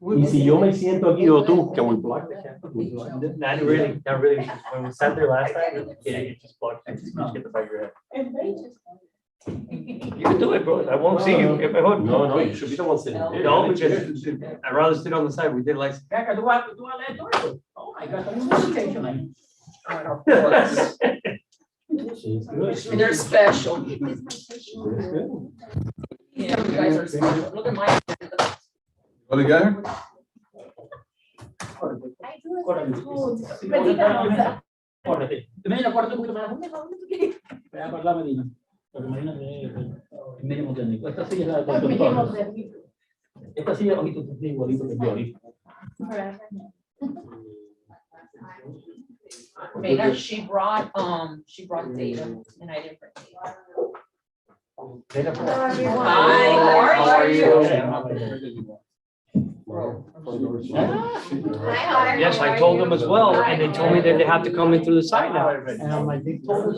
Y si yo me siento aquí, yo tú, can we block the camera? Not really. When we sat there last time, it just blocked. You just get the back of your head. You can do it, bro. I won't see you. If I would. No, you should be the one sitting here. No, because I'd rather sit on the side. We did like. Oh my God, I'm They're special. Good. Yeah, you guys are special. Look at my. What together? Medina, acuérdate un poquito más. Voy a acordar Medina. Porque Medina es medio moderno. Esta silla es la del doctor. Esta silla es igualito que yo ahorita. Mira, she brought data and I didn't bring data. Hi, how are you? Yes, I told them as well, and they told me that they have to come in through the side now. And I'm like, they told us.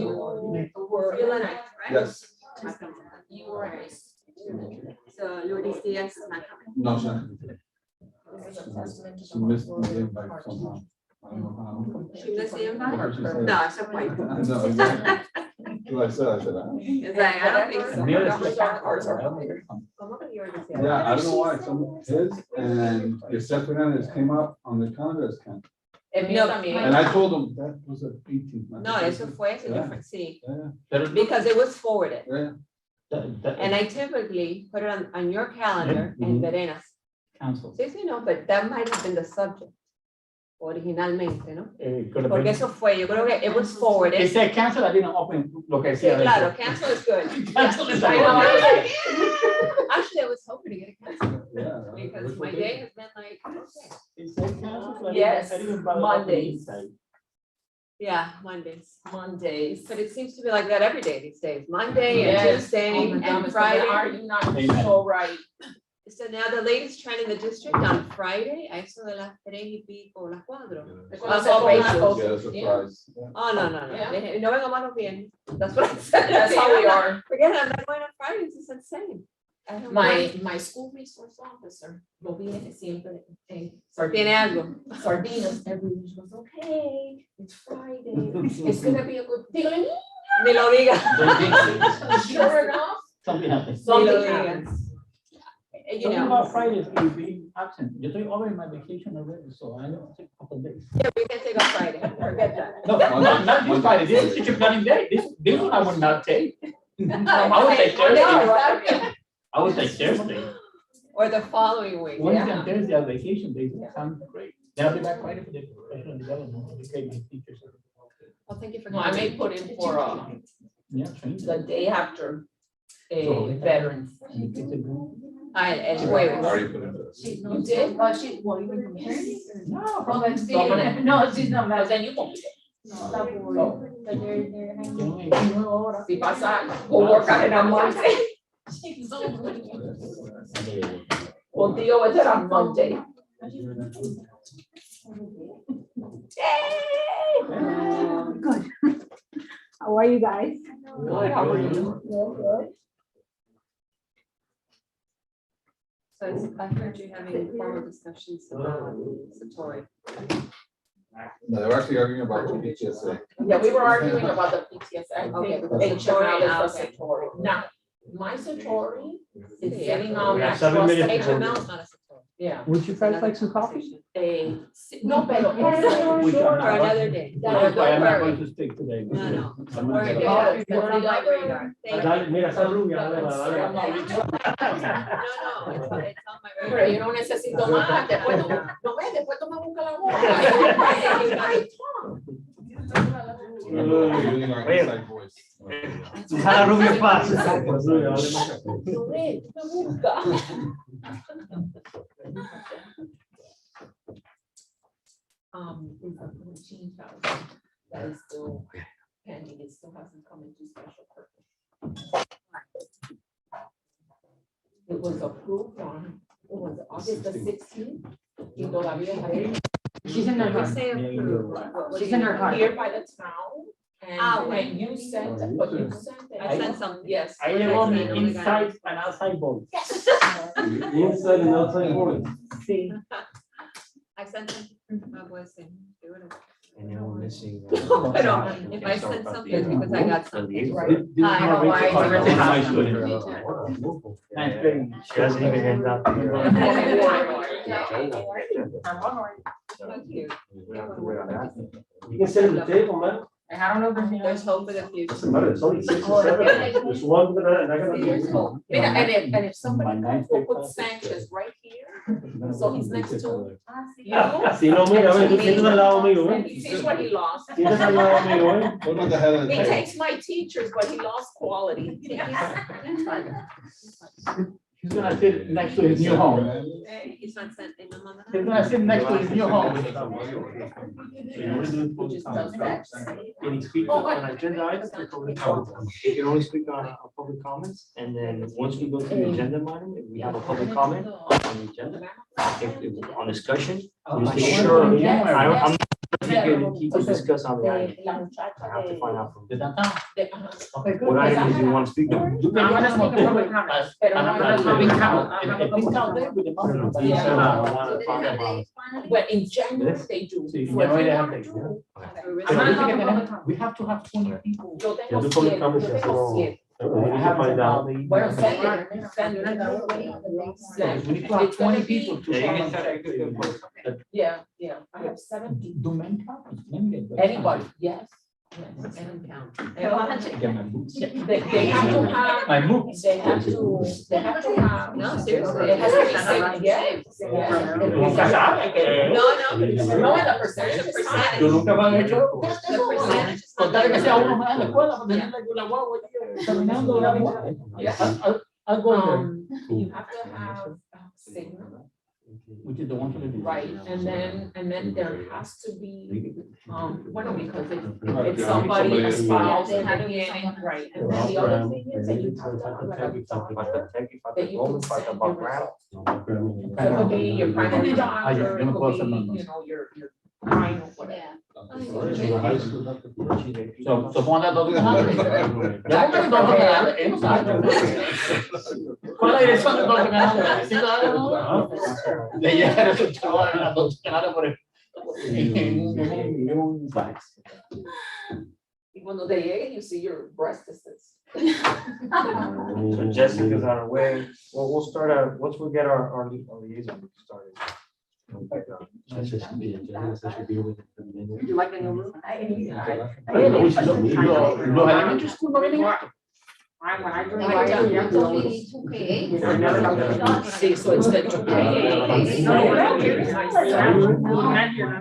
Yes. You were nice. So Lourdes Diaz is not coming. No, she's not. She missed the invite somehow. I don't know how. She missed the invite? Or she said- No, it's a white. I know, exactly. What I said, It's like, I don't think so. Yeah, I don't know why, some his and Yosef Fernandez came up on the calendar as Ken. El mío también. And I told him that was the 18th. No, eso fue different, sí. Yeah, Because it was forwarded. yeah. And I typically put it on your calendar and Verena's. Council. Sí, no, but that might have been the subject. Originalmente, ¿no? Porque Porque eso fue, yo creo que it was forwarded. It said cancel, I didn't open lo que Sí, decía. claro, cancel is good. Cancel is I know, good. Actually, I was hoping to get it canceled Yeah. because my day has been like, It said cancel, so I Yes, didn't bother opening Mondays. it. yeah, Mondays. Mondays. But it seems to be like that every day these days. Monday and Yes. Tuesday Oh my and goodness, Friday. Are you not Amen. so right? So now the latest trend in the district on Friday, a eso de las 3:00 las 4. Cuando se Oh, pongan gracious. cosas, Yeah, surprise. Yeah. Oh, no. Yeah. No vengo más los viernes. That's what I said. That's how we are. Forget it, I'm not going on Fridays, it's insane. I don't know. My school resource officer lo viene siempre en Tiene algo. sardinas every week. She goes, okay, it's Friday. It's gonna be a good. Dígale, Ni lo diga. sure enough, Something happened. Ni lo something diga. happens. You Talking know, about Fridays, you being absent. Yo estoy over my vacation already, so I know take a couple of days. yeah, we can take on Friday, forget that. No, not this Friday, this is such a planning day. This one I would not take. I would take Thursday. I would take Thursday. Or the following week, Wednesday yeah. and Thursday are vacation days, it sounds great. Then I'll be back Friday for the professional development, educate my teachers. Well, thank you for No, I may coming. put in for Yeah, train. the day after a veterans. And the kids are good. El I jueves. already put it in. You did? Well, you went from here? No. From the Dominant. No, she's not But back. then you won't be No, that boy. But they're hanging. there. Si pasa, go work on it on Monday. She's so good. We'll deal with it on Monday. Good. How are you guys? Good, how are you? Good. So I heard you having formal discussions about Satori. No, they were actually arguing about PTSA. Yeah, we were arguing about the PTSD. Okay, Okay, the Satori, HML is okay. the Satori. Now, my Satori is Yeah. sitting on We that have 7 trust. minutes. HML is not a Satori. Yeah. Would you guys like some coffee? No, pero. We For can- another day. That's why I'm not worry. going to speak today. No. I'm We're gonna good. get- That's not on my radar. Thank you. Dale, mira, esa rubia, dale, No, dale. it's on my Pero radar. yo no necesito más. Después tú, no ves, después tú me buscas la boca. Using our Wait. inside voice. Deja la rubia en paz. Rubia, dale más. No ves, me busca. We're gonna change that is still pending, it still hasn't come into special purpose. It was approved on, it was August the 16th. Y todavía está She's in her When we car. say approve, what do She's you in her mean? car. here by the town, And you sent, but you sent it. I sent something. Yes. I enroll me inside and outside both. Inside and outside boys. See, I sent them. I was saying, do it. And then we're missing. I don't, if I sent something, it's because I got something. Hi, how are you? Nice student. Nice grade. She hasn't even handed out. Thank you. You can sit at the table, man. I don't know. There's hope for the future. Doesn't matter, it's only 6 or 7. There's one, and I gotta There's hope. And if somebody comes, we'll put Sanchez right here, so he's next to you. Si no, mira, ve, tú siéntate al lado mío, And ¿eh? he sees what he lost. Siéntate al lado mío, ¿eh? What about the head of the He table? takes my teachers, but he lost quality. He's gonna sit next to his new home. He's not sent in the moment. He's gonna sit next to his new home. Can you speak on agenda items or public comments? You can only speak on public comments, and then once we go to the agenda item, if we have a public comment on the agenda, if on discussion, we'll make sure, I'm not keep the discuss on the item. I have to find out from. De downtown. Okay, good. What items you want to speak on? You can ask them public comments. Big count. If big count there with the money. But in January, they do. Sí, So if January you they have wanna to- do- We have to have 20 people. Yo Ya tú tengo pones 100, comments, yo ya tengo solo- 100. We have to find out. Bueno, send it. We need to have 20 people to. Yeah, yeah, I have 70. Do men count? Men get better. Anybody, yes. They have to have. My books. They have to have. No, seriously. It has to be safe, yes. No, No, and the percentage is high. Yo nunca me han hecho. The percentage is Contar que sea uno más en la escuela, para tener la guagua ahí, caminando la guagua. I'll go there. You have to have signal, Which is the one for the. right, and then there has to be, bueno, because it's somebody, a spouse, Yeah, and there had to having be it, someone. right, and then the other thing is that you have to have like a that you can send your results. So it could be your primary doctor, it yo me puedo hacer could más. be, your kind of whatever. So pongo las dos canales. Ya pongo las dos canales, él no sabe. ¿Cuál es la dirección de dos canales? ¿Sí sabe, no? Le llega el resultado a las dos canales por el. En un fax. Y cuando te llegue, you see your breast distance. So Jessica's on her way. Well, we'll start once we get our liaison started. That should be within the minute. You like a new room? Los elementary school no vienen esto. See, so it's the 2K.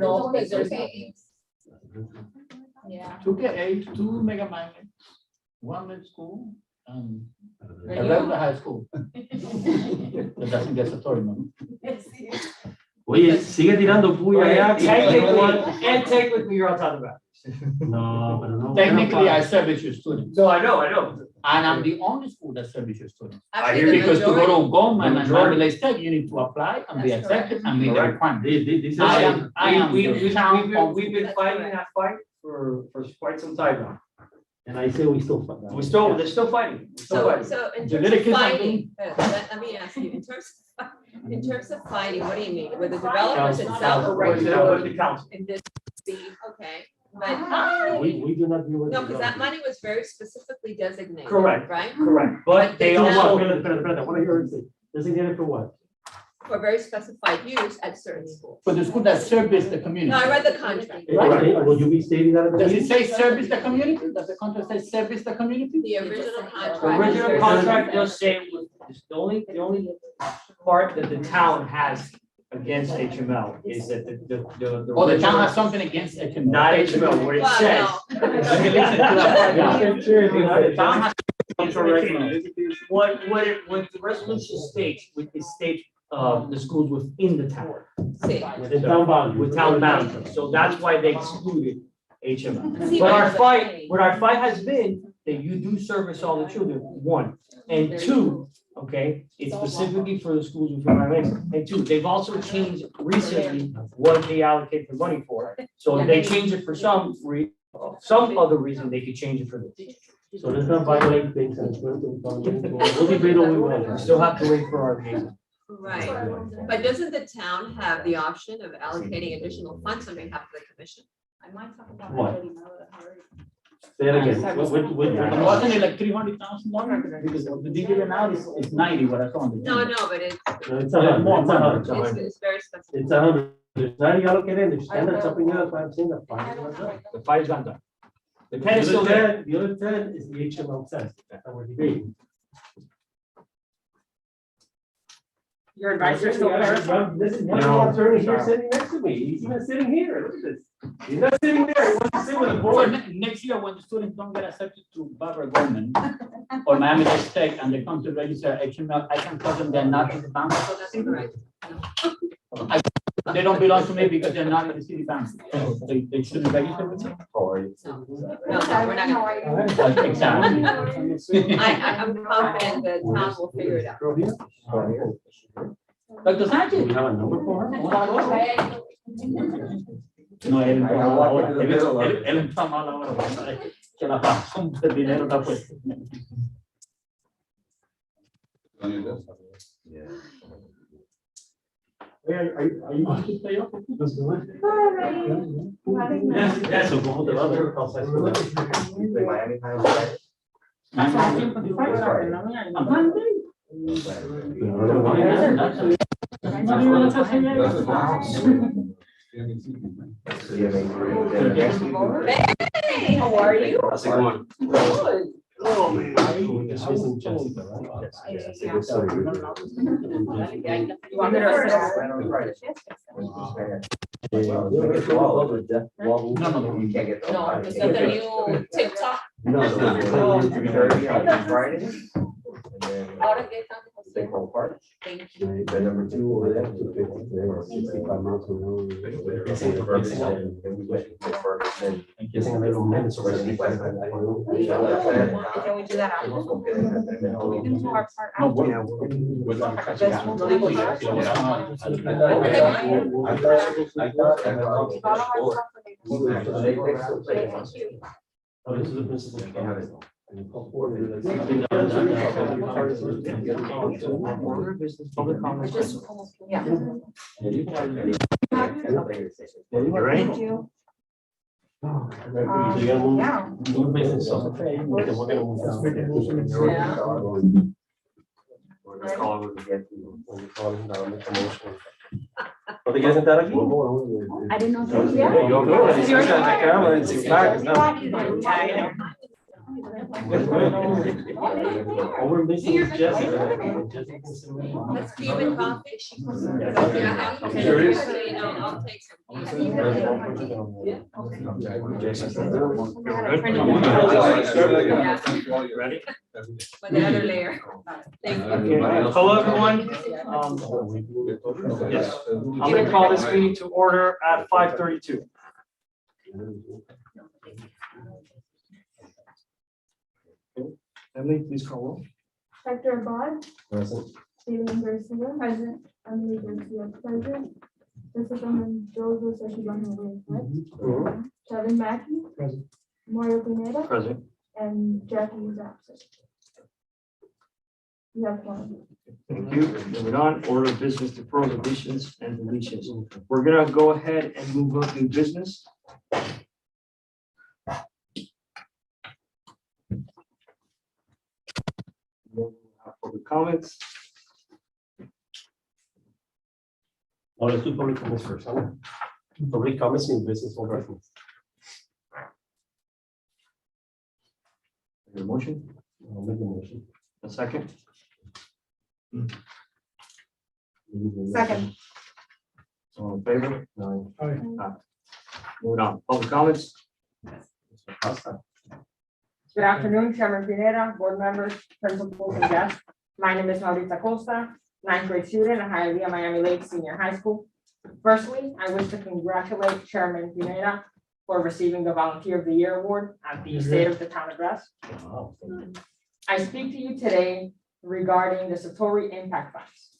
No, because there's. Yeah. 2K8, 2 mega magnet, 1 mid school, and a regular high school. That doesn't get Satori, no? Oye, sigue tirando puya allá. And technically, you're on top of that. No, pero no. Technically, I service your students, No, I know. and I'm the only school that service your students. Actually, the Because to majority- go to Goldman and majority. Mandalay State, you need to apply and be That's accepted and meet the Correct. requirements. This I is. am We've the town of. been fighting that fight for quite some time now. And I say we still fight. They're still fighting. We're still So, fighting. so in The terms little of kids are fighting, let me ask you, in terms of fighting, what do you mean? With the developers itself or With regular? the council. In this, Okay, but, We do not deal with. no, because that money was very specifically designated. Correct. Right? Correct, but they For what? also, Espera, what are you saying? Designated for what? For very specified use at certain schools. For the school that service the community. No, I read the contract. Right, will you be stating that? at the Does it meeting? say service the community? Does the contract say service the community? The original contract. the original contract does say, the only part that the town has against HML is that the. Or the town has something against it? Not HML, what it says. Well, The town has what the resolution states, it states, the schools within the town. See. Within town boundaries. With town boundaries, so that's why they excluded HML. See, But but- what our fight has been, that you do service all the children, one, and two, okay, it's specifically for the schools with violence, and two, they've also changed recently what they allocate the money for. So they changed it for some some other reason, they could change it for this. So let's not violate things and it's going to become, we'll debate all we want. We still have to wait for our liaison. Right, but doesn't the town have the option of allocating additional funds on behalf of the commission? I might talk about What? already now that I heard. Say it again. Wasn't it like $300,000? Because the dividend now is 90, what I saw on the. No, but it's, No, it's a hundred, it's a hundred. it's very specific. It's 100. It's not allocated, it's standard something else, I'm saying the five. The 5's not done. The 10 is The still there. the other 10 is the HMO cents, that's how we're debating. Your advisor still there? This is one attorney here sitting next to me, he's even sitting here, look at this. He's not sitting there, he wants to sit with the So board. next year, when the students don't get accepted to Barbara Gorman or Miami State and they come to register HML, I can tell them they're not in the bank. So that's correct. They don't belong to me because they're not in the city bank. So they shouldn't register with me. No, we're not gonna. Exactly. I'm confident the town will figure it out. Dr. Do we Sanchez? have a number for her? No, él entró a mala hora, que la razón del dinero está puesta. On your desk. Are you going to stay up? Let's do it. Yes, Yes, so ¿cómo te va a ver? Hey, how are you? How's it going? Good. Oh, man. This wasn't Jessica, right? Yes. You want me to No. You can't get. No, is that the new TikTok? No, no, 2:30 on Friday. And then Ahora que están they call park. Thank you. The number 2 over there, 65 miles an hour. Then we went to Ferguson. Guessing a little minutes. So we're gonna be by the Can we do that after? We can do our part No, after. what- Yeah, we're gonna catch Just up. the legal year. I Oh, this is the principal. Order of business, public comments. Yeah. You ready? Thank you. So you gotta move, Yeah. move business up. Okay, we're gonna move down. We're gonna call over to get to. When you call him down, make a motion. ¿No te quieres sentar aquí? I didn't know. Yeah, yo creo que si estás en la cámara, en su cara, Over missing Jessica. Let's give it coffee. Sure is. So, you know, I'll take some. Ready? For the other layer. Thank you. Okay, hello, everyone. Yes, I'm gonna call this meeting to order at 5:32. Emily, please call roll. Dr. Abad, Present. Stephen Garcia, present, Emily Garcia, present. Jessica Mendoza, says she's on her way, right? Kevin Mackey. Present. Mario Pineda, Present. and Jackie is absent. You have one. Thank you. Moving on, order of business, deferrals, additions, and deletions. We're gonna go ahead and move on to business. Public comments. Oh, let's do public comments first. Huh? Public comments in business or reference. Your motion, I'll make the motion. a second. Second. All in favor? No. Moving on, public comments. Good afternoon, Chairman Pineda, board members, principals, and guests. My name is Maurita Costa, ninth grade student at Hialeah Miami Lakes Senior High School. Firstly, I wish to congratulate Chairman Pineda for receiving the Volunteer of the Year Award at the State of the Town Address. Wow. I speak to you today regarding the Satori Impact Funds.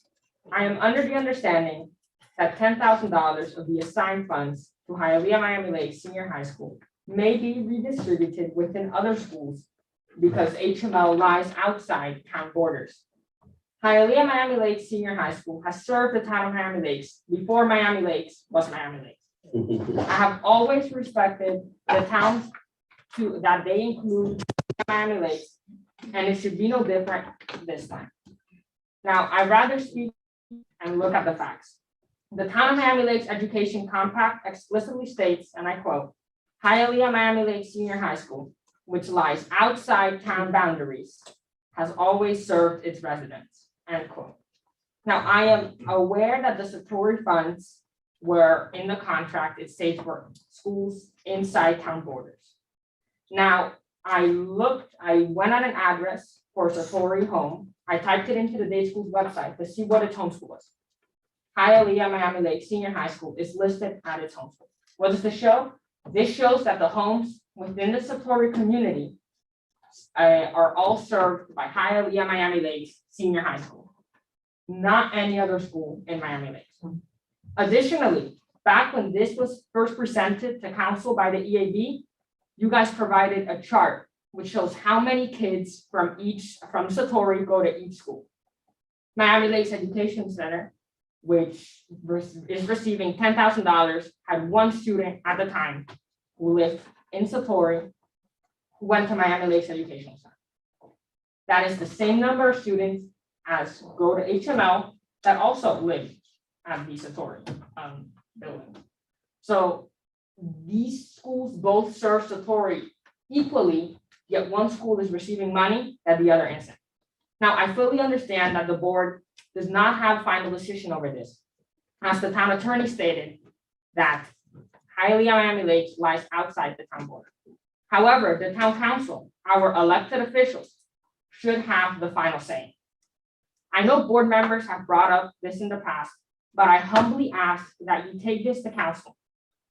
I am under the understanding that $10,000 of the assigned funds to Hialeah Miami Lakes Senior High School may be redistributed within other schools because HML lies outside town borders. Hialeah Miami Lakes Senior High School has served the town of Miami Lakes before Miami Lakes was Miami Lakes. I have always respected the towns that they include Miami Lakes, and it should be no different this time. Now, I'd rather speak and look at the facts. The town of Miami Lakes Education Compact explicitly states, and I quote, Hialeah Miami Lakes Senior High School, which lies outside town boundaries, has always served its residents, end quote. Now, I am aware that the Satori funds were in the contract, it states for schools inside town borders. Now, I went on an address for Satori home. I typed it into the day school's website to see what its home school was. Hialeah Miami Lakes Senior High School is listed at its home school. What does this show? This shows that the homes within the Satori community are all served by Hialeah Miami Lakes Senior High School, not any other school in Miami Lakes. Additionally, back when this was first presented to council by the EAB, you guys provided a chart which shows how many kids from Satori go to each school. Miami Lakes Education Center, which is receiving $10,000, had one student at the time who lived in Satori, who went to Miami Lakes Education Center. That is the same number of students as go to HML that also live at the Satori building. So these schools both serve Satori equally, yet one school is receiving money that the other isn't. Now, I fully understand that the board does not have final decision over this. As the town attorney stated, that Hialeah Miami Lakes lies outside the town border. However, the town council, our elected officials, should have the final say. I know board members have brought up this in the past, but I humbly ask that you take this to council.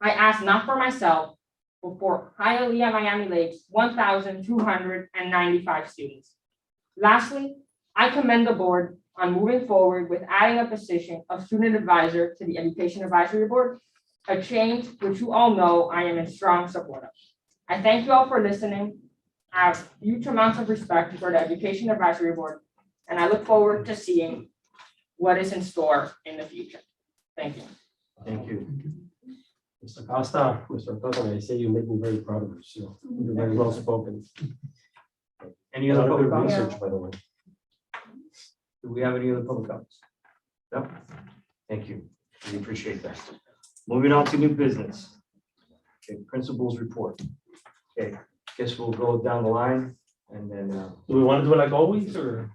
I ask not for myself, but for Hialeah Miami Lakes 1,295 students. Lastly, I commend the board on moving forward with adding a position of student advisor to the Education Advisory Board, a change which you all know I am in strong support of. I thank you all for listening. I have huge amounts of respect for the Education Advisory Board, and I look forward to seeing what is in store in the future. Thank you. Thank you. Mr. Costa, Mr. Costa, I say you make me very proud of you, so you're very well spoken. Any other public comments? research, by the way. Do we have any other public comments? No? Thank you. We appreciate that. Moving on to new business. Okay, principals report. Okay, guess we'll go down the line and then, Do we want to do it like always, or?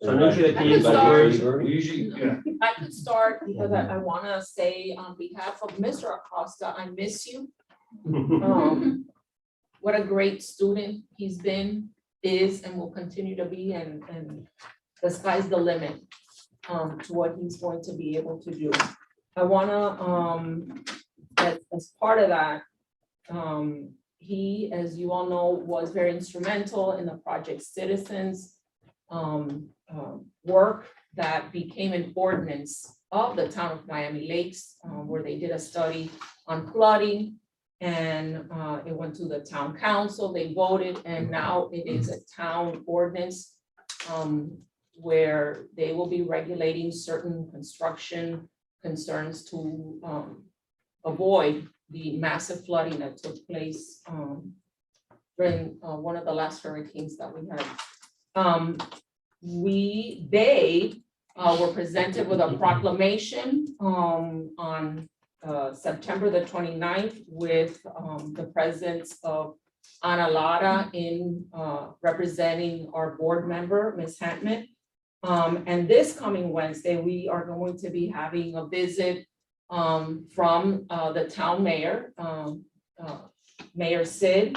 So usually I can start. we usually, yeah. I could start because I want to say on behalf of Mr. Acosta, I miss you. What a great student he's been, is, and will continue to be, and the sky's the limit to what he's going to be able to do. I wanna, as part of that, he, as you all know, was very instrumental in the Project Citizens work that became an ordinance of the town of Miami Lakes, where they did a study on flooding, and it went to the town council, they voted, and now it is a town ordinance where they will be regulating certain construction concerns to avoid the massive flooding that took place during one of the last hurricanes that we had. They were presented with a proclamation on September the 29th with the presence of Ana Lara in representing our board member, Ms. Hantman. And this coming Wednesday, we are going to be having a visit from the town mayor, Mayor Sid,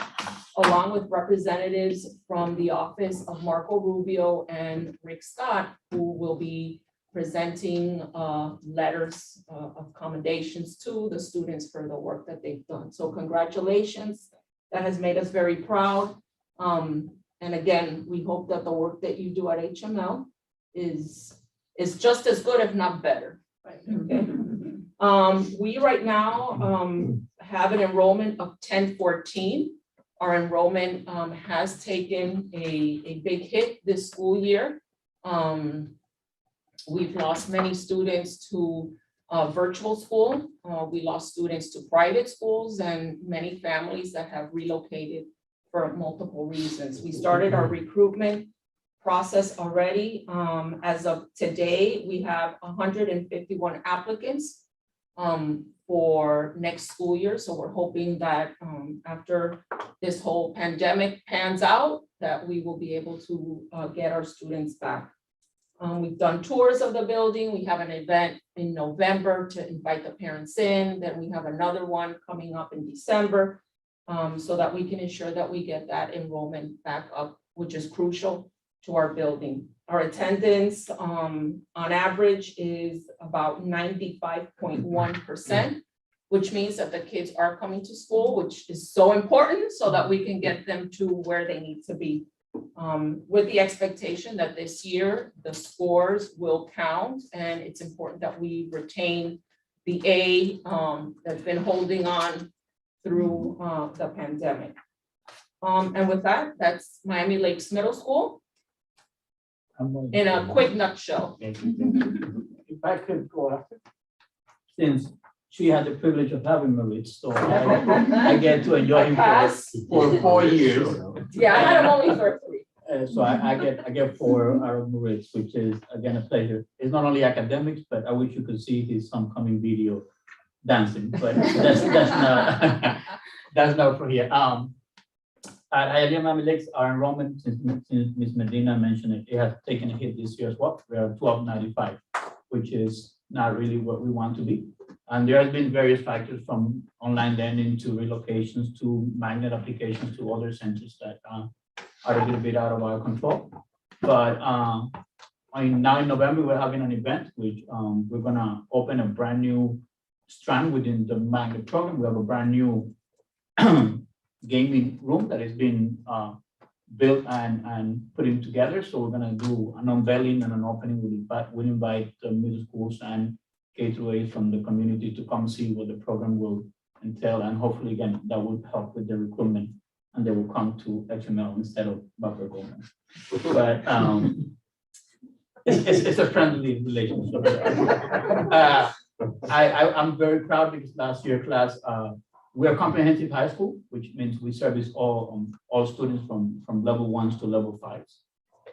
along with representatives from the office of Marco Rubio and Rick Scott, who will be presenting letters of commendations to the students for the work that they've done. So congratulations, that has made us very proud. And again, we hope that the work that you do at HML is just as good, if not better. Okay. We right now have an enrollment of 1014. Our enrollment has taken a big hit this school year. We've lost many students to virtual school. We lost students to private schools and many families that have relocated for multiple reasons. We started our recruitment process already. As of today, we have 151 applicants for next school year. So we're hoping that after this whole pandemic pans out, that we will be able to get our students back. We've done tours of the building. We have an event in November to invite the parents in. Then we have another one coming up in December so that we can ensure that we get that enrollment back up, which is crucial to our building. Our attendance on average is about 95.1%, which means that the kids are coming to school, which is so important so that we can get them to where they need to be. With the expectation that this year the scores will count, and it's important that we retain the A that's been holding on through the pandemic. And with that, that's Miami Lakes Middle School in a quick nutshell. If I could go after, since she had the privilege of having Marit, so I get to enjoy him for 4 years. Yeah, I had them only for 3. So I get 4 out of Marit, which is again a pleasure. It's not only academics, but I wish you could see his coming video dancing, but that's not that's not for here. At Hialeah Miami Lakes, our enrollment, since Ms. Medina mentioned it, it has taken a hit this year as well. We are 1295, which is not really what we want to be. And there has been various factors from online learning to relocations to magnet applications to other centers that are a little bit out of our control. But now in November, we're having an event, which we're gonna open a brand new strand within the magnet program. We have a brand new gaming room that has been built and putting together. So we're gonna do an unveiling and an opening. We'll invite the middle schools and K-8 from the community to come see what the program will entail. And hopefully, again, that will help with the recruitment and they will come to XML instead of Butler Goldman. But it's a friendly relationship. I'm very proud because last year class, we are comprehensive high school, which means we service all students from level 1s to level 5s.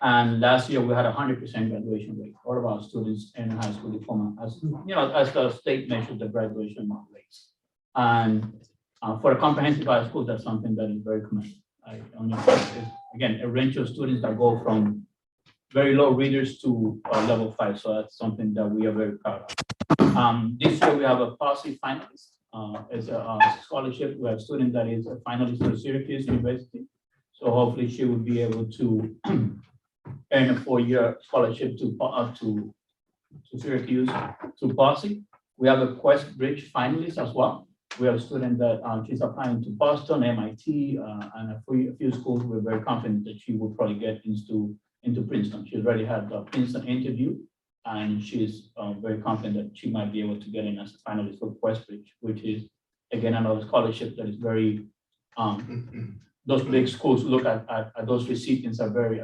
And last year we had 100% graduation rate. All of our students in high school diploma, as you know, as the state measured the graduation rates. And for a comprehensive high school, that's something that is very commendable. Again, a range of students that go from very low readers to level 5. So that's something that we are very proud of. This year we have a POSI finalist. It's a scholarship. We have a student that is a finalist for Syracuse University. So hopefully she will be able to earn a 4-year scholarship to Syracuse to POSI. We have a Quest Bridge finalist as well. We have a student that she's applying to Boston, MIT, and a few schools. We're very confident that she will probably get into Princeton. She's already had the Princeton interview, and she's very confident that she might be able to get in as a finalist for Quest Bridge, which is again another scholarship that is very. Those big schools look at those recipients as very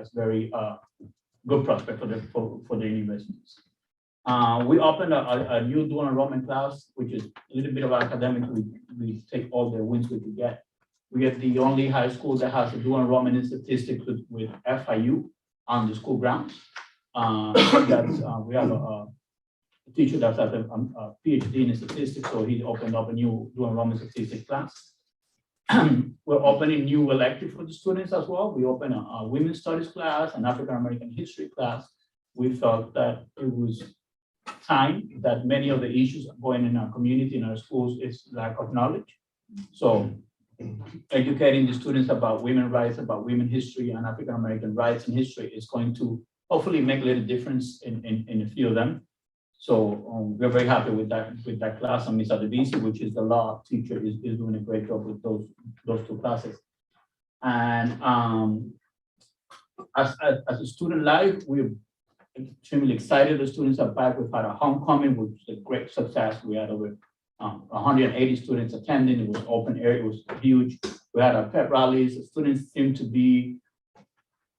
good prospect for the universities. We opened a new dual enrollment class, which is a little bit of academic. We take all the wins we could get. We are the only high school that has a dual enrollment in statistics with FIU on the school grounds. We have a teacher that's at a PhD in statistics, so he opened up a new dual enrollment statistics class. We're opening new electives for the students as well. We open a women's studies class, an African American history class. We felt that it was time that many of the issues going in our community, in our schools, is lack of knowledge. So educating the students about women's rights, about women's history and African American rights and history is going to hopefully make a little difference in a few of them. So we're very happy with that class. And Ms. Adebisi, which is the law teacher, is doing a great job with those 2 classes. And as a student life, we're extremely excited. The students are back. We've had a homecoming, which is a great success. We had over 180 students attending. It was open air. It was huge. We had our pep rallies. The students seemed to be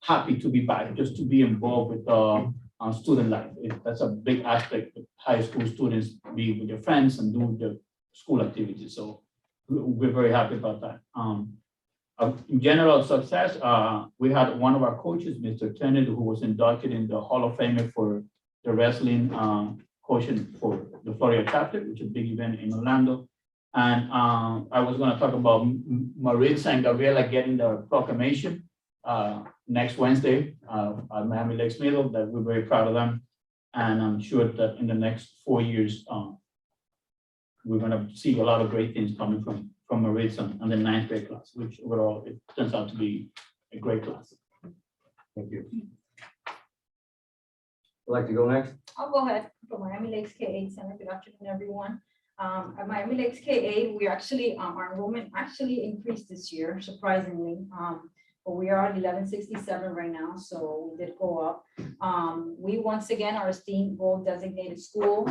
happy to be back, just to be involved with student life. That's a big aspect of high school students, be with their friends and do the school activities. So we're very happy about that. In general success, we had one of our coaches, Mr. Tennant, who was inducted in the Hall of Fame for the wrestling coaching for the Florida chapter, which is a big event in Orlando. And I was going to talk about Maritza and Gabriela getting the proclamation next Wednesday at Miami Lakes Middle. That we're very proud of them. And I'm sure that in the next 4 years, we're going to see a lot of great things coming from Maritza and the 9th grade class, which overall it turns out to be a great class. Thank you. Would like to go next? I'll go ahead for Miami Lakes K-8 Center. Good afternoon, everyone. At Miami Lakes K-8, we actually, our enrollment actually increased this year, surprisingly. But we are at 1167 right now, so we did go up. We once again are a STEAM Gold designated school.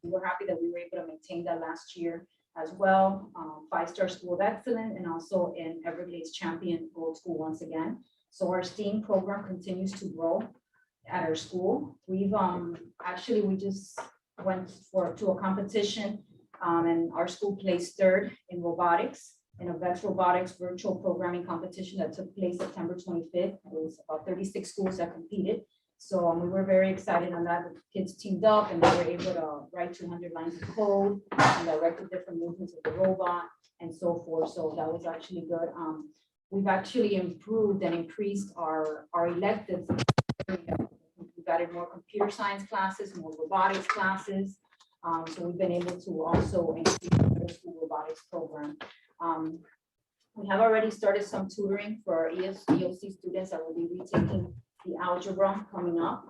We're happy that we were able to maintain that last year as well. 5-star school of excellence, and also in Everglades Champion Gold School once again. So our STEAM program continues to grow at our school. We've actually, we just went to a competition and our school placed 3rd in robotics, in a VEX Robotics virtual programming competition that took place September 25th. It was about 36 schools that competed. So we were very excited on that. The kids teamed up and they were able to write 200 lines of code and direct the different movements of the robot and so forth. So that was actually good. We've actually improved and increased our electives. We've added more computer science classes, more robotics classes. So we've been able to also increase the school robotics program. We have already started some tutoring for our EOC students that will be retaking the algebra coming up.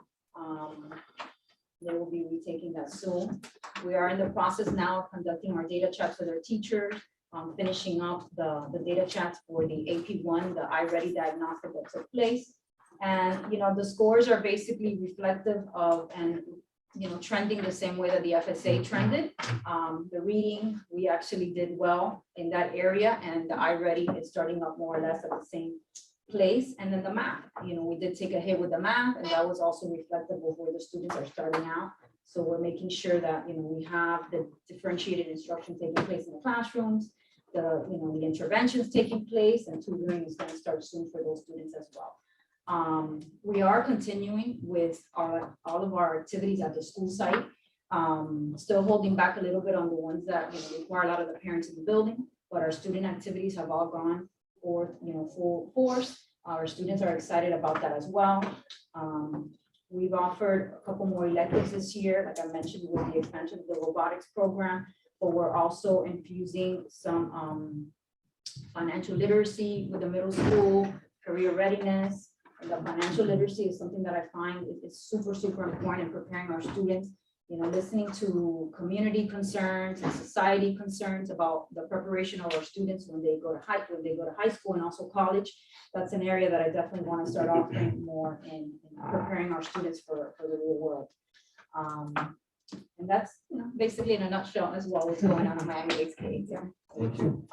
They will be retaking that soon. We are in the process now of conducting our data chats with our teachers, finishing up the data chats for the AP1, the iReady diagnostic that took place. And, the scores are basically reflective of, and, trending the same way that the FSA trended. The reading, we actually did well in that area, and the iReady is starting up more or less at the same place. And then the math, we did take a hit with the math, and that was also reflective of where the students are starting out. So we're making sure that, we have the differentiated instruction taking place in the classrooms, the interventions taking place, and tutoring is going to start soon for those students as well. We are continuing with all of our activities at the school site, still holding back a little bit on the ones that require a lot of the parents in the building, but our student activities have all gone forth, full force. Our students are excited about that as well. We've offered a couple more electives this year, like I mentioned, with the expansion of the robotics program, but we're also infusing some financial literacy with the middle school, career readiness. And the financial literacy is something that I find is super, super important in preparing our students, listening to community concerns and society concerns about the preparation of our students when they go to high school and also college. That's an area that I definitely want to start offering more in preparing our students for the real world. And that's basically in a nutshell as well what's going on in Miami Lakes K-8. Yeah. Thank you.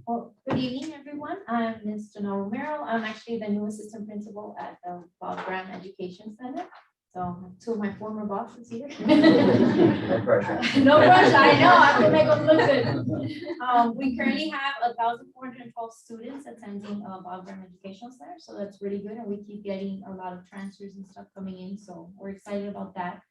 Well, good evening, everyone. I'm Ms. Janelle Romero. I'm actually the new assistant principal at the Bob Graham Education Center. So two of my former bosses here. No pressure. No pressure, I know, I have to make them look good. We currently have 1,412 students attending Bob Graham Educational Center. So that's really good. And we keep getting a lot of transfers and stuff coming in. So we're excited about that.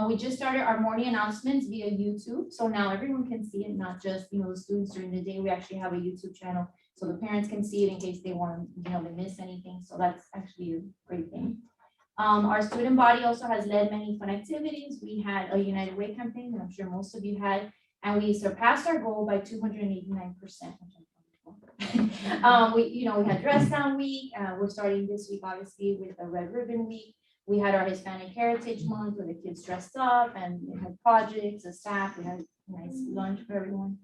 We just started our morning announcements via YouTube. So now everyone can see it, not just, the students during the day. We actually have a YouTube channel so the parents can see it in case they want, to miss anything. So that's actually a great thing. Our student body also has led many fun activities. We had a United Way campaign, and I'm sure most of you had, and we surpassed our goal by 289%. We had Dress Down Week. We're starting this week, obviously, with a Red Ribbon Week. We had our Hispanic Heritage Month where the kids dressed up and we had projects, the staff, we had a nice lunch for everyone.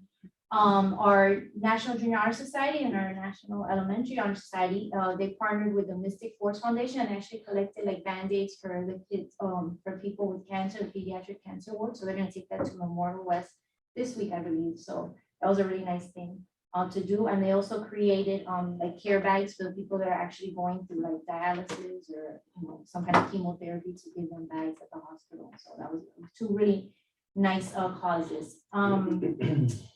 Our National Junior Honor Society and our National Elementary Honor Society, they partnered with the Mystic Force Foundation and actually collected like Band-Aids for the kids, for people with cancer, the pediatric cancer ward. So they're gonna take that to Memorial West this week, I believe. So that was a really nice thing to do. And they also created like care bags for the people that are actually going through like dialysis or some kind of chemotherapy, to give them bags at the hospital. So that was two really nice causes.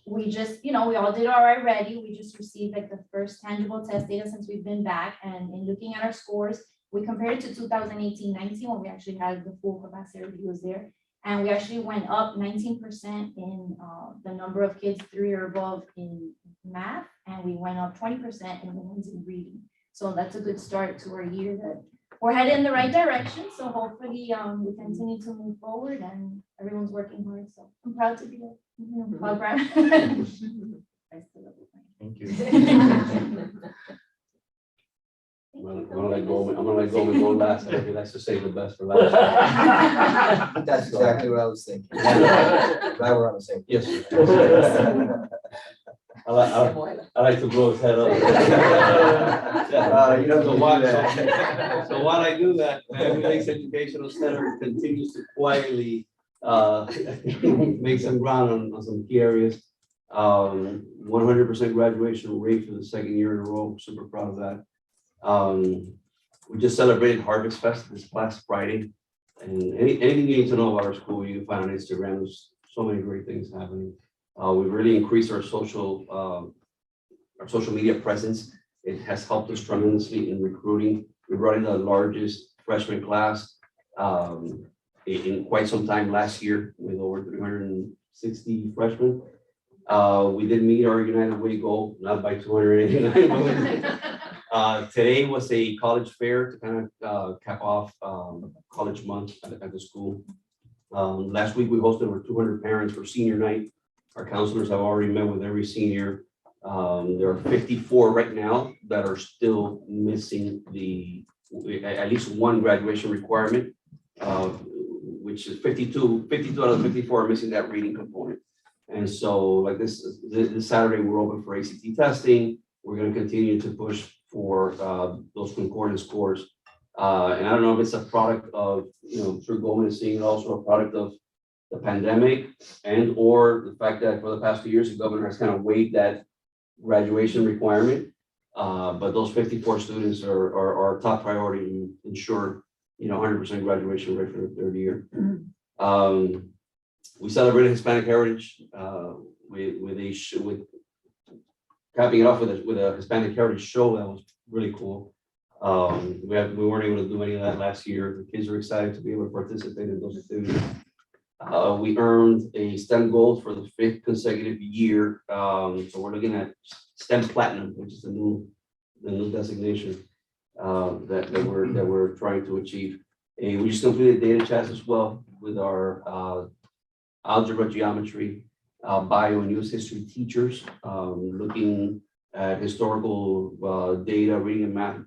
We just, we all did all right already. We just received like the first tangible test data since we've been back, and in looking at our scores, we compared it to 2018-19 when we actually had the full capacity review was there. And we actually went up 19% in the number of kids 3 or above in math, and we went up 20% in the ones in reading. So that's a good start to our year that we're headed in the right direction. So hopefully we continue to move forward, and everyone's working hard. So I'm proud to be a program. Thank you. I'm gonna let go last. Everybody likes to save the best for last. That's exactly what I was thinking. Glad we're on the same. Yes. Sir. I like to blow his head up. So while I do that, Miami Lakes Educational Center continues to quietly make some ground on some key areas. 100% graduation rate for the second year in a row. Super proud of that. We just celebrated Harvest Fest this last Friday, and anything you need to know about our school, you can find on Instagram. There's so many great things happening. We've really increased our social media presence. It has helped us tremendously in recruiting. We brought in the largest freshman class in quite some time last year, with over 360 freshmen. We did meet our United Way goal, not by 289. Today was a college fair to kind of cap off college month at the school. Last week we hosted over 200 parents for senior night. Our counselors have already met with every senior. There are 54 right now that are still missing at least one graduation requirement, which is 52 out of 54 are missing that reading component. And so like this Saturday, we're open for ACT testing. We're going to continue to push for those concordance scores. And I don't know if it's a product of, through Goldman is seeing it also a product of the pandemic, and or the fact that for the past 2 years, the governor has kind of waived that graduation requirement. But those 54 students are our top priority to ensure, 100% graduation rate for the third year. We celebrated Hispanic Heritage with capping it off with a Hispanic Heritage show that was really cool. We weren't able to do any of that last year. The kids are excited to be able to participate in those activities. We earned a STEM gold for the 5th consecutive year. So we're looking at STEM Platinum, which is the new designation that we're trying to achieve. And we just completed data chats as well with our algebra, geometry, bio and US history teachers, looking at historical data, reading and math,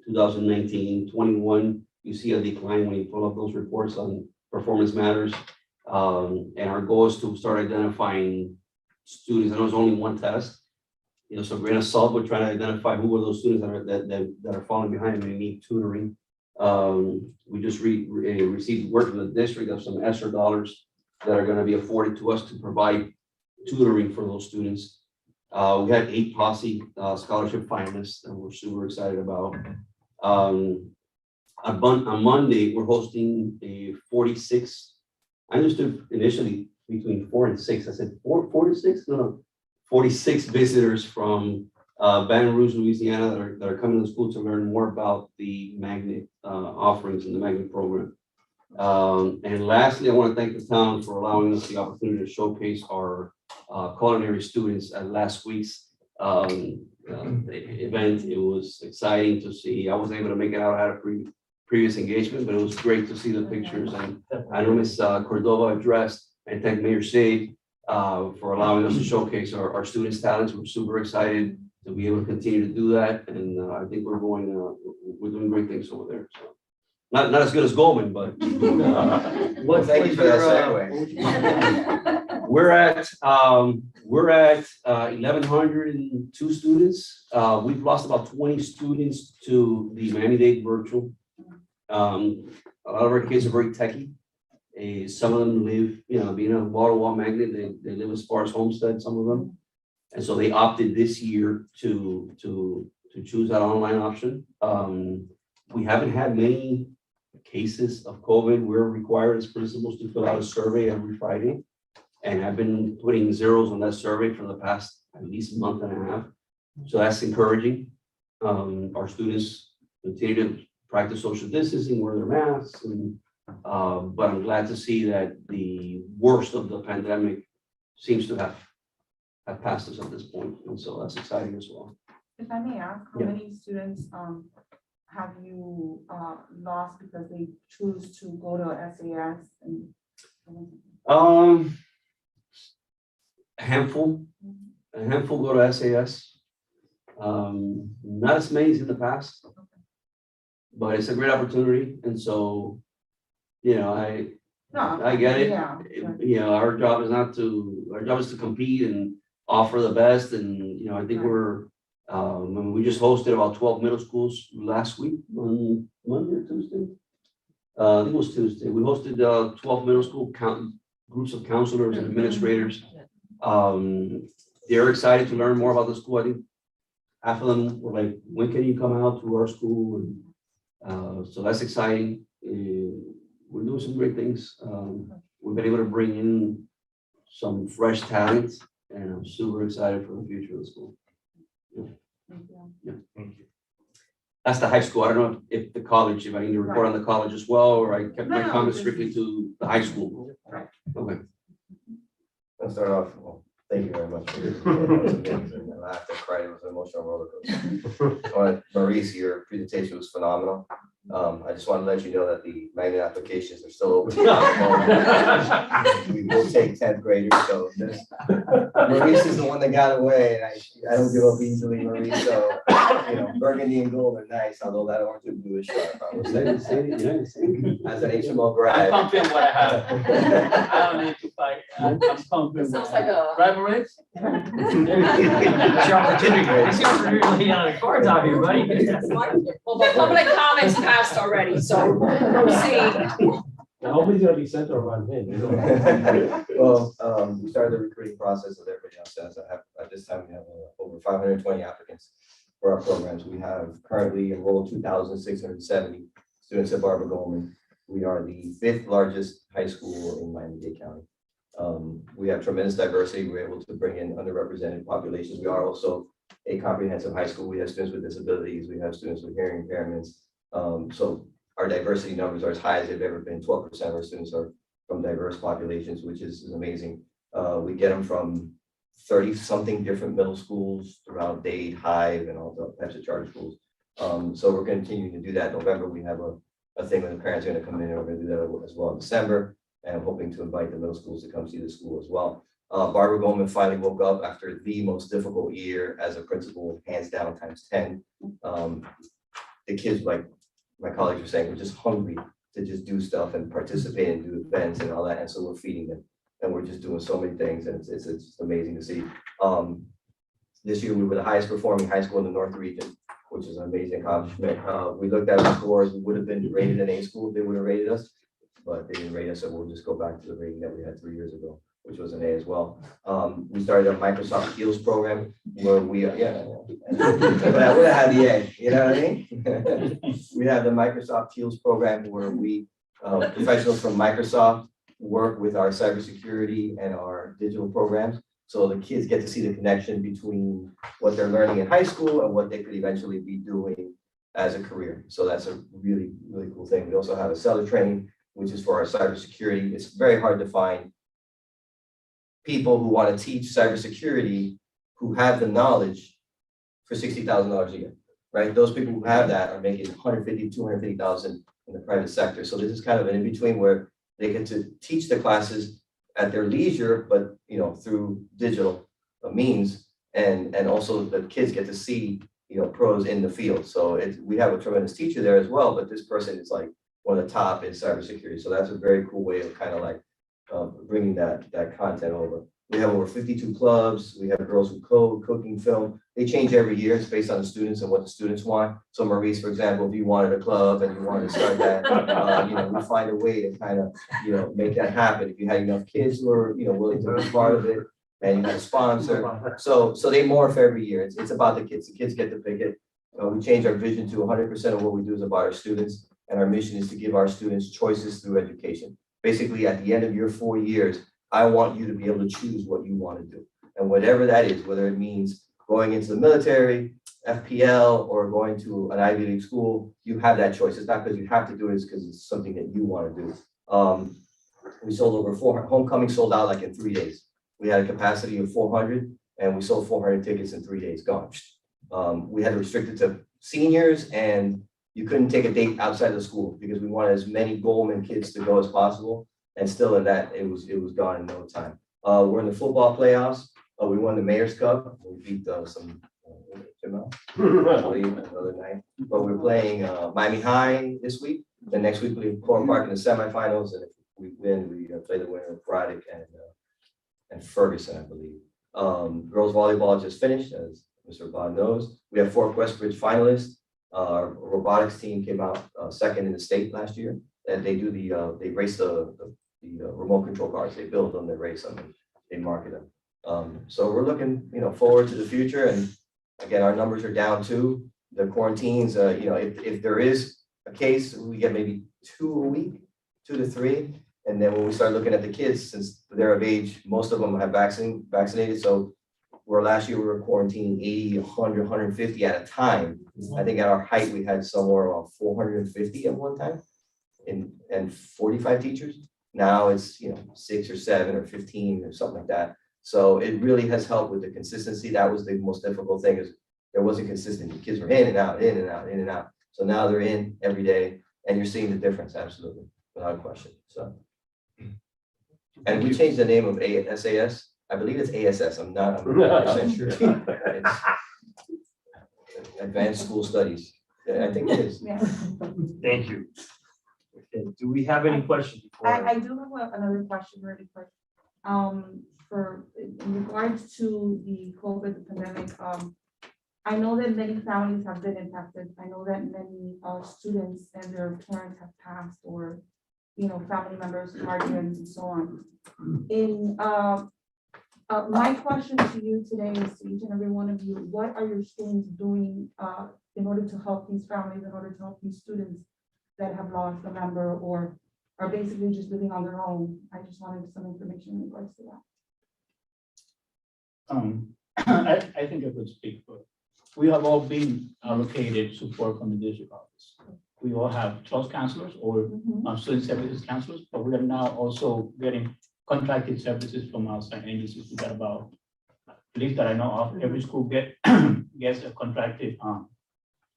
2019, 21. You see a decline when you pull up those reports on performance matters. And our goal is to start identifying students. I know there's only one test, so grain of salt, we're trying to identify who are those students that are falling behind and they need tutoring. We just received word from the district of some extra dollars that are going to be afforded to us to provide tutoring for those students. We had 8 POSSE scholarship finalists that we're super excited about. On Monday, we're hosting a 46. I understood initially between 4 and 6. I said 4 to 6? No, 46 visitors from Baton Rouge, Louisiana that are coming to school to learn more about the magnet offerings in the magnet program. And lastly, I want to thank the town for allowing us the opportunity to showcase our culinary students at last week's event. It was exciting to see. I wasn't able to make it out. I had a previous engagement, but it was great to see the pictures. And I know Ms. Cordova addressed and thank Mayor Sade for allowing us to showcase our students' talents. We're super excited to be able to continue to do that. And I think we're doing great things over there. So. Not as good as Goldman, but well, thank you for that segue. We're at 1,102 students. We've lost about 20 students to the Miami-Dade virtual. A lot of our kids are very techie. Some of them live, being a wall-to-wall magnet, they live as far as Homestead, some of them. And so they opted this year to choose that online option. We haven't had many cases of COVID. We're required as principals to fill out a survey every Friday. And I've been putting zeros on that survey for the past at least month and a half. So that's encouraging. Our students continue to practice social distancing, wear their masks, but I'm glad to see that the worst of the pandemic seems to have passed us at this point, and so that's exciting as well. If I may ask, how many students have you lost because they choose to go to SAS? A handful go to SAS. Not as many as in the past, but it's a great opportunity, and so, I get it. Yeah. Our job is to compete and offer the best, and, I think we just hosted about 12 middle schools last week, on Monday or Tuesday. I think it was Tuesday. We hosted 12 middle school groups of counselors and administrators. They're excited to learn more about the school. I think half of them were like, when can you come out to our school? And so that's exciting. We're doing some great things. We've been able to bring in some fresh talent, and I'm super excited for the future of the school. Thank you. That's the high school. I don't know if the college, if I need to report on the college as well, or I kept my comments strictly to the high school. Okay. I'll start off, thank you very much for this. It was amazing. I laughed and cried. It was an emotional roller coaster. Maurice, your presentation was phenomenal. I just want to let you know that the magnet applications are still open. We will take 10th graders, so Maurice is the one that got away, and I don't give up easily, Maurice. So, burgundy and gold are nice, although that orange and blue is sharp. I would say. As an HMO grad. I'm pumping what I have. I don't need to fight. I'm pumping. Sounds like a. Right, Maurice? It's your opportunity. It's your opportunity on the cards out here, buddy. Well, the public comments passed already, so proceed. Nobody's gonna be centered around him. Well, we started the recruiting process, as everybody else says. At this time, we have over 520 applicants for our programs. We have currently enrolled 2,670 students at Barbara Goldman. We are the 5th largest high school in Miami-Dade County. We have tremendous diversity. We're able to bring in underrepresented populations. We are also a comprehensive high school. We have students with disabilities. We have students with hearing impairments. So our diversity numbers are as high as they've ever been. 12% of our students are from diverse populations, which is amazing. We get them from 30-something different middle schools throughout Dade, Hive, and all the types of charter schools. So we're continuing to do that. In November, we have a thing where the parents are going to come in, and we're going to do that as well in December. And I'm hoping to invite the middle schools to come see the school as well. Barbara Goldman finally woke up after the most difficult year as a principal, hands down ×10. The kids, like my colleagues were saying, were just hungry to just do stuff and participate and do events and all that. And so we're feeding them, and we're just doing so many things, and it's just amazing to see. This year we were the highest performing high school in the North region, which is an amazing accomplishment. We looked at our scores. We would have been rated an A school if they would have rated us, but they didn't rate us, so we'll just go back to the rating that we had 3 years ago, which was an A as well. We started a Microsoft Skills program where we, but I would have had the A, you know what I mean? We have the Microsoft Skills program where we, professionals from Microsoft, work with our cybersecurity and our digital programs. So the kids get to see the connection between what they're learning in high school and what they could eventually be doing as a career. So that's a really, really cool thing. We also have a seller training, which is for our cybersecurity. It's very hard to find people who want to teach cybersecurity who have the knowledge for $60,000 a year, right? Those people who have that are making $150,000, $250,000 in the private sector. So this is kind of an in-between where they get to teach the classes at their leisure, but through digital means, and also the kids get to see pros in the field. So we have a tremendous teacher there as well, but this person is like one of the top in cybersecurity. So that's a very cool way of kind of like bringing that content over. We have over 52 clubs. We have girls who code, cooking, film. They change every year. It's based on the students and what the students want. So Maurice, for example, if you wanted a club and you wanted to start that, we find a way to kind of, make that happen. If you had enough kids who are, willing to be part of it, and you had a sponsor. So they morph every year. It's about the kids. The kids get to pick it. We change our vision to 100% of what we do is about our students. And our mission is to give our students choices through education. Basically, at the end of your 4 years, I want you to be able to choose what you want to do. And whatever that is, whether it means going into the military, FPL, or going to an Ivy League school, you have that choice. It's not because you have to do it, it's because it's something that you want to do. We sold over 400, homecoming sold out like in 3 days. We had a capacity of 400 and we sold 400 tickets in 3 days, gone. We had to restrict it to seniors and you couldn't take a date outside of the school because we wanted as many Goldman kids to go as possible. And still in that, it was gone in no time. We're in the football playoffs. We won the Mayor's Cup. We beat some, I believe, another night. But we're playing Miami High this week. Then next week, we Corn Park in the semifinals. And if we win, we play the winner of Braddock and Ferguson, I believe. Girls volleyball just finished, as Mr. Bond knows. We have 4 Westbridge finalists. Our robotics team came out second in the state last year. And they do they race the remote control cars. They build them, they race them, and they market them. So we're looking, forward to the future. And again, our numbers are down too. The quarantines, if there is a case, we get maybe 2 a week, 2 to 3. And then when we start looking at the kids, since they're of age, most of them have vaccinated. So where last year we were quarantining 80, 100, 150 at a time. I think at our height, we had somewhere around 450 at one time and 45 teachers. Now it's, 6 or 7 or 15 or something like that. So it really has helped with the consistency. That was the most difficult thing, is there wasn't consistent. The kids were in and out, in and out, in and out. So now they're in every day and you're seeing the difference, absolutely, without a question. So, and we changed the name of SAS. I believe it's ASS. I'm not 100% sure. It's Advanced School Studies. I think it is. Yeah. Thank you. Okay, do we have any questions? I do have another question really quick. In regards to the COVID pandemic, I know that many families have been impacted. I know that many students and their parents have passed, or family members, guardians, and so on. My question to you today is, to each and every one of you, what are your students doing in order to help these families, in order to help these students that have lost a member or are basically just living on their own? I just wanted some information in regards to that. I think I could speak for. We have all been allocated support from the district office. We all have trust counselors or student services counselors, but we are now also getting contracted services from outside agencies. We got about, at least that I know of, every school gets a contracted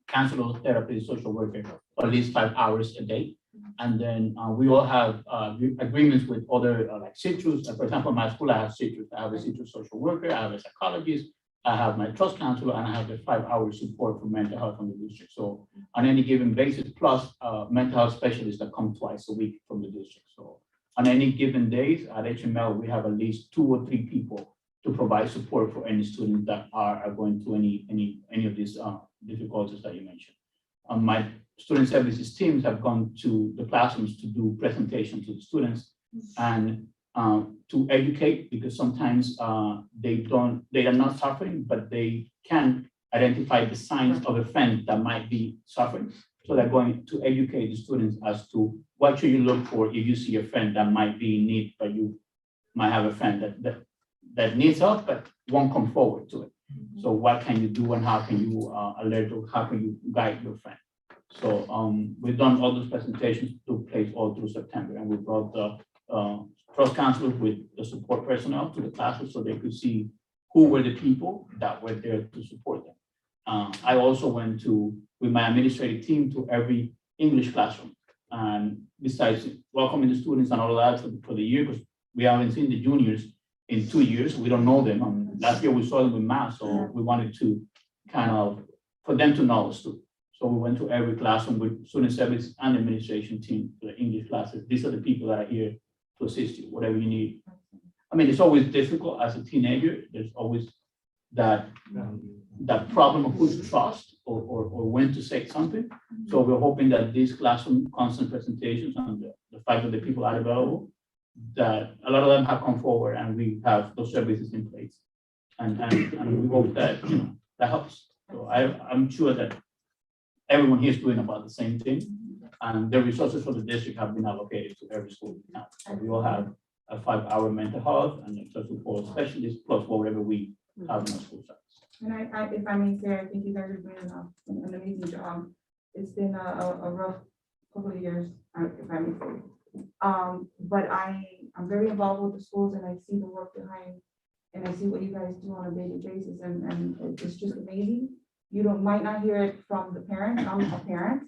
counselor, therapist, social worker for at least 5 hours a day. And then we all have agreements with other like Citrus. For example, my school, I have Citrus. I have a Citrus social worker, I have a psychologist, I have my trust counselor, and I have the 5-hour support for mental health from the district. So on any given basis, plus mental health specialists that come twice a week from the district. So on any given days at HML, we have at least 2 or 3 people to provide support for any students that are going through any of these difficulties that you mentioned. My student services teams have gone to the classrooms to do presentations to the students and to educate, because sometimes they are not suffering, but they can identify the signs of a friend that might be suffering. So they're going to educate the students as to what should you look for if you see a friend that might be in need, but you might have a friend that needs help but won't come forward to it. So what can you do, and how can you alert, or how can you guide your friend? So we've done all those presentations, took place all through September, and we brought the trust counselors with the support personnel to the classes so they could see who were the people that were there to support them. I also went with my administrative team to every English classroom. And besides welcoming the students and all of that for the year, because we haven't seen the juniors in 2 years, we don't know them. Last year we saw them with masks, so we wanted to kind of, for them to know us too. So we went to every classroom with student service and administration team for the English classes. These are the people that are here to assist you, whatever you need. I mean, it's always difficult as a teenager. There's always that, that problem of who to trust or when to say something. So we're hoping that these classroom constant presentations and the fact that the people are available, that a lot of them have come forward and we have those services in place. And we hope that, you know, that helps. So I'm sure that everyone here is doing about the same thing. And the resources for the district have been allocated to every school now. So we all have a 5-hour mental health and social support specialist plus whatever we have in our school sites. And I, if I may say, I think you guys are doing an amazing job. It's been a rough couple of years, if I may say. But I'm very involved with the schools and I see the work behind, and I see what you guys do on a daily basis, and it's just amazing. You might not hear it from the parents. I'm a parent.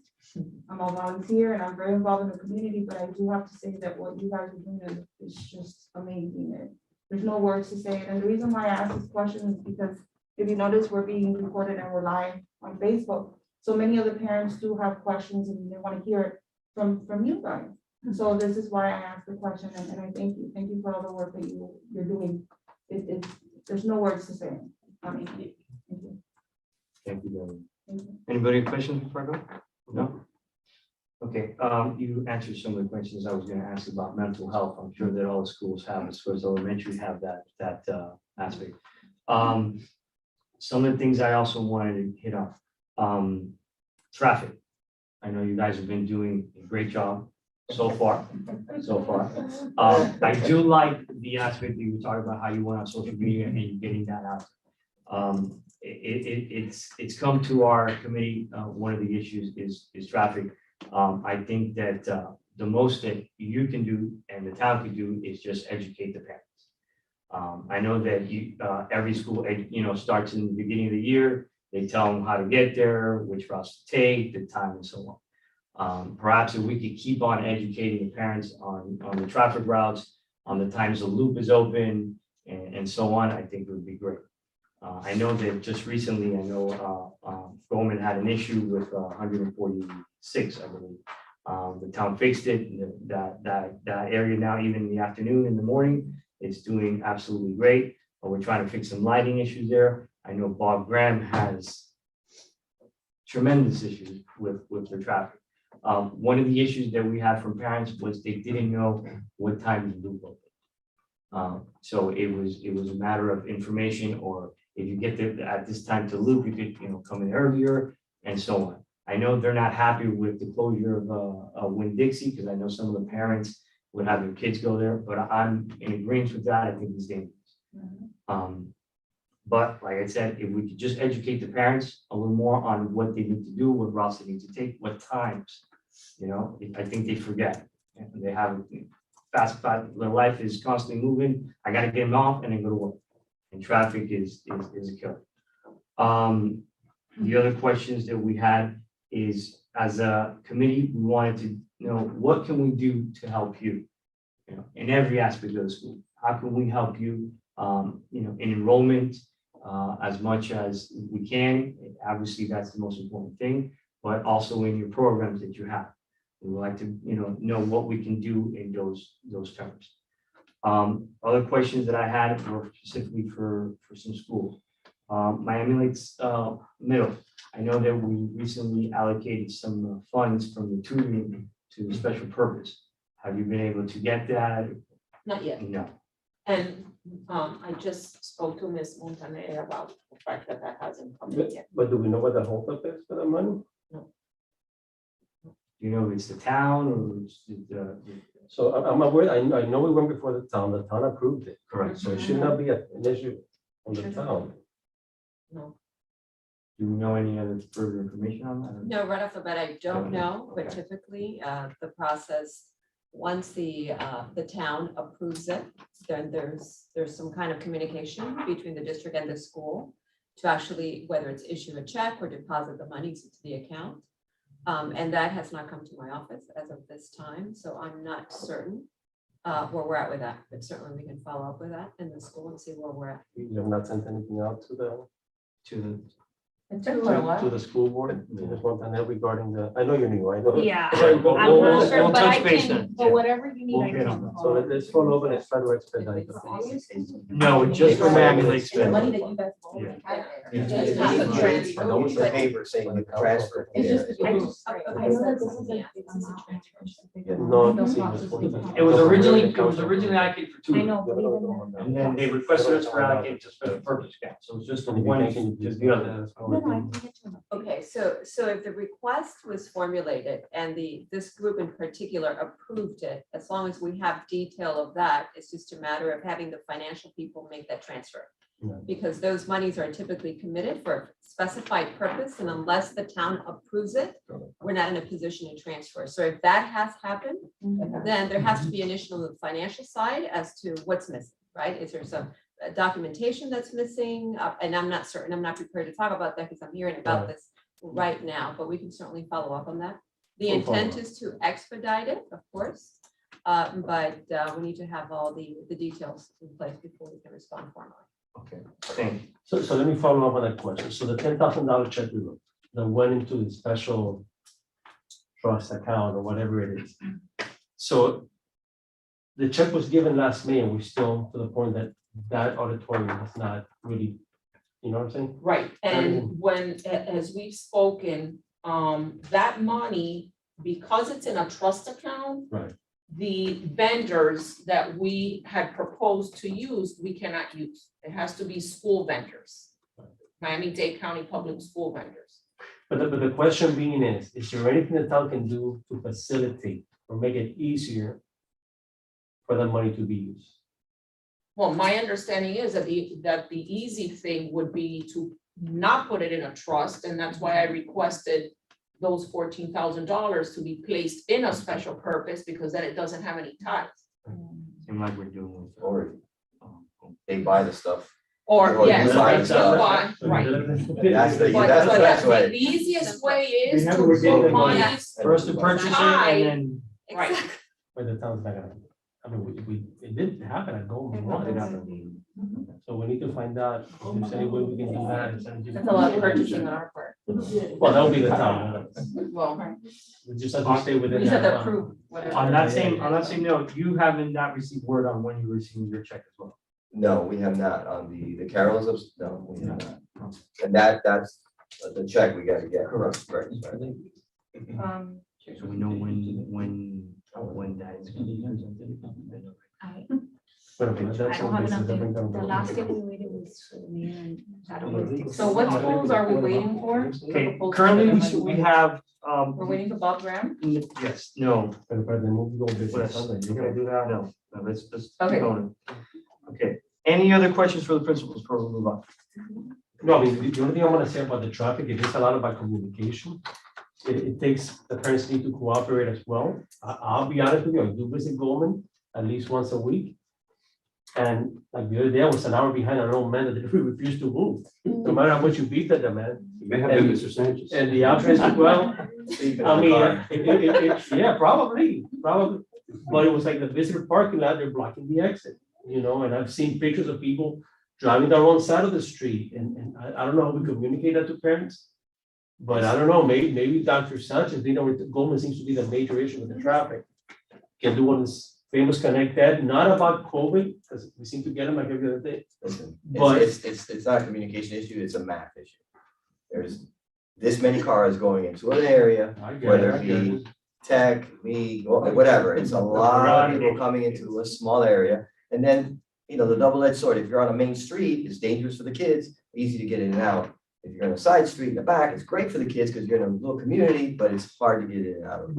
I'm a volunteer and I'm very involved in the community, but I do have to say that what you guys are doing is just amazing. There's no words to say it. And the reason why I asked this question is because if you notice, we're being recorded and we're live on Facebook. So many of the parents do have questions and they want to hear it from you guys. So this is why I asked the question, and I thank you. Thank you for all the work that you're doing. There's no words to say it. I mean, thank you. Thank you, Lily. Thank you. Anybody questions before I go? No? Okay, you answered some of the questions I was gonna ask about mental health. I'm sure that all the schools have, as far as elementary have that aspect. Some of the things I also wanted to hit on, traffic. I know you guys have been doing a great job so far. I do like the aspect that you were talking about, how you went on social media and you're getting that out. It's come to our committee. One of the issues is traffic. I think that the most that you can do and the town can do is just educate the parents. I know that every school, starts in the beginning of the year. They tell them how to get there, which routes to take, the time, and so on. Perhaps if we could keep on educating the parents on the traffic routes, on the times the loop is open, and so on, I think it would be great. I know that just recently, Enrollment had an issue with 146, I believe. The town fixed it. That area now, even in the afternoon, in the morning, it's doing absolutely great. But we're trying to fix some lighting issues there. I know Bob Graham has tremendous issues with the traffic. One of the issues that we had from parents was they didn't know what time the loop opened. So it was a matter of information, or if you get there at this time to loop, you could come in earlier and so on. I know they're not happy with the closure of Winn-Dixie, because I know some of the parents would have their kids go there, but I'm in agreement with that. I think it's dangerous. But like I said, if we could just educate the parents a little more on what they need to do, what routes they need to take, what times, I think they forget. And they have fast, their life is constantly moving. I got to get them off and then go to work. And traffic is a killer. The other questions that we had is, as a committee, we wanted to know, what can we do to help you, in every aspect of the school? How can we help you, in enrollment, as much as we can? Obviously, that's the most important thing, but also in your programs that you have. We would like to, know what we can do in those terms. Other questions that I had were specifically for some schools. Miami Lakes Middle. I know that we recently allocated some funds from the tutoring to the special purpose. Have you been able to get that? Not yet. No. And I just spoke to Ms. Montaner about the fact that hasn't come in yet. But do we know what the holdup is for the money? Do you know if it's the town or it's the? So I'm aware, I know we went before the town approved it. Correct. So it should not be an issue on the town. No. Do you know any other further information on that? No, right off the bat, I don't know, but Okay. typically, the process, once the town approves it, then there's some kind of communication between the district and the school to actually, whether it's issue a check or deposit the monies into the account. And that has not come to my office as of this time, so I'm not certain where we're at with that, but certainly we can follow up with that in the school and see where we're at. You have not sent anything out to to the school board. There's one thing there regarding the, I know you're new, I know. Yeah, Sorry, I'm we'll- not we'll- sure, we'll but I touch base can, then. but whatever you need, We'll I get can. on So let's follow over and let's try to expedite the. No, it's just for Miami Lakes. The money Fed. that you guys. Yeah. Just have a transfer. No, it's a paper saying you can transfer. It's just. I just- I know that this is a. No, it's seamless. It was originally allocated for two. I know, but even. And then they requested us for allocated to special purpose account, so it's just the one, just the other. No, no, I can get to it. Okay, so if the request was formulated and this group in particular approved it, as long as we have detail of that, it's just a matter of having the financial people make that transfer. Yeah. Because those monies are typically committed for a specified purpose, and unless the town approves it, we're not in a position to transfer. So if that has happened, then there has to be an issue on the financial side as to what's missing, right? Is there some documentation that's missing? And I'm not certain, I'm not prepared to talk about that because I'm hearing about this right now, but we can certainly follow up on that. The We'll follow intent up. is to expedite it, of course, but we need to have all the details in place before we can respond formally. Okay, thank you. So let me follow up on that question. So the $10,000 check we wrote that went into the special trust account or whatever it is. So the check was given last May and we're still to the point that auditorium is not really, you know what I'm saying? Right, and when, as we've spoken, that money, because it's in a trust account. Right. The vendors that we had proposed to use, we cannot use. It has to be school vendors. Miami-Dade County Public School vendors. But the question being is there anything the town can do to facilitate or make it easier for that money to be used? Well, my understanding is that the easy thing would be to not put it in a trust, and that's why I requested those $14,000 to be placed in a special purpose, because then it doesn't have any ties. Seem like we're doing with. Or they buy the stuff. Or, Or yes, you buy that's stuff. why, right. That's the, But that's the best the way. easiest way is to Remember, we're getting put the money monies, First to purchase it and then. right, But the town's not gonna, I mean, it didn't happen at Goldman. So we need to find out if there's any way we can do that. instead of just- that's a lot of purchasing on our part. Well, that would be the town. Well, We just have to stay We within just have that. to bound. approve whatever. On that same note, you haven't not received word on when you're receiving your check as well. No, we have not on the carols of, no, we have not. And that's the check we gotta get. Correct. Right. So we know when that is. But okay, I that's don't all have basis enough. of income. The last day we waited was me and I don't know. so what schools are we waiting for? Okay, currently we have, We're waiting for Bob Graham? yes, no. Pero para the move, go business Yes. Sunday, You're you gonna know. do that? No, let's Okay. keep going. Okay, any other questions for the principals before we move on? No, I mean, the only thing I want to say about the traffic, it is a lot about communication. It takes, the parents need to cooperate as well. I'll be honest with you, I do visit Goldman at least once a week. And like the other day, I was an hour behind an old man that refused to move, no matter how much you beat at the man. It may have been Mr. Sanchez. And the option is, well, I mean, yeah, probably. But it was like the visitor parking lot, they're blocking the exit, you know, and I've seen pictures of people driving the wrong side of the street, and I don't know how we communicate that to parents. But I don't know, maybe Dr. Sanchez, you know, Goldman seems to be the major issue with the traffic. Can do one of this famous Connect That, not about COVID, because we seem to get them like every other day. Listen, But- it's not a communication issue, it's a math issue. There's this many cars going into an area, I get whether it, it be tech, me, whatever, it's a lot of people coming into a small area. And then, you know, the double-edged sword, if you're on a main street, it's dangerous for the kids, easy to get in and out. If you're on a side street in the back, it's great for the kids because you're in a little community, but it's hard to get in and out of.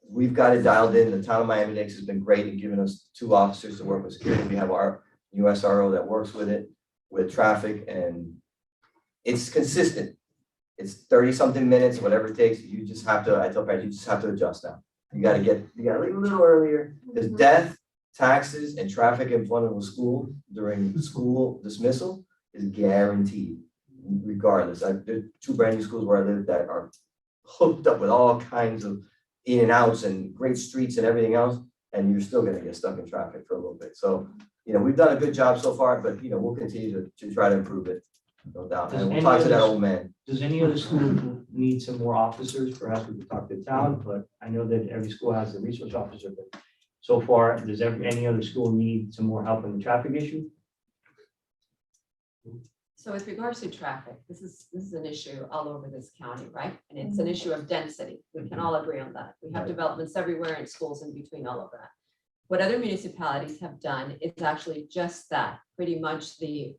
We've got it dialed in. The town of Miami-Dade has been great in giving us 2 officers to work with security. We have our USRO that works with it, with traffic, and it's consistent. It's 30-something minutes, whatever it takes. You just have to, I tell parents, you just have to adjust now. You gotta leave a little earlier, because death, taxes, and traffic in front of a school during school dismissal is guaranteed, regardless. There's 2 brand new schools where I live that are hooked up with all kinds of in and outs and great streets and everything else, and you're still gonna get stuck in traffic for a little bit. So, you know, we've done a good job so far, but, you know, we'll continue to try to improve it. no doubt. Does And we'll any talk to of that this- old man. Does any other school need some more officers? Perhaps we could talk to the town, but I know that every school has a resource officer, but so far, does any other school need some more help in the traffic issue? So with regards to traffic, this is an issue all over this county, right? And it's an issue of density. We can all agree on that. We have developments everywhere and schools in between all of that. What other municipalities have done is actually just that, pretty much the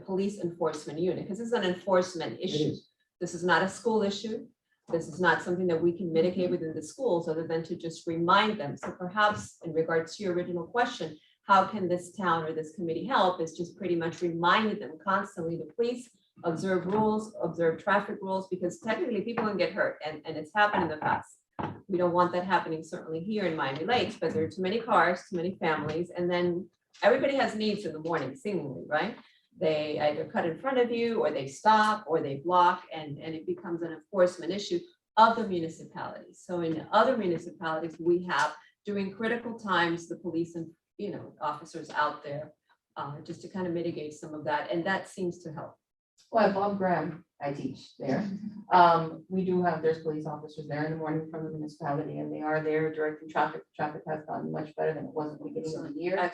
police enforcement unit, because it's an enforcement issue. This is not a school issue. This is not something that we can mitigate within the schools other than to just remind them. So perhaps in regards to your original question, how can this town or this committee help is just pretty much reminding them constantly to please observe rules, observe traffic rules, because technically people can get hurt and it's happened in the past. We don't want that happening certainly here in Miami Lakes, but there are too many cars, too many families, and then everybody has needs in the morning seemingly, right? They either cut in front of you or they stop or they block and it becomes an enforcement issue of the municipalities. So in other municipalities, we have during critical times, the police and officers out there just to kind of mitigate some of that. And that seems to help. Well, Bob Graham, I teach there. We do have, there's police officers there in the morning from the municipality and they are there directing traffic. Traffic has gotten much better than it was at the beginning of the year.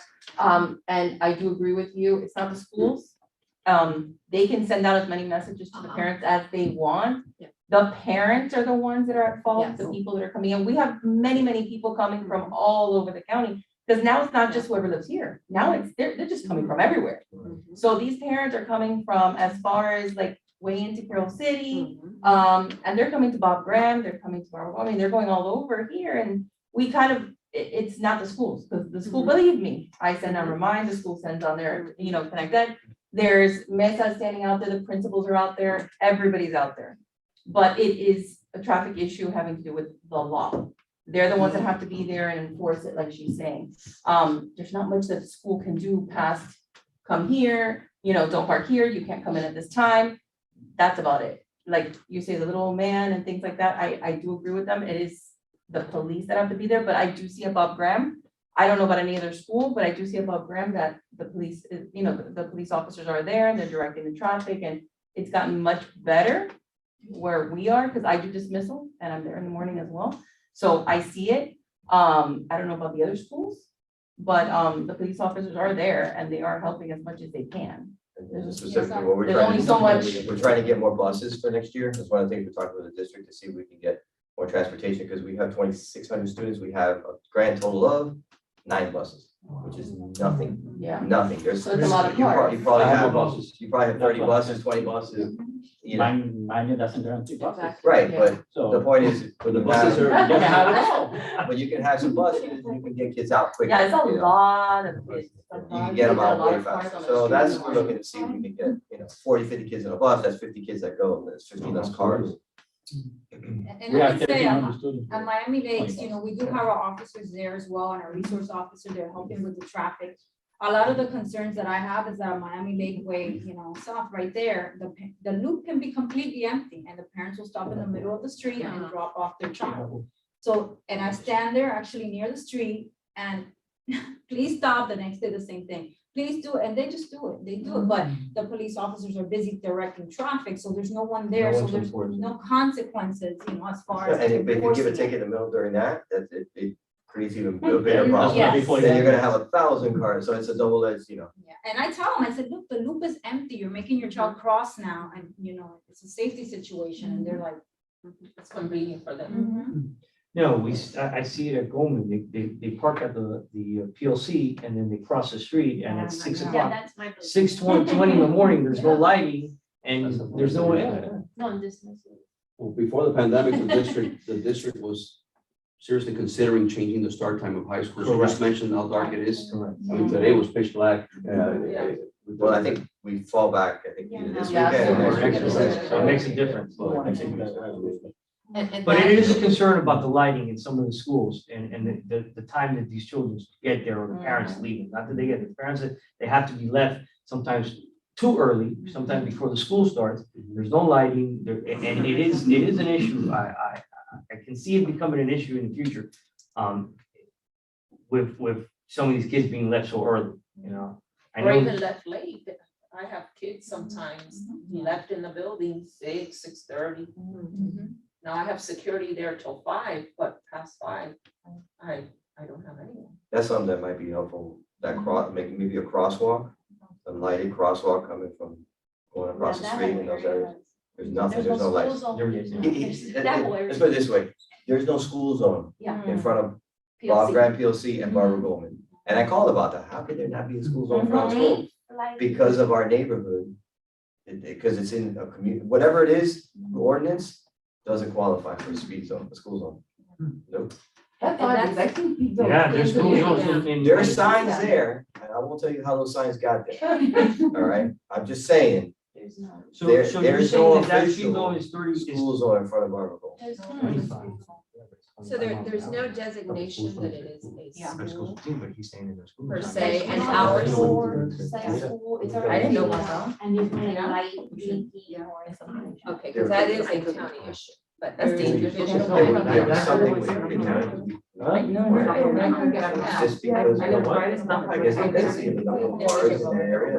And I do agree with you. It's not the schools. They can send out as many messages to the parents as they want. Yeah. The parents are the ones that are at fault, Yes. the people that are coming in. We have many, many people coming from all over the county. Because now it's not just whoever lives here. Now it's, they're just coming from everywhere. So these parents are coming from as far as like way into Carroll City. And they're coming to Bob Graham, they're coming to Marble. I mean, they're going all over here and we kind of, it's not the schools, because the school, believe me, I send a reminder, the school sends on their, Connect Ed. There's Mesa standing out there, the principals are out there, everybody's out there. But it is a traffic issue having to do with the law. They're the ones that have to be there and enforce it, like she's saying. There's not much that the school can do past, come here, don't park here, you can't come in at this time. That's about it. Like you say, the little old man and things like that, I do agree with them. It is the police that have to be there, but I do see above Graham. I don't know about any other school, but I do see above Graham that the police, the police officers are there and they're directing the traffic and it's gotten much better where we are, because I do dismissal and I'm there in the morning as well. So I see it. I don't know about the other schools, but the police officers are there and they are helping as much as they can. And specifically, what we're There's trying only to so much. we're trying to get more buses for next year. That's one of the things we're talking with the district to see if we can get more transportation, because we have 2,600 students. We have a grand total of 9 buses, which is nothing. Yeah. Nothing. There's So it's a lot of you cars. you probably I have have buses. you probably have 30 buses, 20 buses. Mine doesn't guarantee buses. Right, Yeah. but the So. point is, But the buses are. You can have it all. but you can have some buses, you can get kids out quicker. Yeah, it's a you know. lot of kids. You can get them out way faster. So that's what we're looking to see if we can get, 40, 50 kids in a bus, that's 50 kids that go, and there's 15 less cars. And We I have would say, 1,300 students. at Miami Lakes, we do have our officers there as well, and our resource officer, they're helping with the traffic. A lot of the concerns that I have is that Miami Lake Way, south right there, the loop can be completely empty, and the parents will stop in the middle of the street and drop off their child. So, and I stand there actually near the street, and please stop, the next day the same thing. Please do it, and they just do it, they do it, but the police officers are busy directing traffic, so there's no one there, No so one to there's enforce it. no consequences, as far as. And if you give a enforcing ticket it. in the middle during that, it creates even a bigger Yes. problem. Yes. Then you're gonna have 1,000 cars, so it's a double-edged, Yeah, and I tell them, I said, look, the loop is empty, you're making your child cross now, and it's a safety situation, and they're like. It's convenient for them. "Mhm." No, I see it at Goldman, they park at the PLC and then they cross the street and it's 6 Yeah, o'clock. that's my. 6:20 in the morning, there's no lighting and there's no way. No, this. Well, before the pandemic, the district was seriously considering changing the start time of high school. So just mentioned how dark it is. Correct. I mean, today was pitch black. well, I think we fall back, I think either this Yeah. weekend or Or next next week. week. So it makes a difference. And But that- it is a concern about the lighting in some of the schools and the time that these children get there or the parents leaving. Not that they get, the parents, they have to be left sometimes too early, sometimes before the school starts. There's no lighting there, and it is an issue. I can see it becoming an issue in the future. With some of these kids being left so early, I Or know. even left late. I have kids sometimes left in the building 6:30. Now I have security there till 5, but past 5, I don't have anyone. That's something that might be helpful, that make maybe a crosswalk, a lighted crosswalk coming from going across the street in those areas. There's nothing, there's no lights. Let's put it this way, there's no school zone Yeah. in front of Bob Grant PLC and Barbara Goldman. And I called about that, how could there not be a school zone in front of school? Because of our neighborhood, because it's in a community, whatever it is, the ordinance doesn't qualify for a speed zone, a school zone. Nope. Yeah, there's schools also in. There are signs there, and I won't tell you how those signs got there, all right? I'm just saying, So There- so you're there's saying no that that official speed zone is 30, is school zone in front of Barbara Goldman. So there's no designation that it is a school but he's saying that there's schools. per se, and hours. I didn't know about And there's no light blinking or something. Okay, because that is a county issue, but That's there is dangerous. division. There was something with every county. Just because, I guess the density of the number of cars in the area.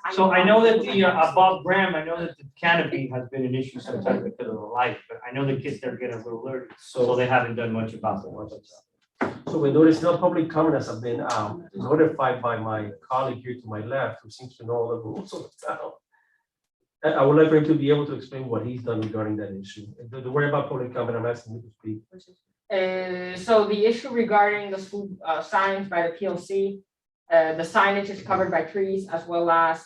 So I know that the above Graham, I know that the canopy has been an issue sometimes because of the light, but I know the kids there get a little alert, so they haven't done much about it. So when there is no public comment, as I've been notified by my colleague here to my left, who seems to know all the rules of the town. I would like for him to be able to explain what he's done regarding that issue. The worry about public comment, I'm asking you to speak. So the issue regarding the school signs by the PLC, the signage is covered by trees as well as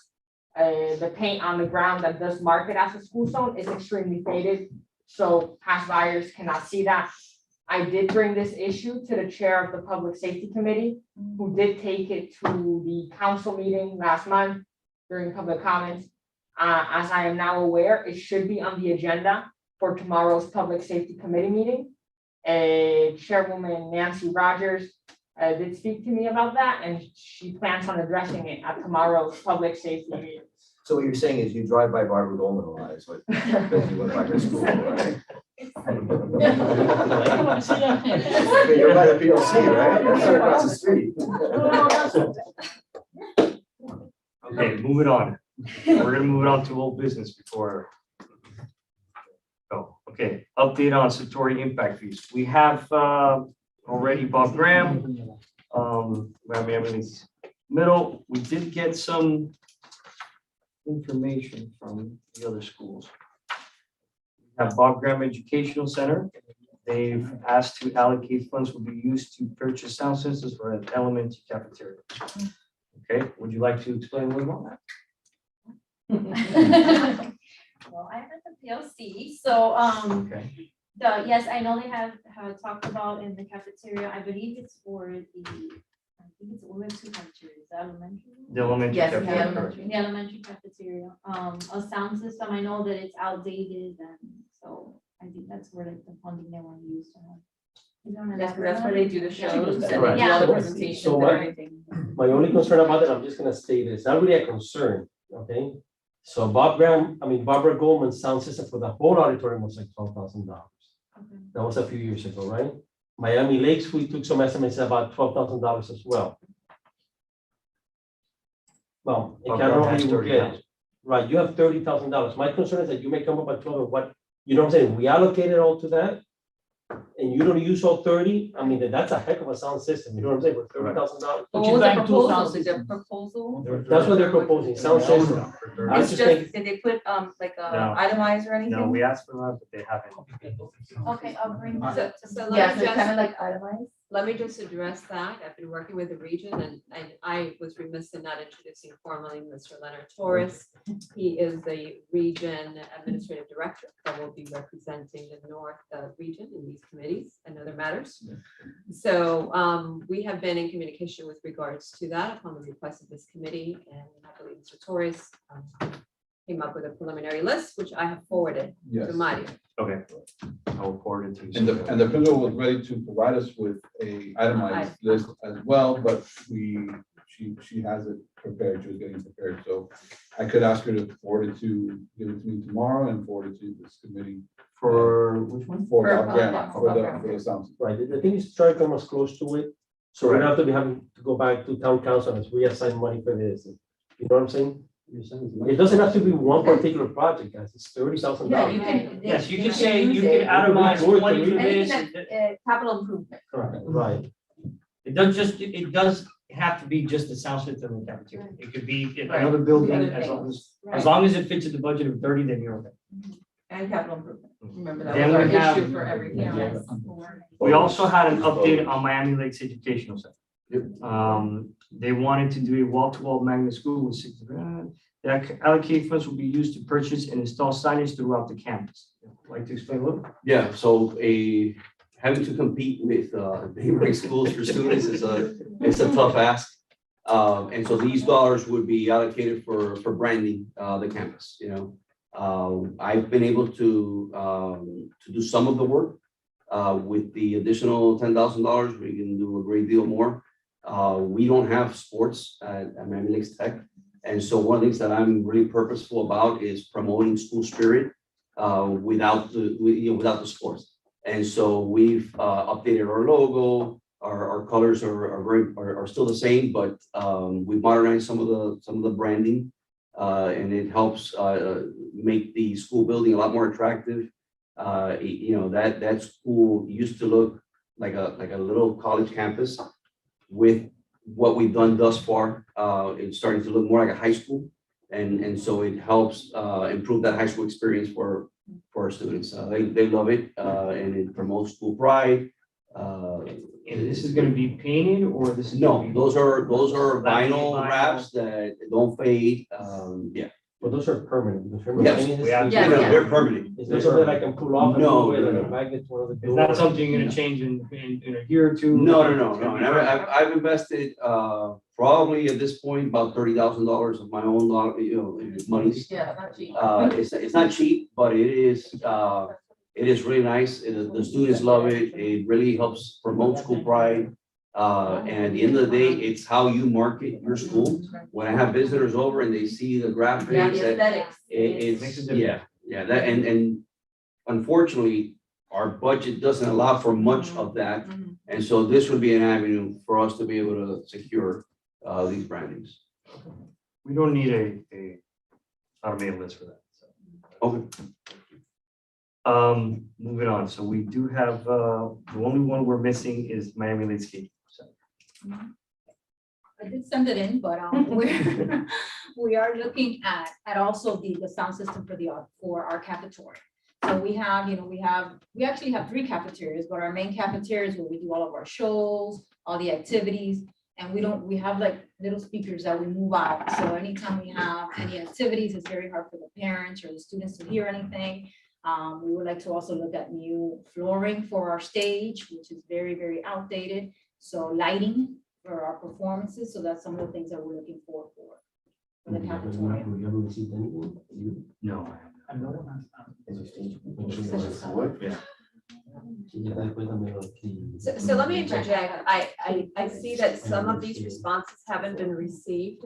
the paint on the ground that does mark it as a school zone is extremely faded. So past buyers cannot see that. I did bring this issue to the chair of the Public Safety Committee, who did take it to the council meeting last month during public comments. As I am now aware, it should be on the agenda for tomorrow's Public Safety Committee meeting. Chairwoman Nancy Rogers did speak to me about that, and she plans on addressing it at tomorrow's Public Safety meeting. So what you're saying is you drive by Barbara Goldman a lot, is what, because you went by her school, right? You're by the PLC, right? That's right across the street. Okay, moving on. We're gonna move it on to old business before. Oh, okay, update on Satori impact fees. We have already Bob Graham, Miami's middle. We did get some information from the other schools. We have Bob Graham Educational Center. They've asked to allocate funds will be used to purchase sound systems for an elementary cafeteria. Okay, would you like to explain a little more on that? Well, I'm at the PLC, so, Okay. yes, I know they have talked about in the cafeteria, I believe it's for I think it's only 2 cafeterias, the elementary. The elementary Yes, the cafeteria. elementary, the elementary cafeteria, a sound system, I know that it's outdated, and so I think that's where the funding they want to use to have. That's where they do the shows and Right. they do all the So- presentations so and what- everything. My only concern about it, I'm just gonna state it's not really a concern, okay? So Barbara Goldman's sound system for the whole auditorium was like $12,000. Okay. That was a few years ago, right? Miami Lakes, we took some estimates about $12,000 as well. Well, in Bob Canada, Graham has you will get, 30,000. right, you have $30,000. My concern is that you may come up with 12, or what, you know what I'm saying? We allocated all to that. And you don't use all 30, I mean, that's a heck of a sound system, you know what I'm saying, with $30,000. What was the proposal? Did the proposal? That's what they're proposing, sound system. I It's just just, think, did they put like No. itemize or anything? No, we asked for that, but they haven't. Okay, I'll bring that. So Yeah, let me so kind of just, like itemized. let me just address that. I've been working with the region and I was remiss in not introducing formally Mr. Leonard Torres. He is the region administrative director that will be representing the North region in these committees and other matters. So we have been in communication with regards to that upon the request of this committee, and I believe Mr. Torres came up with a preliminary list, which I have forwarded Yes. to Mario. Okay. I'll forward it to you. And the principal was ready to provide us with a itemized list as well, but she has it prepared, she was getting prepared, so I could ask her to forward it to, give it to me tomorrow and forward it to this committee. For which one? For For Bob Graham, Bob for Graham. the sound. right, the thing is, try to come as close to it, So we don't have to be having to go back to town council and reassign money for this. You know what I'm saying? It doesn't have to be one particular project, guys. It's $30,000. Yeah, you can, yes, you can say, use you can it. itemize Or money for three. this. Capital improvement. Correct, right. It does have to be just the sound system and cafeteria. It could be another building, as long as it fits in the budget of 30, then you're okay. And capital improvement. Remember that Then was our we have- issue for every parent. We also had an update on Miami Lakes Educational Center. They wanted to do a wall-to-wall magnet school with $60,000. The allocated funds will be used to purchase and install signage throughout the campus. Like to explain a little? Yeah, so having to compete with neighboring schools for students is a tough ask. And so these dollars would be allocated for branding the campus, you know. I've been able to do some of the work. With the additional $10,000, we can do a great deal more. We don't have sports at Miami Lakes Tech. And so one of the things that I'm really purposeful about is promoting school spirit without the sports. And so we've updated our logo. Our colors are still the same, but we've modernized some of the branding. And it helps make the school building a lot more attractive. That school used to look like a little college campus. With what we've done thus far, it's starting to look more like a high school. And so it helps improve that high school experience for our students. They love it, and it promotes school pride. And this is gonna be painted, or this is? No, gonna be- those are vinyl wraps that don't fade. Yeah. But those are permanent. Yes, they're permanent. Is there something I can pull off? and No, move it, no, like a no. magnet to one of the It's not doors? something you're gonna change in a year or two? No. And I've invested probably at this point about $30,000 of my own monies. Yeah, not cheap. It's not cheap, but it is really nice. The students love it. It really helps promote school pride. And at the end of the day, it's how you market your school. When I have visitors over and they see the graphics, Yeah, the aesthetics. that and unfortunately, our budget doesn't allow for much of that. And so this would be an avenue for us to be able to secure these brandings. We don't need a automated list for that. So. Okay. Moving on. So we do have, the only one we're missing is Miami Lakes Skate. I did send it in, but we are looking at also the sound system for our cafeteria. So we actually have 3 cafeterias, but our main cafeteria is where we do all of our shows, all the activities. And we have like little speakers that we move out. So anytime we have any activities, it's very hard for the parents or the students to hear anything. We would like to also look at new flooring for our stage, which is very, very outdated. So lighting for our performances. So that's some of the things that we're looking for the cafeteria. We haven't received anything? No. So let me interject. I see that some of these responses haven't been received.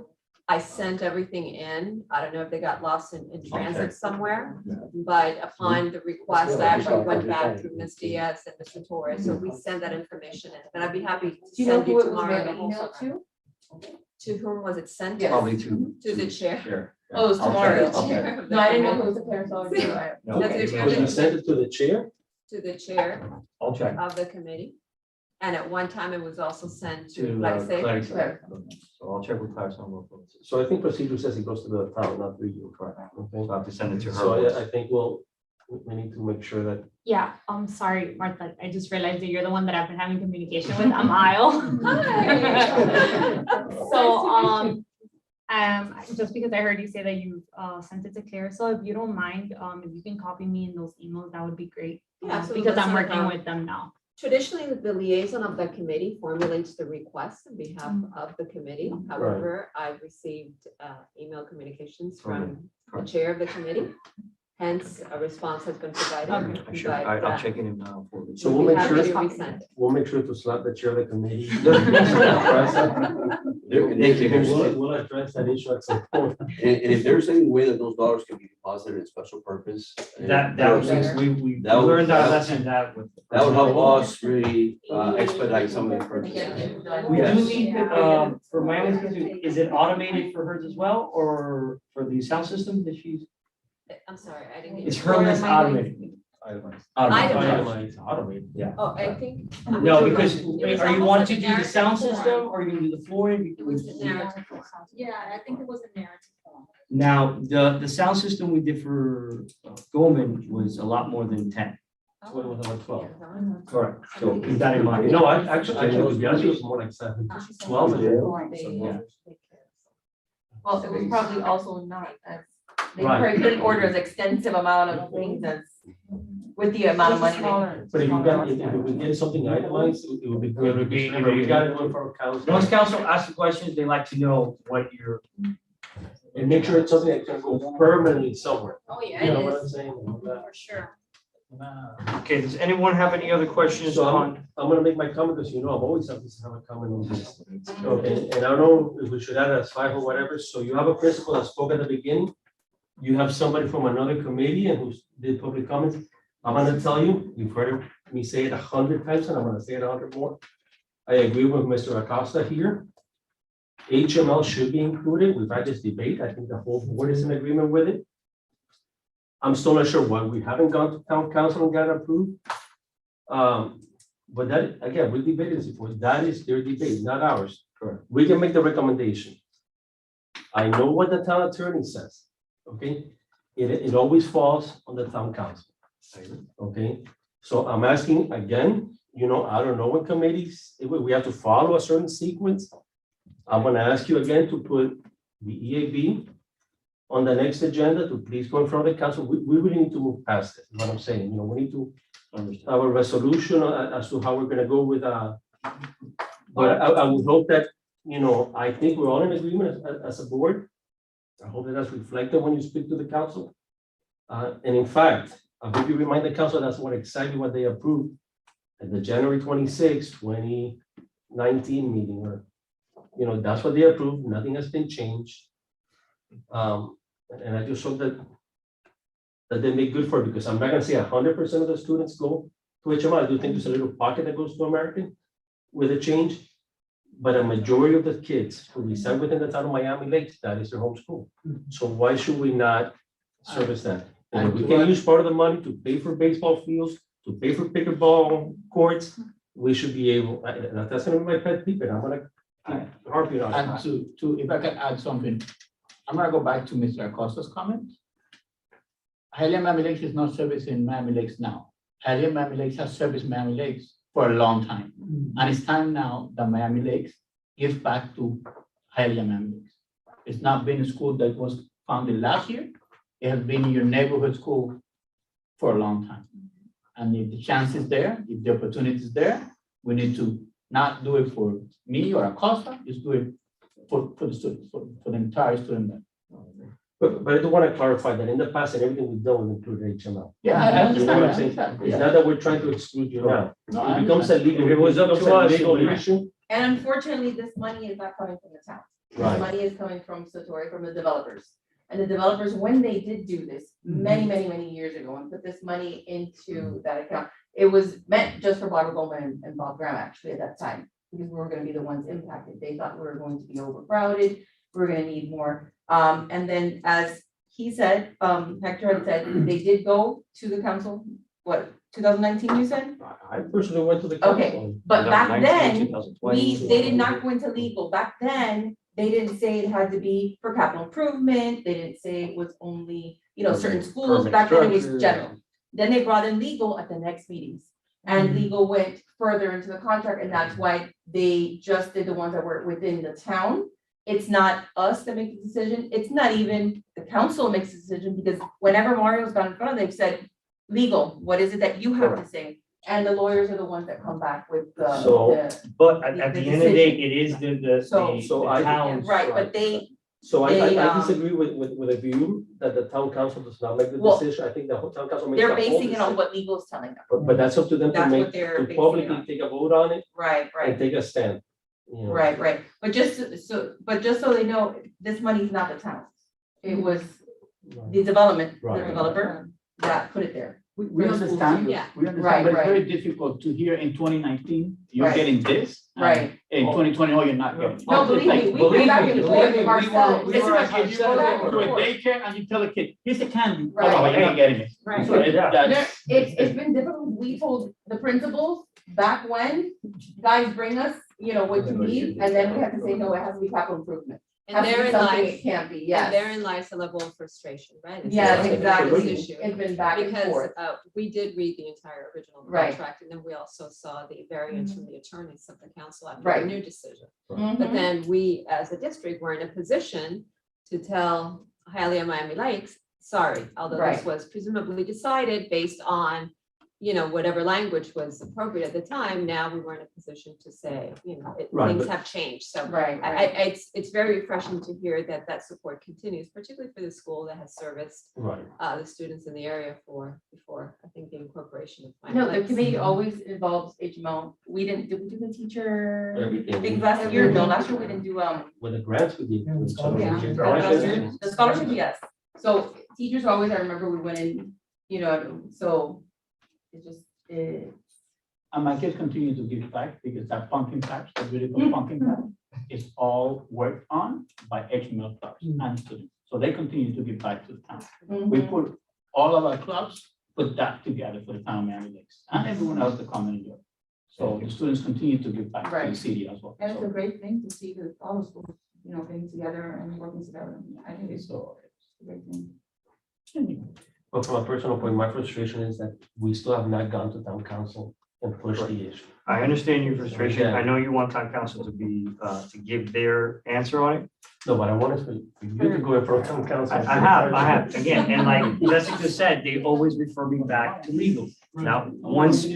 I sent everything in. I don't know if they got lost in transit somewhere, but upon the request, I actually went back through Ms. Diaz and Mr. Torres. So we send that information in, but I'd be happy to Do you know send who you it was tomorrow. being emailed to? To whom was it sent? Yes. Probably two. To the chair. Oh, it was tomorrow. To the chair of the No, I didn't know committee. who was the parent. No, That's it it. was- You sent it to the chair? To the chair I'll check. of the committee. And at one time it was also sent to, To like I say. Clarence. So I'll check with Clarence on what. So I think procedure says it goes to the town, not through you, correct? Okay. So I have to send it to her. So I think we need to make sure that. Yeah, I'm sorry, Martha. I just realized that you're the one that I've been having communication with. I'm Isle. So, just because I heard you say that you sent it to Claire, so if you don't mind, if you can copy me in those emails, that would be great. Yeah, absolutely. Because That's I'm not a working problem. with them now. Traditionally, the liaison of the committee formulates the request on behalf of the committee. However, I've received email communications from the chair of the committee. Hence, a response has been provided. Okay, sure, but, I'll uh, check in now for this. So we'll we make have sure, to resend. we'll make sure to slap the chair of the committee. We'll address that issue at some point. And if there's any way that those dollars can be deposited in special purpose. That better. we That would- learned our that- lesson that with. That would help us really expedite some of the purchases. We do Yes. need, for Miami's, is it automated for hers as well, or for the sound system that she's? I'm sorry, I didn't. Is her list automated? Itemized. Itemized. Automated, yeah. Oh, I think. No, because It was are you almost want like to a do the narrative sound form. system, or you do the flooring? It was the narrative form. Yeah, I think it was a narrative form. Now, the sound system we did for Goldman was a lot more than 10. So it was about 12. Correct. So keep that in mind. No, actually, to be honest, it was more like 7, 12. Yeah. Well, it was probably also not as, they Right. probably couldn't order as extensive amount of things as with the amount of money they. But if you got, if we get something itemized, it would be good. It would be- Remember, we got it going for our council. Once council asks the questions, they like to know what you're. And make sure it's something that can go permanently somewhere. Oh, You yeah, know it what I'm is, saying? for sure. Okay, does anyone have any other questions So on? I'm gonna make my comment, because you know, I've always have to have a comment on this. Okay, and I don't know if we should add it as 5 or whatever, so you have a principal that spoke at the beginning. You have somebody from another committee and who did public comments. I'm gonna tell you, you've heard me say it 100 times, and I'm gonna say it 100 more. I agree with Mr. Acosta here. HML should be included. We've had this debate. I think the whole board is in agreement with it. I'm still not sure why we haven't gone to town council and got it approved. But that, again, we debated this before. That is their debate, not ours. Correct. We can make the recommendation. I know what the town attorney says, okay? It always falls on the town council. Okay, so I'm asking again, you know, I don't know what committees, we have to follow a certain sequence. I'm gonna ask you again to put the EAB on the next agenda to please go in front of the council. We really need to move past it, is what I'm saying, you know, we need to have a resolution as to how we're gonna go with, but I would hope that, you know, I think we're all in agreement as a board. I hope that that's reflected when you speak to the council. And in fact, I hope you remind the council that's exactly what they approved at the January 26, 2019 meeting, or, you know, that's what they approved, nothing has been changed. And I just hope that they make good for it, because I'm not gonna say 100% of the students go to HMI. I do think there's a little pocket that goes to American with a change, but a majority of the kids who reside within the town of Miami Lakes, that is their home school. So why should we not service that? And if we can use part of the money to pay for baseball fields, to pay for pickleball courts, we should be able, that's gonna be my pet peeve, and I'm gonna keep harping on And it. if I can add something, I'm gonna go back to Mr. Acosta's comment. Hialeah Miami Lakes is not servicing Miami Lakes now. Hialeah Miami Lakes has serviced Miami Lakes for a long time. And it's time now that Miami Lakes gives back to Hialeah Miami Lakes. It's not been a school that was founded last year. It has been your neighborhood school for a long time. And if the chance is there, if the opportunity is there, we need to not do it for me or Acosta, just do it for the students, for the entire student. But I do want to clarify that in the past, and everything we've done will include HML. Yeah, I You know understand. what I'm saying? It's not that we're trying to exclude you now. No, I It becomes a legal. If it was up to becomes a us, it legal would- issue. And unfortunately, this money is not coming from the town. The Right. money is coming from Satori, from the developers. And the developers, when they did do this, many years ago, and put this money into that account, it was meant just for Barbara Goldman and Bob Graham actually at that time, because we were gonna be the ones impacted. They thought we were going to be overcrowded, we were gonna need more. And then as he said, Hector had said, they did go to the council, what, 2019 you said? I personally went to the council. Okay, but back then, they did not go into legal. Back then, they didn't say it had to be for capital improvement. They didn't say it was only, you know, certain schools. Permanent Back then it was structures. general. Then they brought in legal at the next meetings. And legal went further into the contract, and that's why they just did the ones that were within the town. It's not us that make the decision. It's not even the council makes the decision, because whenever Mario's gone in front of them, they've said, legal, what is it that you have to say? And the lawyers are the ones that come back with So- the But at the end of the day, it is the So- So I- town's. right, but So I They, disagree with a view that the town council does not make the Well, decision. I think the whole town council makes. They're the whole basing it on decision. what legal is telling them. But that's up to them to That's make, what they're to basing it publicly on. take a vote on it Right, and take a stand. You know. Right. But just so they know, this money's not the town's. It was the development, the Right. developer that put it there. We understand, Yeah. we understand, Right, but it's right. very difficult to hear in 2019, you're Right. getting this. and Right. In 2020, oh, you're not getting. it. No, It's believe like- me, we go back and forth ourselves. It's This is like what if you you go go back to and a forth. daycare and you tell a kid, here's a candy, oh, Right. but you're not getting it. Right. So that's, It's been difficult. We told the principals back when, guys, bring us, what you need, and then we have to say, no, it has to be capital improvement. And Has to be therein something lies, it can't be, and yes. therein lies the level of frustration, right? It's Yes, like exactly. this issue. It's been back and Because forth. we did read the entire original Right. contract, and then we also saw the variance from the attorneys of the council after Right. the new decision. But Mhm. then we, as a district, were in a position to tell Hialeah Miami Lakes, sorry, although this Right. was presumably decided based on, whatever language was appropriate at the time, now we were in a position to say, Right, things but- have changed. So Right, it's very refreshing to hear that support continues, particularly for the school that has serviced Right. the students in the area before, I think, the incorporation of. Miami No, the Lakes. committee always involves HMO. Did we do the teacher Everything. things last year? No, last year we didn't do, With the grants we did. with some Yeah. of the- The scholarship, yes. So teachers always, I remember we went in, so it just, and my kids continue to give back because that pumpkin patch, the beautiful pumpkin patch, is all worked on by HML clubs and students. So they continue to give back to the town. We put all of our clubs, put that together for the town of Miami Lakes and everyone else that come and enjoy. So the students continue to give back to the Right. city as well. And it's So- a great thing to see that all the schools, getting together and working together. I think it's So, a great thing. But from a personal point, my frustration is that we still have not gone to town council and pushed the issue. I understand your frustration. Yeah. I know you want town council to be, to give their answer on it. No, but I want us to, for you to go in front of town council. I have, again, and like Jessica said, they always refer me back to legal. Now, once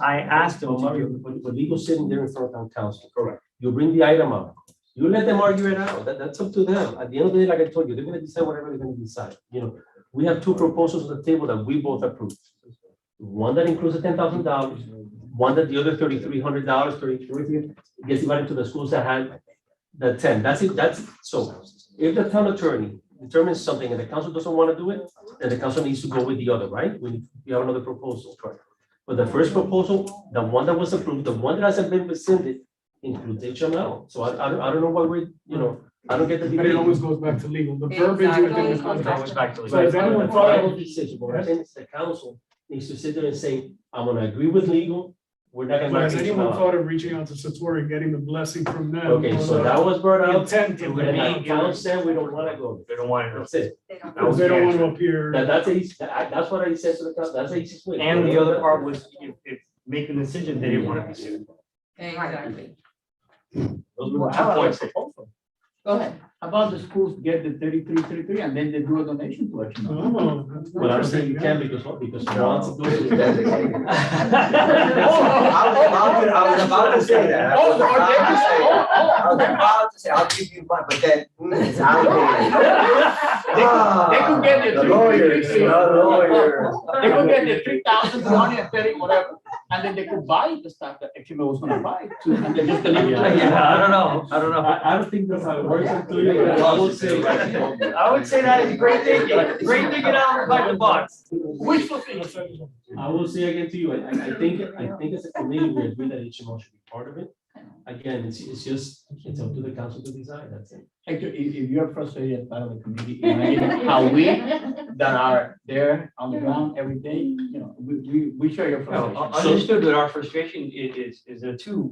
I asked them So to give, with legal sitting there in front of town council. Correct. You bring the item up. You let them argue it out. That's up to them. At the end of the day, like I told you, they're gonna decide whatever they're gonna decide. We have two proposals on the table that we both approved. One that includes the $10,000, one that the other $3,300, 33 gets divided to the schools that had the 10. That's it. So if the town attorney determines something and the council doesn't want to do it, then the council needs to go with the other, right? We have another proposal. But the first proposal, the one that was approved, the one that hasn't been rescinded, includes HML. So I don't know why we're, I don't get the But debate. it always goes back to legal. The verbiage Exactly. within the Always goes contract. always back to So So legal. if anyone the thought, final decision, but what I think is the council needs to sit there and say, I'm gonna agree with legal, we're not gonna. but has knock anyone HML out. thought of reaching out to Satori and getting the blessing from them? Okay, on so the that was brought up, Intent of and the the meeting, town said we don't wanna go. they don't want it. That's it. because they don't want to appear. That's what I said to the council, that's the easiest way. And the other part was if making the decision, they didn't want to be sued. exactly. Those were the How 2 about points. a proposal? Go ahead. How about the schools get the 33 and then they do a donation to HML? Oh, that's Well, I'm saying you interesting, can yeah. because No, once it goes. designated. I was about to say that. I was about to say, I'll give you one, but then it's allocated. They could get the The lawyers, the lawyers. They could get the 3,230, whatever, and then they could buy the stuff that HMO was gonna buy too, and then just deliver. to them. Yeah, I don't know. I don't think that's how it works. Until you- I would say. I would say that is great thinking out of the box. Wishful thinking. I will say again to you, I think as a committee, we agree that HMO should be part of it. Again, it's up to the council to decide, that's it. Hector, if you're frustrated as part of the committee, imagine how we that are there on the ground every day, we share your No, frustration. understood that our frustration is there too.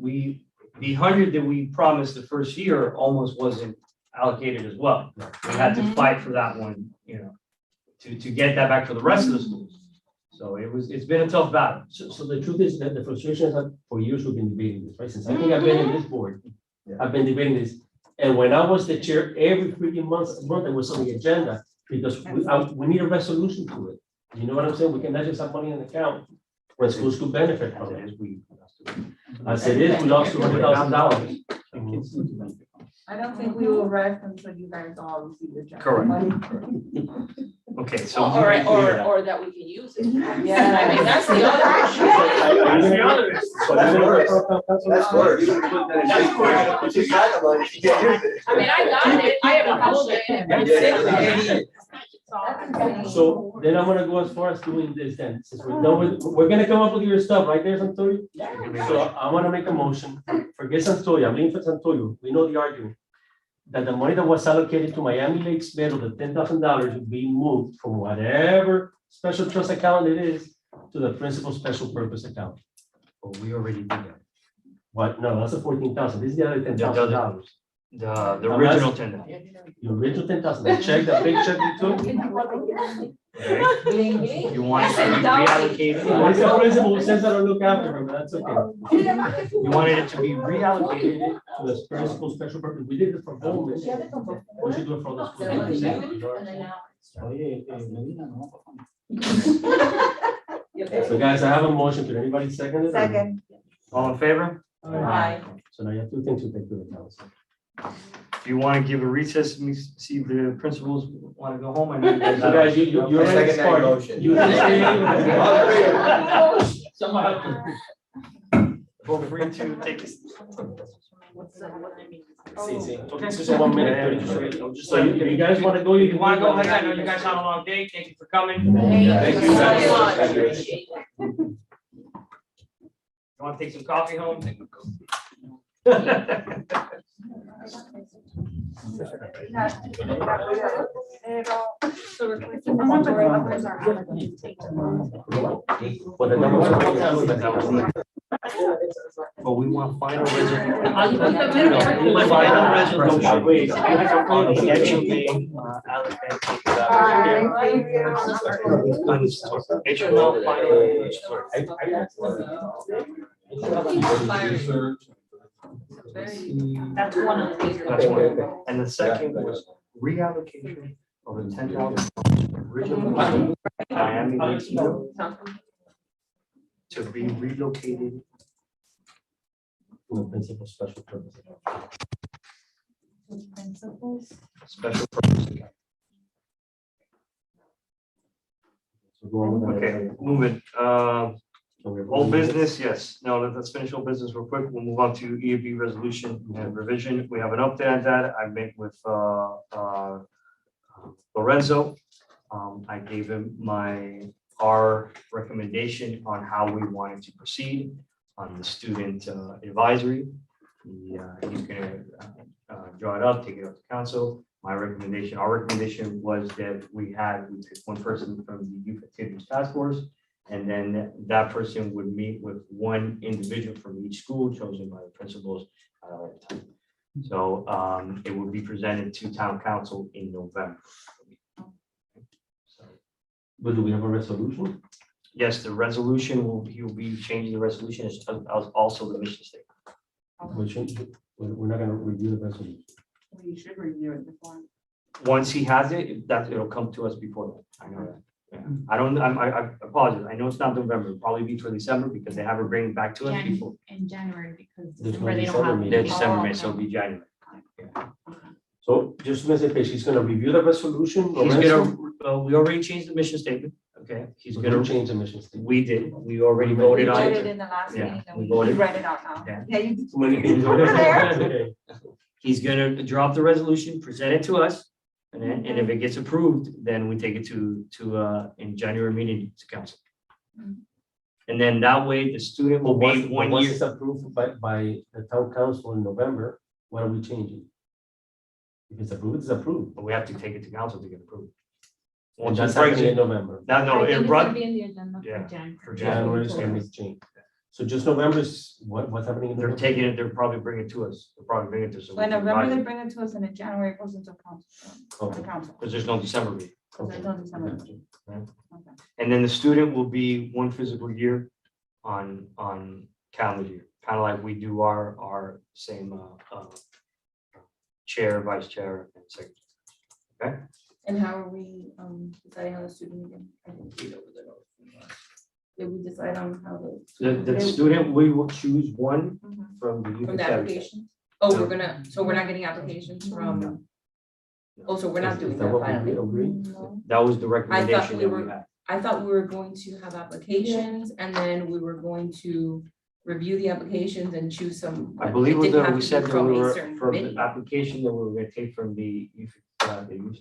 The 100 that we promised the first year almost wasn't allocated as well. We had to fight for that one, to get that back for the rest of the schools. So it's been a tough battle. So the truth is that the frustration is that for years we've been debating this, right? Since I think I've been in this board, I've been debating this. And when I was the chair, every freaking month it was on the agenda because we need a resolution to it. You know what I'm saying? We can not just have money in the account when schools could benefit from it. As it is, we lost $200,000. I don't think we will rest until you guys all receive your check. Correct. Okay, so. Or that we can use it. Yeah. I mean, that's the other issue. That's the other issue. That's worse. That's worse. She's got the money, she can't use it. I mean, I got it, I have a it. So then I'm gonna go as far as doing this then, since we're done with, we're gonna come up with your stuff, right there, Santoyo? So I wanna make a motion, forget Santoyo, I'm leaving for Santoyo, we know the argument. That the money that was allocated to Miami Lakes Middle, the $10,000 would be moved from whatever special trust account it is to the principal special purpose account. But we already did that. What, no, that's a 14,000, this is the other $10,000. The original 10. The original 10,000, the check, the big check you took. Okay. You want it to be reallocated. It's the principal who says I don't look after her, but that's okay. You wanted it to be reallocated. To the principal special purpose, we did it for home, we should do it for the school. So guys, I have a motion, can anybody second it? Second. All in favor? Aye. So now you have two things to take to the council. If you want to give a recess, let me see if the principals want to go home. I know you guys So guys, you're in Second this that part. motion. You Someone have to. feel free to take. Okay, so 1 minute. So you guys want to go, you You can. want to go ahead? I know you guys had a long day. Thank you for coming. Thank you. You want to take some coffee home? But the numbers. But we want final resolution. Final Final resolution. Wait. On the actual being allocated. HMO final. That's one of the. That's one. And the second was reallocation of the $10,000 original Miami Lakes Middle to be relocated. The principal special purpose. Principals. Special purpose account. So go on with the Okay, next. moving. So we're- Old business, yes. Now let's finish old business real quick. We'll move on to EAB resolution and revision. We have an update on that. I met with Lorenzo. I gave him our recommendation on how we wanted to proceed on the student advisory. He's gonna draw it up, take it up to council. Our recommendation was that we pick one person from the youth activities task force. And then that person would meet with one individual from each school chosen by the principals. So it would be presented to town council in November. So, But do we have a resolution? yes, the resolution he will be changing the resolution as also the mission statement. We're not gonna review the resolution. We should review it before. Once he has it, it'll come to us before that. I know that. Yeah. I apologize. I know it's not November, it'll probably be for December because they have to bring it back to us before. In January, because There's December, no they December don't have. meeting. They're December, Oh, May, so it'll okay. be January. So just to say, she's gonna review the resolution. He's Lorenzo? gonna, we already changed the mission statement, okay? He's We're gonna, gonna change the mission statement. we did, we already We voted We on voted it. in the last Yeah, meeting, and we we voted. read it out now. Yeah. Yeah, you. Too many things. Okay. He's gonna drop the resolution, present it to us, and if it gets approved, then we take it to in January meeting to council. And then that way, the student will be one Once year. it's approved by the town council in November, what are we changing? If it's approved, it's approved. But we have to take it to council to get approved. And Once that's it brings happening in it, November. that, no, I think it it's gonna run, be in the agenda Yeah, for January. for January. January is gonna be changed. So just November is what's happening in they're November? taking it, they'll probably bring it to us, they'll probably bring it to us. So in November, they bring it to us, and in January, it goes into council, Okay. the council. Because there's no December meeting. Because there's no December. Right. Okay. And then the student will be one physical year on calendar year, kind of like we do our same chair, vice chair, and secretary. And how are we, deciding on the student again? I didn't read over the notes. Did we decide on how The student, we will choose one Mhm. from the youth From the academy. application. Oh, so we're not getting applications from, oh, so we're not Is doing that that what we finally. agreed? That was the recommendation we that were- we had. I thought we were going to have applications and then we were going to review the applications and choose some. I believe it didn't have we to be said that from we a were, certain from committee. the application that we were gonna take from the youth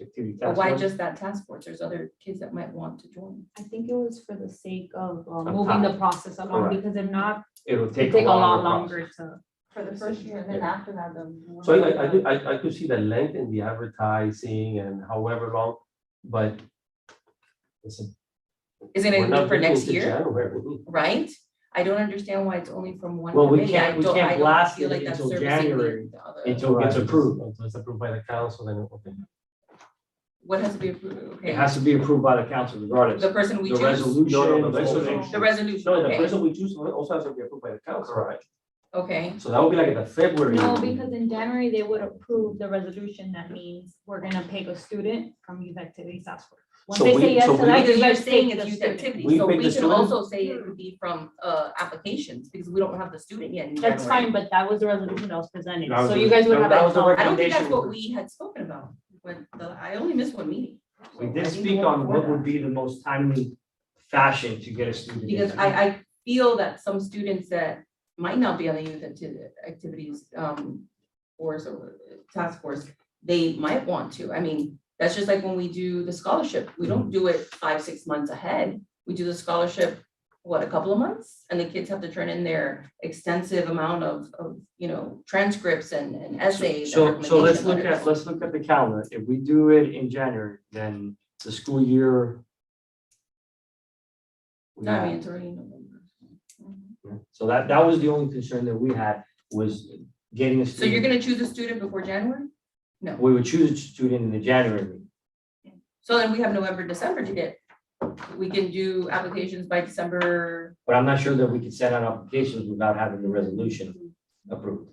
activity But task why force. just that task force? There's other kids that might want to join. I think it was for the sake of Of moving the time. process along, Correct. because if not, It'll it'd take take a a lot longer longer to. For the first year, and then after that, the. So I could see the length in the advertising and however long, but. Listen, Isn't we're it not good for booking next into year, January. right? I don't understand why it's only from one Well, we committee. I can't don't blast feel it like that's until servicing January, the other. until it gets approved. Until it's approved by the council, then, okay. What has to be approved? It Okay, has to be approved by the council regardless. the person we The choose, resolution. No, no, the whole thing. resolution. the resolution, No, the okay, person we choose also has to be approved by the council, right? okay. So that would be like the February. No, because in January, they would approve the resolution that means we're gonna pick a student from youth activities task force. Once So they we- say yes so to we- that, Because you you're guys saying pick it's the youth student. activity, We so pick we the can student? also say it could be from applications, because we don't have the student yet in That's January. fine, but that was the resolution that was presented, That was so the- you guys would that- have. that was the it. I don't think that's recommendation. what we had spoken about, I only missed one meeting. We So I did think speak the one on before what that. would be the most timely fashion to get a student. Because in. I feel that some students that might not be on the youth activities, force or task force, they might want to. I mean, that's just like when we do the scholarship. We don't do it 5-6 months ahead. We do the scholarship, what, a couple of months? And the kids have to turn in their extensive amount of transcripts and essays. and So let's recommendation look letters. at the calendar. If we do it in January, then the school year. we No, I have- mean, it's already November. So that was the only concern that we had was getting a So you're student. gonna choose a student before January? We would choose a student in the January meeting. So then we have November, December to get, we can do applications by December. But I'm not sure that we can send out applications without having the resolution approved.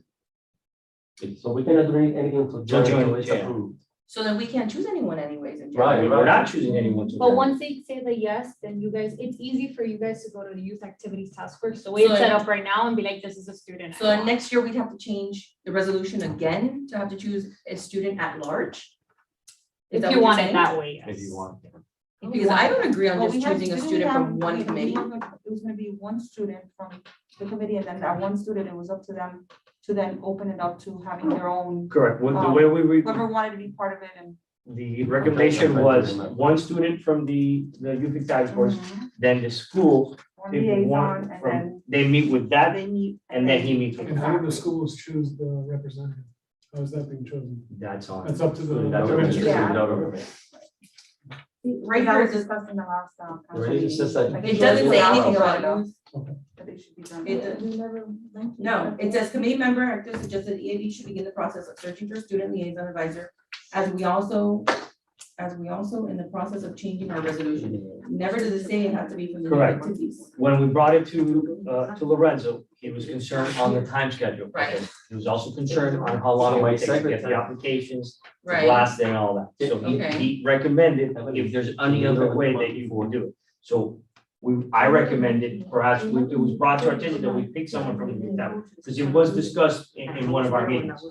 So we cannot do anything until January, until it's yeah. approved. So then we can't choose anyone anyways in Right. January. We're not choosing anyone to. But once they say the yes, then you guys, it's easy for you guys to go to the youth activities task force, the way it's set up right now and be like, this is a student. I So then want. next year we'd have to change the resolution again to have to choose a student at large? Is If that you what want you're it saying? that way, yes. If you want. Because I don't agree on Well, just we had- choosing a didn't we student have- from one we committee. were gonna- It was gonna be one student from the committee, and then that one student, it was up to them to then open it up to having their own, Correct. The way we whoever wanted to be part of it and. the recommendation was one student from the youth task force, then the school, One pick liaison, one and from, then they meet with that, they meet. and then he meets with And the how do the schools choose the representative? How is that being chosen? That's on. That's up to the That's what administrator. Yeah. Right That here was it says- discussed in the last. Right, it says that- Like, It doesn't say anything about about youth. that they should be done. It- We never mentioned No, that. it says committee member active suggested EAB should begin the process of searching for student liaison advisor. As we also in the process of changing our resolution. Never does it say it has to be from the youth Correct. activities. When we brought it to Lorenzo, he was concerned on the time schedule. Right. He was also concerned on how long it might take to get the Secretary. applications, to Right. blast and all that. So Okay. he recommended if there's any other way that you can do it. So I recommended, perhaps, it was brought to our attention that we pick someone from the youth town, because it was discussed in one of our meetings.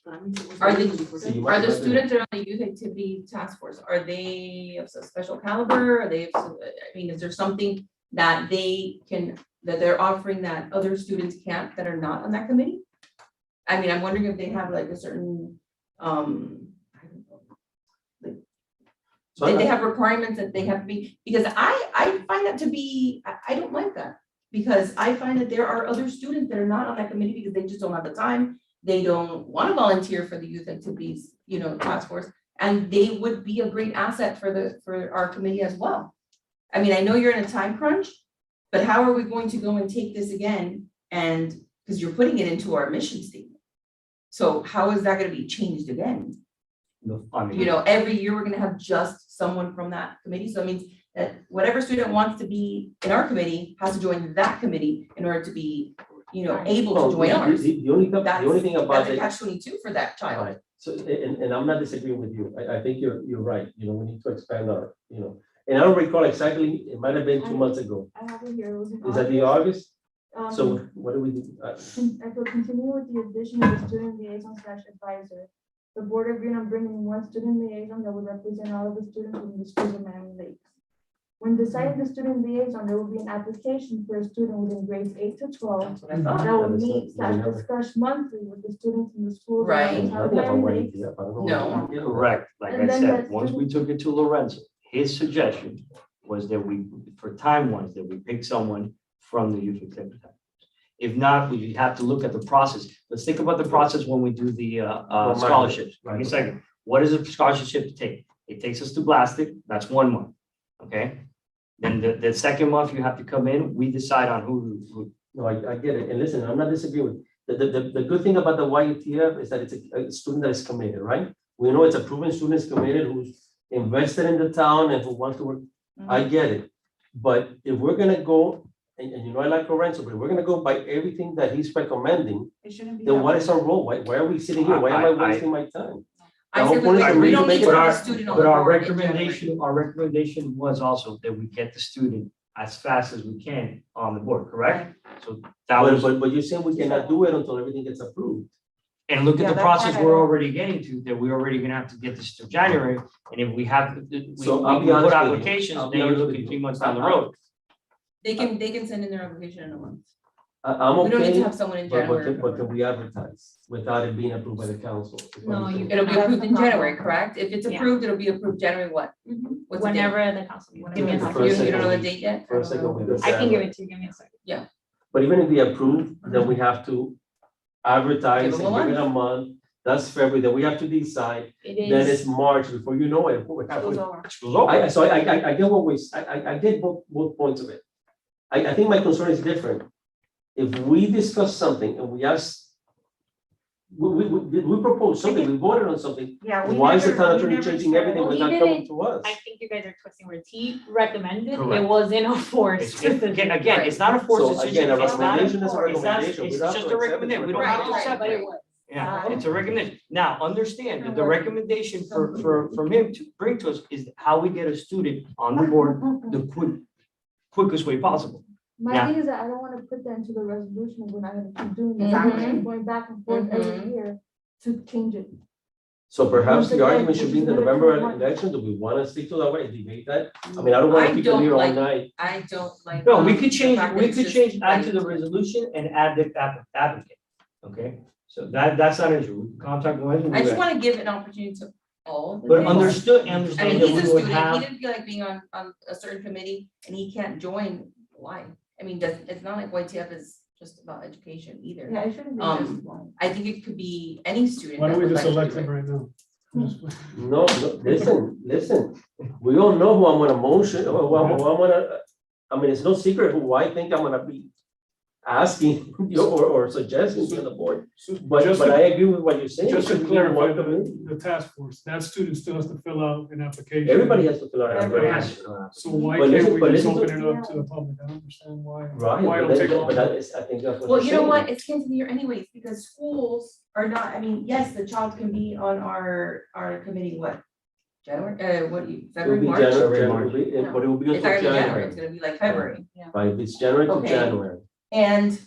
Are the students that are on the youth activity task force, are they of a special caliber? Are they, I mean, is there something that that they're offering that other students can't, that are not on that committee? I mean, I'm wondering if they have like a certain, I don't know. So Did they have requirements that they have to be, because I find that to be, I don't like that. Because I find that there are other students that are not on that committee because they just don't have the time. They don't want to volunteer for the youth activities, task force, and they would be a great asset for our committee as well. I mean, I know you're in a time crunch, but how are we going to go and take this again? And, because you're putting it into our mission statement. So how is that gonna be changed again? I mean, Every year we're gonna have just someone from that committee, so it means that whatever student wants to be in our committee has to join that committee in order to be, able to join ours. The only thing about That's a it. catch-22 for that child. Right, so, and I'm not disagreeing with you, I think you're right, we need to expand our, and I don't recall exactly, it might have been 2 months ago, I have it here, it was in is that the August? So what do we do? I could continue with the addition of the student liaison / advisor. The board agreed on bringing one student liaison that would represent all of the students within the schools of Miami Lakes. When deciding the student liaison, there will be an application for a student within grades 8 to 12 that will meet / discuss monthly with the students in the schools. Right. of Miami Lakes. No. Correct, like I And then said, that's- once we took it to Lorenzo, his suggestion was that we, for time wise, that we pick someone from the youth executive. If not, we have to look at the process. Let's think about the process when we do the scholarships. Give me a second. What is a scholarship take? It takes us to Blastic, that's 1 month, okay? Then the second month you have to come in, we decide on who. No, I get it. And listen, I'm not disagreeing with, the good thing about the YUTF is that it's a student that is committed, right? We know it's a proven student is committed, who's invested in the town and who wants to work. I get it. But if we're gonna go, and you know I like Lorenzo, but if we're gonna go by everything that he's recommending, It shouldn't be. then what is our role? Why are we sitting here? Why am I wasting my time? I The whole said point is to we make- don't need to make- have a student on the But our board in January. recommendation was also that we get the student as fast as we can on the board, correct? So that was, But you're saying we cannot do it until everything gets approved. and look Yeah, at the that process part I we're don't- already getting to, that we're already gonna have to get this to January. And if we have, we So I'll be put honest with you. applications, I'll be then you're honest with looking you. 3 months down the road. They can send in their application in a month. I'm We don't need okay, to have someone in but January. can we advertise without it being approved by the council? No, you- It'll be That's approved the in problem. January, correct? If it's Yeah. approved, it'll be approved January what? What's the date? Whenever the council. meets. Give me a The second. first You don't know the second date yet? For a second. we I can give it to you, give me a second. But even if we approve, then we have to advertise Give and them a give it a month. That's February, then we have to decide, It then is. it's March, before you know it. we're halfway. Goes over. School's over. I get what I get both points of it. I think my concern is different. If we discuss something and we ask, we propose something, we voted on something, Yeah. why is the town attorney changing everything Well, without he coming didn't- to us? I think you guys are twisting words. He recommended, Correct. it wasn't a force. Again, it's not a forced So decision. again, a It's not recommendation is a it's not- recommendation. It's We don't have just to a accept it. recommendation. We don't have to Right, accept But it. it was. Yeah, it's a recommendation. Now, understand that the recommendation from him to bring to us is how we get a student on the board the quickest way possible. My Yeah. thing is that I don't want to put that into the resolution if we're not gonna keep doing this. Mhm. Keep going back and forth Mhm. every year to change it. So perhaps the Once again, argument should be in the it's November really election, do we want to stick to that way, debate that? I mean, I don't want I to keep them don't here all like- night. I don't like. No, we the could change, fact that we it's could just change, add to the right. resolution and add the applicant, okay? So that's not an issue. We can contact Lorenzo. I just want to give an opportunity to all. the But people. understand I that mean, we he's a would student, he have, didn't feel like being on a certain committee and he can't join, why? I mean, it's not like YTF is just about education either. Yeah, it shouldn't be Um, just one. I think it could be any student. Why don't that we would just like to elect do him it. right now? No, listen, we all know who I'm gonna motion, or who I'm gonna, I mean, it's no secret who I think I'm gonna be asking, or suggesting to the board. But Just I to- agree with what you're saying. Just to Should be in one clarify, committee. the task force, that student still has to fill out an application. Everybody has to fill out an Everybody application. has So why But listen- can't but we just listen open to- it up to the public? I don't understand why. Right, Why but it'll take that- long. but that is, I think that's what Well, you're you know saying. what, it's the end of the year anyways, because schools are not, I mean, yes, the child can be on our committee, what? January, what, It will February, be March? January, but it will be It's not until gonna be January, January, it's gonna be like February. right, it's January to Okay. January. And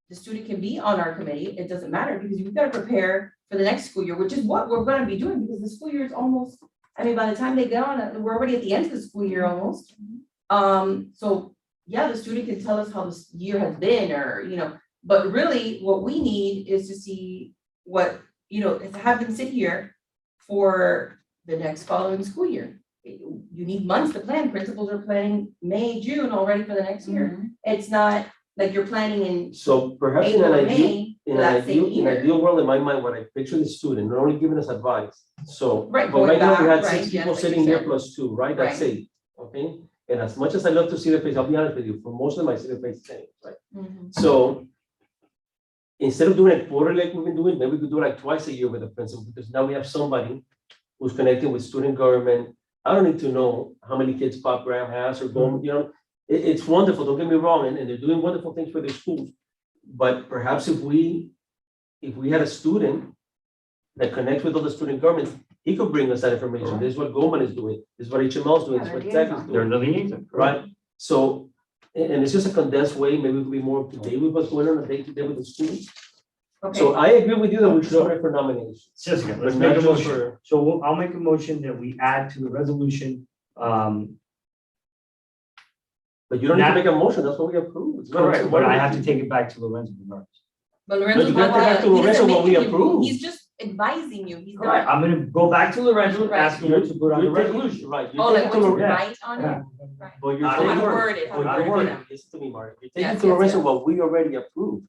the student can be on our committee, it doesn't matter, because we've got to prepare for the next school year, which is what we're gonna be doing, because the school year is almost, I mean, by the time they get on, we're already at the end of the school year almost. So, yeah, the student can tell us how this year has been, or, but really, what we need is to see what, is to have them sit here for the next following school year. You need months to plan, principals are planning May, June already for the next year. It's not like you're planning in So perhaps in April an or ideal, May in for an that same ideal, in an year. ideal world, in my mind, what I picture the student, not only giving us advice, so. Right, But going right now, we back, had right, 6 yes, people like you sitting here said. plus 2, right, that's Right. 8, okay? And as much as I love to see their face, I'll be honest with you, for most of them, I see their face change, right? Mhm. So instead of doing it quarterly like we've been doing, maybe we could do it like twice a year with the principal, because now we have somebody who's connected with student government. I don't need to know how many kids Pop Graham has or go, it's wonderful, don't get me wrong, and they're doing wonderful things for their schools. But perhaps if we had a student that connects with all the student governments, he could bring us that information. This is what Goldman is doing, this is what HML is doing, this is what Tech is they're doing, the liaison. right? So And it's just a condensed way, maybe we can be more up to date with what's going on day-to-day with the students. Okay. So I agree with you that we should open it for nominations. Jessica, let's But make not a just motion. for- So I'll make a motion that we add to the resolution, But you don't need to Now- make a motion, that's what we approve. It's not- correct, but I have to take it back to Lorenzo regardless. But No, Lorenzo's you gotta not go back the- to he Lorenzo doesn't what we make any- approve. He's just advising you, he's Correct, not. I'm gonna go back to Lorenzo, and ask him what to put on the You're taking- resolution. Right. you're Oh, like taking what to you Lore- write on it? Yeah. But you're How to taking. word it, how but to you're word taking- Listen to me, Mark. You're taking Yes, to yes, Lorenzo yes. what we already approved.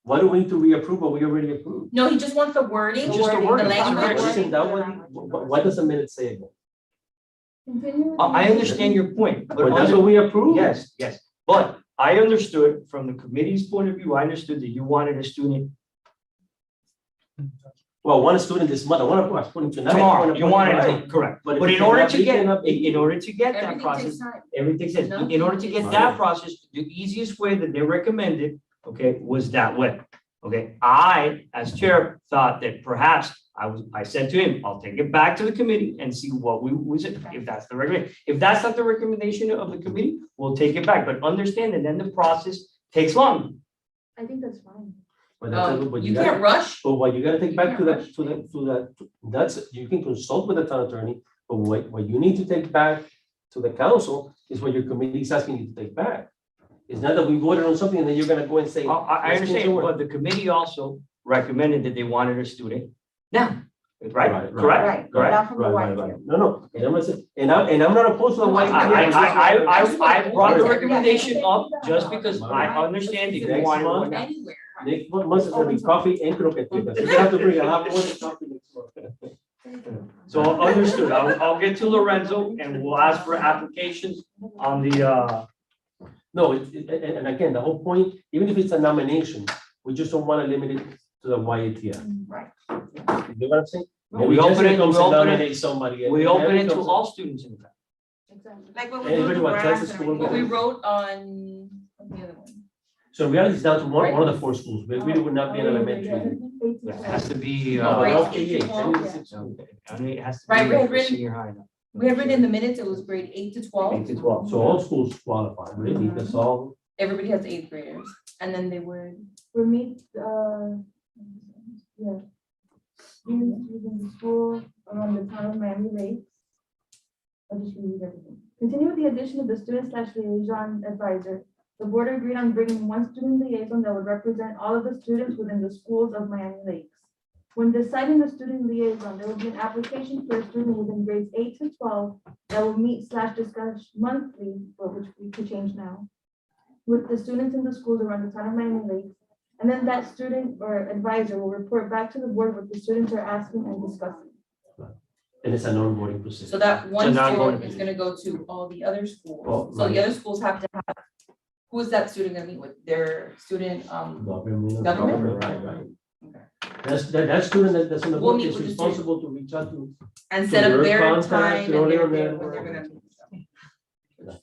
Why do we need to reapprove what we already approved? No, he just wants the wording. Just the wording. The language. Isn't that what does the minute say again? Continue. I understand your point, But that's what we approved. Yes, yes, but I understood from the committee's point of view, I understood that you wanted a student Well, one student this month, one of us putting tonight. tomorrow, you wanted Right. to, correct. But if But it in order cannot to be, get, cannot be. in order to get that Everything process, takes time. everything says, in order to get Nothing that is- process, the easiest way that they recommended, okay, was that way. Okay, I, as chair, thought that perhaps I said to him, I'll take it back to the committee and see what we said, if that's the recommendation. If that's not the recommendation of the committee, we'll take it back, but understand that then the process takes long. I think that's fine. But that's- but You gotta- can't rush. But what you gotta take back to You that, that's, you can consult with the town attorney, but what you need to take back to the council is what your committee is asking you to take back. It's not that we voted on something and then you're gonna go and say. I "Let's change understand, the word." but the committee also recommended that they wanted a student now, right? Right, Correct? Correct? Not from the Right, white right, here. right. No, and I'm not saying, and I'm not opposed to the white. I brought the recommendation up just because I understand that you Next wanted one month. now. Anywhere. Next month is gonna be coffee and croquetas. You're gonna have to bring a lot more than coffee next month. So understood, I'll get to Lorenzo and we'll ask for applications on the, No, and again, the whole point, even if it's a nomination, we just don't wanna limit it to the YATF. Right. You know what I'm saying? we Maybe open Jessica it, comes we and open it, nominates somebody. and we open it to comes- all students in the family. Exactly. Like what we Anybody wrote, what tells the school. what we wrote on the other one. So in reality, it's down to one of the four schools. We really would not be an elementary. It has to be, No, Grades okay, 8 to yeah, 12. maybe six. I mean, it has to Right, be we had for written- senior high now. We had written in the minutes, it was grade 8 to 12. 8 to 12. So all schools qualify, really, because all, Everybody has 8th graders, and then they would. For me, yeah. Students within the school around the town of Miami Lakes. I'll just read everything. Continue with the addition of the student/liaison advisor. The board agreed on bringing one student liaison that would represent all of the students within the schools of Miami Lakes. When deciding the student liaison, there will be an application for a student within grades 8 to 12 that will meet/discuss monthly, but which we could change now, with the students in the schools around the town of Miami Lakes. And then that student or advisor will report back to the board what the students are asking and discussing. and it's an onboarding procedure. So that one not student going is gonna go to all the other Oh, schools. So right. the other schools have to have, who is that student gonna meet with? Their student, Government. Government? Right, right. Okay. That student that's on the We'll book meet is with the responsible to reach out to. and So set up your their contact, time and your their, little when they're network. gonna.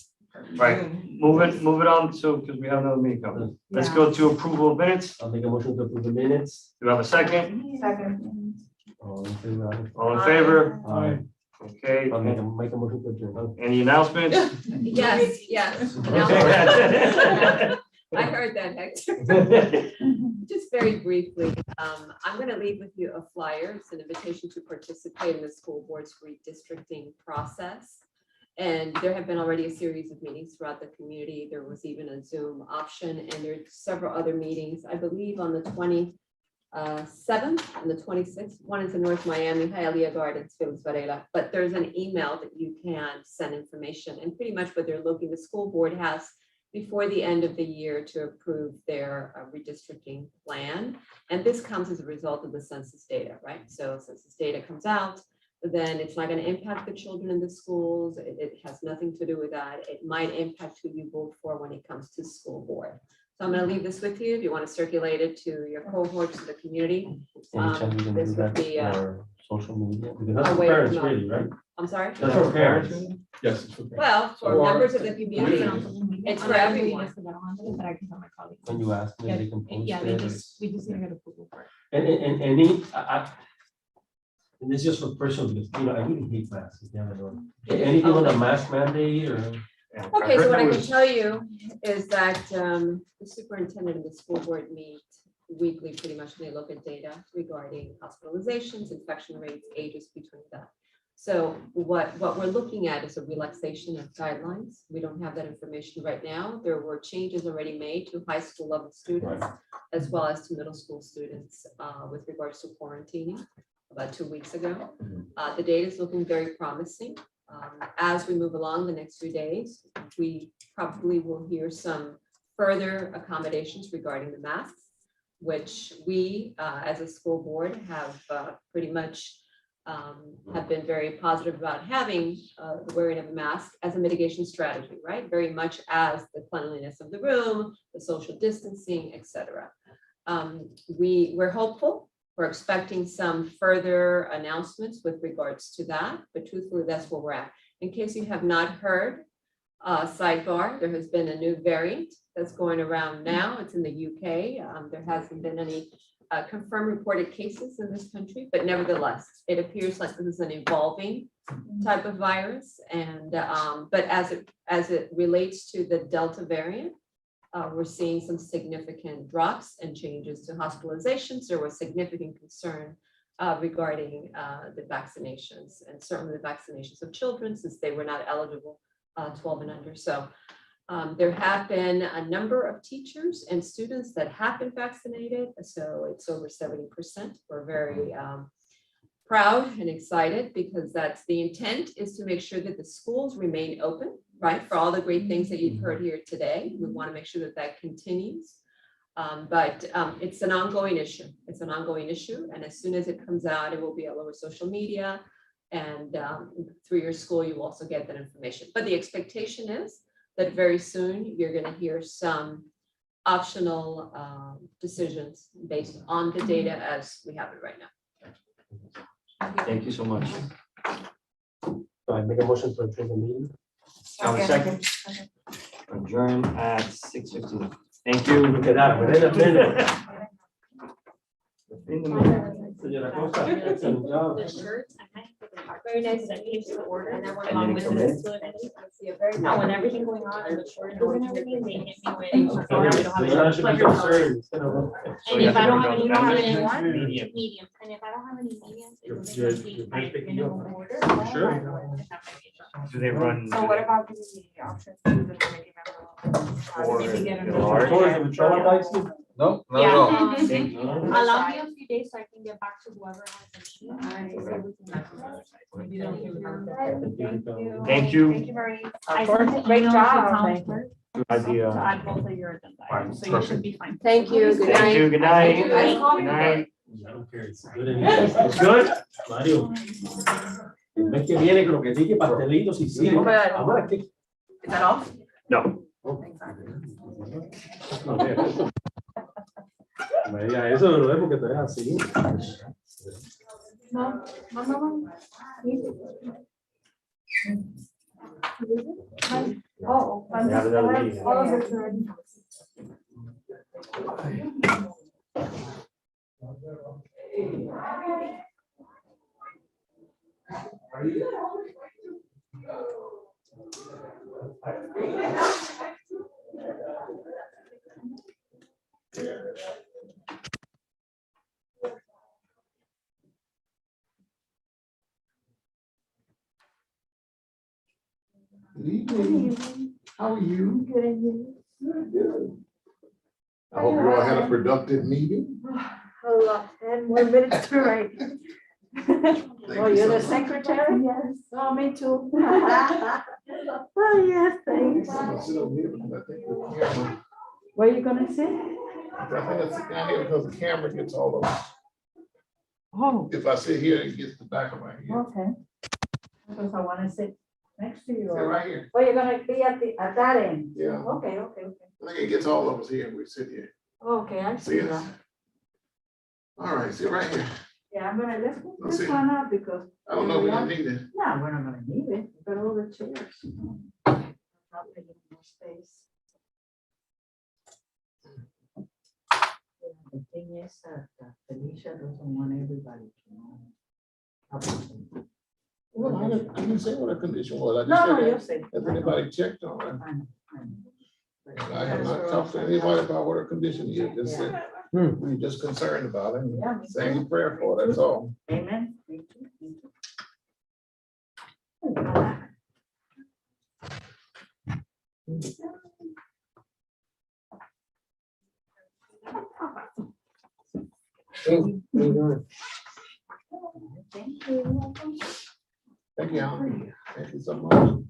Right. Move it on, so, because we have another meeting coming. Let's go to approval of minutes. I'll make a motion to approve the minutes. Do you have a second? Second. All in favor? All in favor? Aye. Okay, I'll make a motion to adjourn. any announcements? Yes, yes. I heard that, Hector. Just very briefly, I'm gonna leave with you a flyer. It's an invitation to participate in the school board's redistricting process. And there have been already a series of meetings throughout the community. There was even a Zoom option, and there's several other meetings, I believe, on the 27th and the 26th. One is in North Miami, Hialeah Gardens, Felix Varela. But there's an email that you can send information, and pretty much what they're looking, the school board has before the end of the year to approve their redistricting plan. And this comes as a result of the census data, right? So census data comes out, then it's not going to impact the children in the schools. It has nothing to do with that. It might impact who you vote for when it comes to school board. So I'm going to leave this with you. If you want to circulate it to your cohorts, to the community. Anytime we can This do would that be, for social media, because that's I'll for wait parents for that. really, right? I'm sorry? That's for parents. Yes, it's for parents. Well, for Or- members of the community, it's for everyone. But I can tell my colleagues. When you ask them, they can post Yeah, it. we just need to get approval for it. And any, and this is just for personal, because, I really hate masks. Anything on a mask mandate or Okay, so what I can tell you is that the superintendent and the school board meet weekly, pretty much. They look at data regarding hospitalizations, infection rates, ages between that. So what we're looking at is a relaxation of guidelines. We don't have that information right now. There were changes already made to high school level students as well as to middle school students with regards to quarantining about 2 weeks ago. The data is looking very promising. As we move along the next few days, we probably will hear some further accommodations regarding the masks, which we, as a school board, have pretty much have been very positive about having the wearing of a mask as a mitigation strategy, right? Very much as the cleanliness of the room, the social distancing, etc. We're hopeful. We're expecting some further announcements with regards to that, but truthfully, that's where we're at. In case you have not heard, sidebar, there has been a new variant that's going around now. It's in the UK. There hasn't been any confirmed reported cases in this country, but nevertheless, it appears like this is an evolving type of virus. And but as it relates to the Delta variant, we're seeing some significant drops and changes to hospitalizations. There was significant concern regarding the vaccinations, and certainly the vaccinations of children, since they were not eligible 12 and under. So there have been a number of teachers and students that have been vaccinated. So it's over 70%. We're very proud and excited because that's the intent, is to make sure that the schools remain open, right? For all the great things that you've heard here today. We want to make sure that that continues. But it's an ongoing issue. It's an ongoing issue. And as soon as it comes out, it will be all over social media. And through your school, you will also get that information. But the expectation is that very soon you're going to hear some optional decisions based on the data as we have it right now. Thank you so much. I make a motion to adjourn the meeting. Second. Adjourn at 6:15. Thank you. Look at that, within a minute. In the minute. Señora Costa, excellent job. The shirts, very nice that came to the order, and then went And along then with it this. Now, when everything going on and the shortage and everything, they hit me with. So And you if have I to don't go have any, down medium, medium. medium, and if I don't have any mediums, it You're- doesn't you're- complete you're my picking minimum up. order. Sure. Do they run? So what about the options to the committee member? For Maybe get the a- large? Tourism and travel license? No, not Yeah. at all. Thank you. Allow me a few days so I can get back to whoever has the sheet. Thank you. Thank you. Thank you. Thank you, Marie. I Great sent the email to job. town Thank you. clerk Good idea. to add both of your agenda items, so you should be fine. Thank you. Good Thank night. you. Good night. Thank you. Good night. I don't care, it's good enough. It's good, Mario. El mes que viene creo que sí, que pastelitos y sí. Ahora que. Is that all? No. No me diga eso, no es porque tú eres así. No, no. Oh, We have another meeting. all of it's ready. Good evening. How are you? Good, and you? Good. I hope you all had a productive meeting. A lot, 10 more minutes to write. Oh, you're the secretary? Yes. Oh, me too. Oh, yes, thanks. I'm gonna sit over here because I think the camera, Where are you gonna sit? I think I sit down here because the camera gets all of us. Oh, If I sit here, it gets the back of my head. okay. Because I wanna sit next to you. Sit right here. Oh, you're gonna be at that end? Yeah, Okay. I think it gets all of us here. We sit here. Okay, I See see us? that. All right, sit right here. Yeah, I'm gonna, let's put Let's this see. one up because, I don't know if we're gonna need it. no, we're not gonna need it. We've got all the chairs. Probably need more space. The thing is that Felicia doesn't want everybody to know. Well, didn't say what a condition was. I No, no, just you said, say. has anybody checked on it? I have not talked to anybody about what a condition is, just said, we're just concerned about it, Yeah, and saying a prayer for it, that's all. Amen. Me too, me too. Thank you. Thank you, Alan. Thank you so much.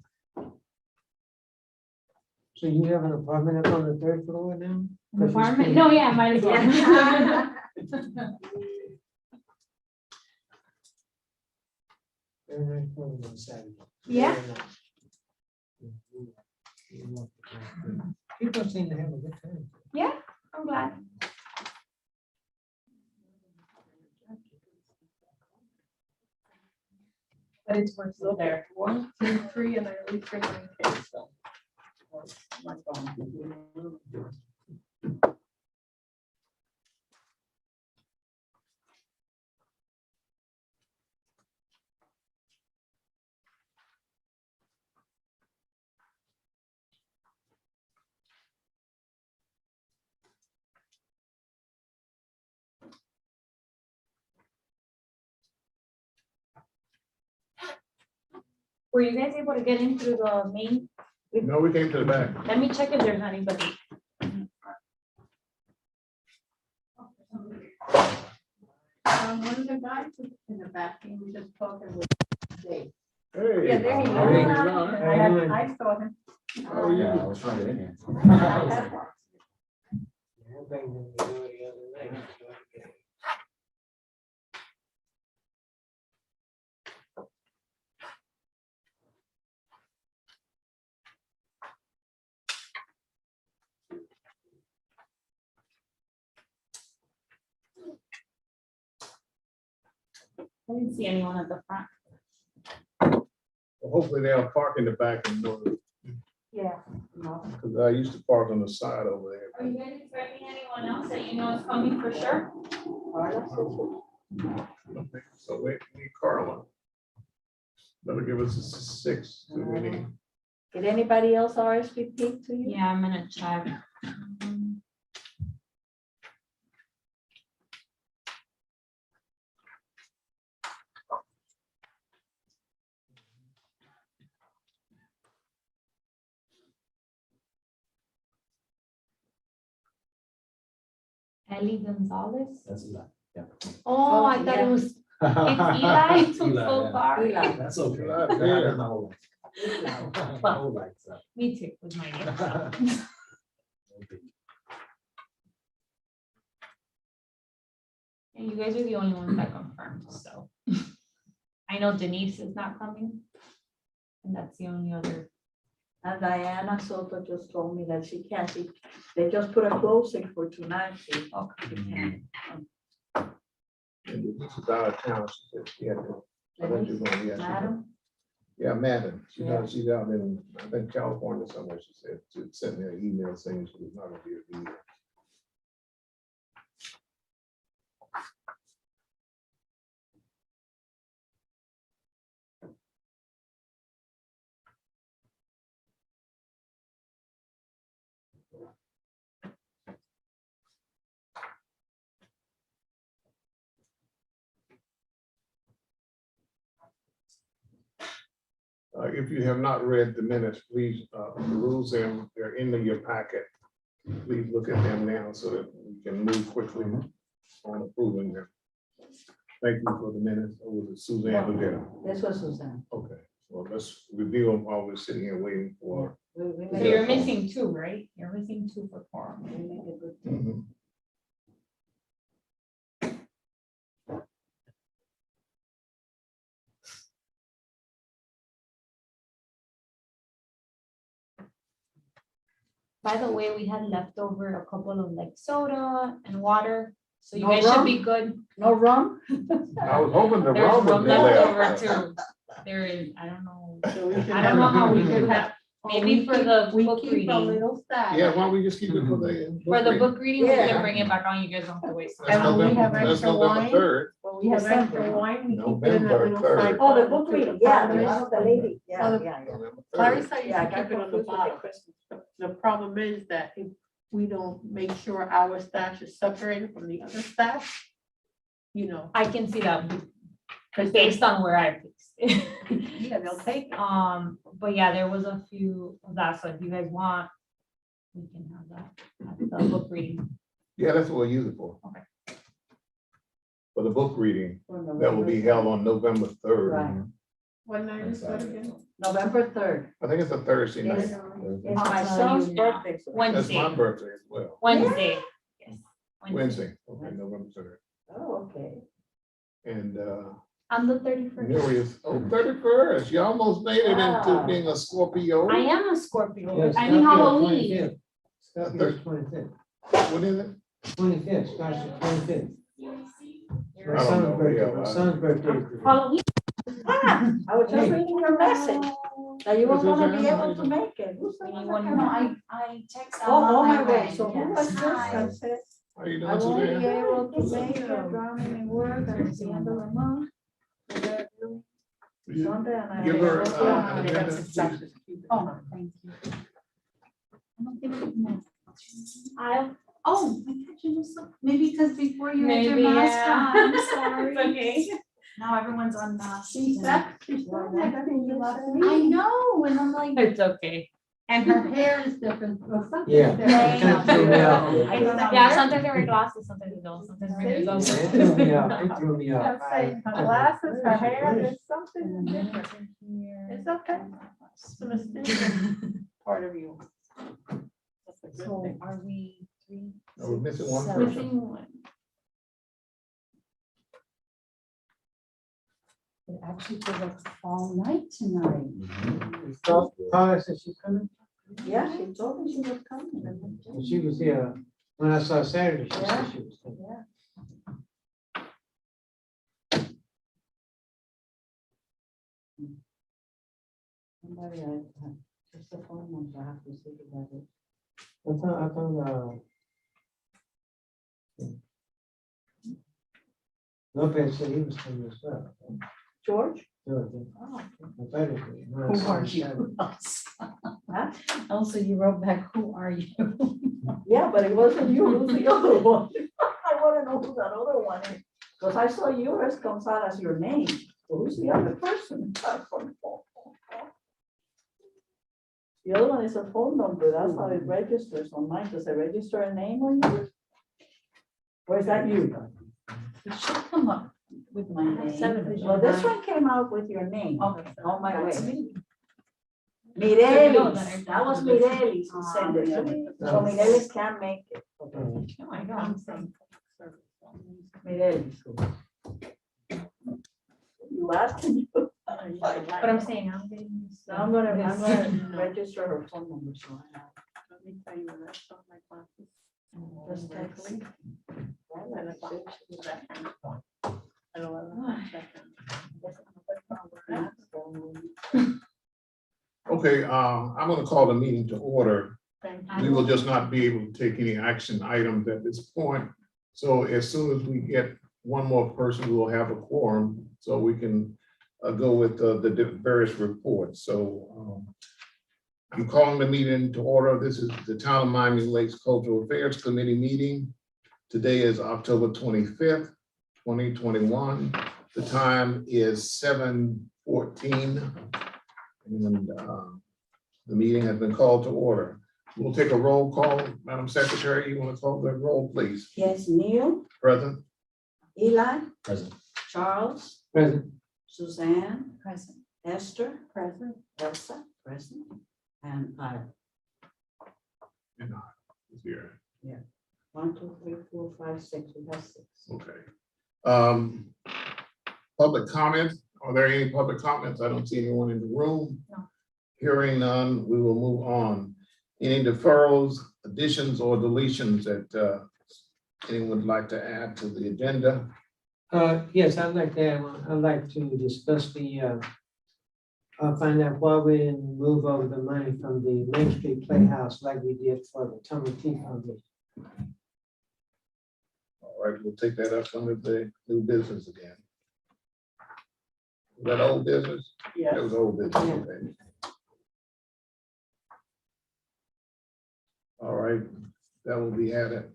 So you have an apartment up on the third floor now? An apartment? No, yeah, might as well. Very nice program on Saturday. Yeah. Very nice. People seem to have a good time. Yeah, I'm glad. But it's worth still there. 1, 2, 3, and I at least 3 kids, so. My phone. Were you guys able to get in through the main? No, we came to the back. Let me check if there's anybody. One of the guys in the back, he was just talking with Dave. Hey. Yeah, there he How you is. doing? I saw him. How are you? I was trying to get in here. I didn't see anyone at the front. Well, hopefully they'll park in the back and know, Yeah. because I used to park on the side over there. Are you guys expecting anyone else that you know is coming for sure? So we need Carla. That'll give us a 6 to any. Did anybody else RSVP to you? Yeah, I'm gonna check. Ellie Gonzalez. That's Eli. Yeah. Oh, I thought it was, it's Eli, I'm so Eli, yeah. sorry. That's okay. Eli, Yeah, yeah. that's my whole life. My whole life, so. Me too, with my name. Okay. And you guys are the only ones that confirmed, so. I know Denise is not coming. And that's the only other. And Diana Soto just told me that she can't, they just put a closing for tonight. She can't. And this is out of town. She said she had to. I think she's gonna be at- Madam? Yeah, Madden. She's Yeah. out, she's out in, I think, California somewhere. She said, she sent me an email saying she was not gonna be here. If you have not read the minutes, please peruse them. They're in your packet. Please look at them now so that we can move quickly on approving them. Thank you for the minutes. Or was it Suzanne who did it? This was Suzanne. Okay, well, let's review them while we're sitting here waiting for. We So made you're a- missing two, right? You're missing two for quorum. we made a good thing. Mhm. By the way, we had leftover a couple of like soda and water, so you No guys should rum? be good. No rum? I was hoping the There's rum would rum be left over there. too. There is, I don't know. So we should I don't know how we could have, Maybe for the We book keep a reading. little stack. Yeah, why don't we just keep it for the. For the book reading, we Yeah. can bring it back on, you guys don't have to waste. That's And when we have November, that's extra November wine, 3rd. when we have extra wine, we keep it in that November little 3rd. stack. Oh, the book reading, yeah, the one of the lady, Oh, yeah, the- yeah, yeah. November 3rd. Clarissa used Yeah, I to got keep it on the confused with the bottom. Christmas. The problem is that if we don't make sure our stash is separated from the other stash, you know, I can see that because based on where I placed it. yeah, they'll take it. But yeah, there was a few of that, so if you guys want, we can have that at the book reading. Yeah, that's what we'll use it for. Okay. For the book reading, For that will be held on November 3rd. Right. What night is that again? November 3rd. I think it's a Thursday night. It's it's I'll my tell son's you now. birthday. so- When- That's my Wednesday. birthday as well. Wednesday, yes. Wednesday, okay, November 3rd. Oh, okay. And On the 31st. Miriam, 31st, you almost made it into Wow. being a Scorpio. I am a Scorpio. Yes, I mean Halloween. 25th. Thir- 25th. What is it? 25th, starts at 25th. I My don't son's know, birthday, yeah, my I- son's birthday. is today. Halloween. Ah, I was just reading your message, that you were What's gonna his be name? able to make it. Who said Anyone that? know? I text. Oh, on my way, so who was this that said, How you I doing won't be today? able to make it, drowning in work, and it's the end of the month. So they're doing You Sunday, and I. Give her was an like, agenda, please. Oh, thank you. I don't think we can. Oh, I thought you just, maybe because before you had your Maybe, mask yeah. on, I'm sorry. It's okay. Now everyone's on mask. She's back, she's back, I think you last I week. know, and I'm like. It's okay. And her hair is different, or something. Yeah. Thank It threw me out. Yeah, sometimes they wear glasses, sometimes they don't, sometimes they wear It glasses. threw me out, it threw me out. I'm saying her glasses, her hair, there's something different. It's okay. It's the mysterious part of you. That's a good So thing. are we three? Oh, we're missing one seven? person. One. It actually feels like a fall night tonight. Paula said she's coming, Yeah, she told me she was coming. and she was here, when I saw Saturday, she said she was coming. Yeah. Somebody, just the phone number, I have to see about it. I thought, Lopez said he was coming as well. George? George, Oh, I thought it was- when I Who saw are him you? Saturday. huh? Also, you wrote back, who are you? Yeah, but it wasn't you, who's the other one? I wanna know who that other one is, because I saw yours comes out as your name, so who's the other person? The other one is a phone number, that's how it registers on mine, does it register a name on yours? Or is that you? It should come up with my name. Well, this one came out with your name, Okay. on my That's way. me. Mireles, that was Mireles who sent it to me, so Mireles can't make it. Oh my God. Mireles. You asked me. But I'm saying, I'm getting. used to So I'm gonna this. register her phone number, so I have. Let me tell you when I saw my glasses. Just text me. And I thought she was that kind of phone. I don't know. Okay, I'm gonna call the meeting to order. Thank We you. will just not be able to take any action items at this point. So as soon as we get one more person, we will have a quorum, so we can go with the various reports. So I'm calling the meeting to order. This is the Town of Miami Lakes Cultural Affairs Committee meeting. Today is October 25th, 2021. The time is 7:14. And the meeting has been called to order. We'll take a roll call. Madam Secretary, you want to call the roll, please? Yes, Neil, Present? Eli, Present. Charles, Present. Suzanne, Present. Esther, present, Elsa, present, and I. And I is here. 1, 2, 3, 4, 5, 6, we have 6. Okay. Public comments. Are there any public comments? I don't see anyone in the room. No. Hearing none, we will move on. Any deferrals, additions, or deletions that anyone would like to add to the agenda? Yes, I'd like to discuss the find out why we didn't move over the money from the Main Street Playhouse like we did for the Tommy T Foundation. All right, we'll take that up under the new business again. Was that old business? Yeah. That was old business, okay. All right, that will be added.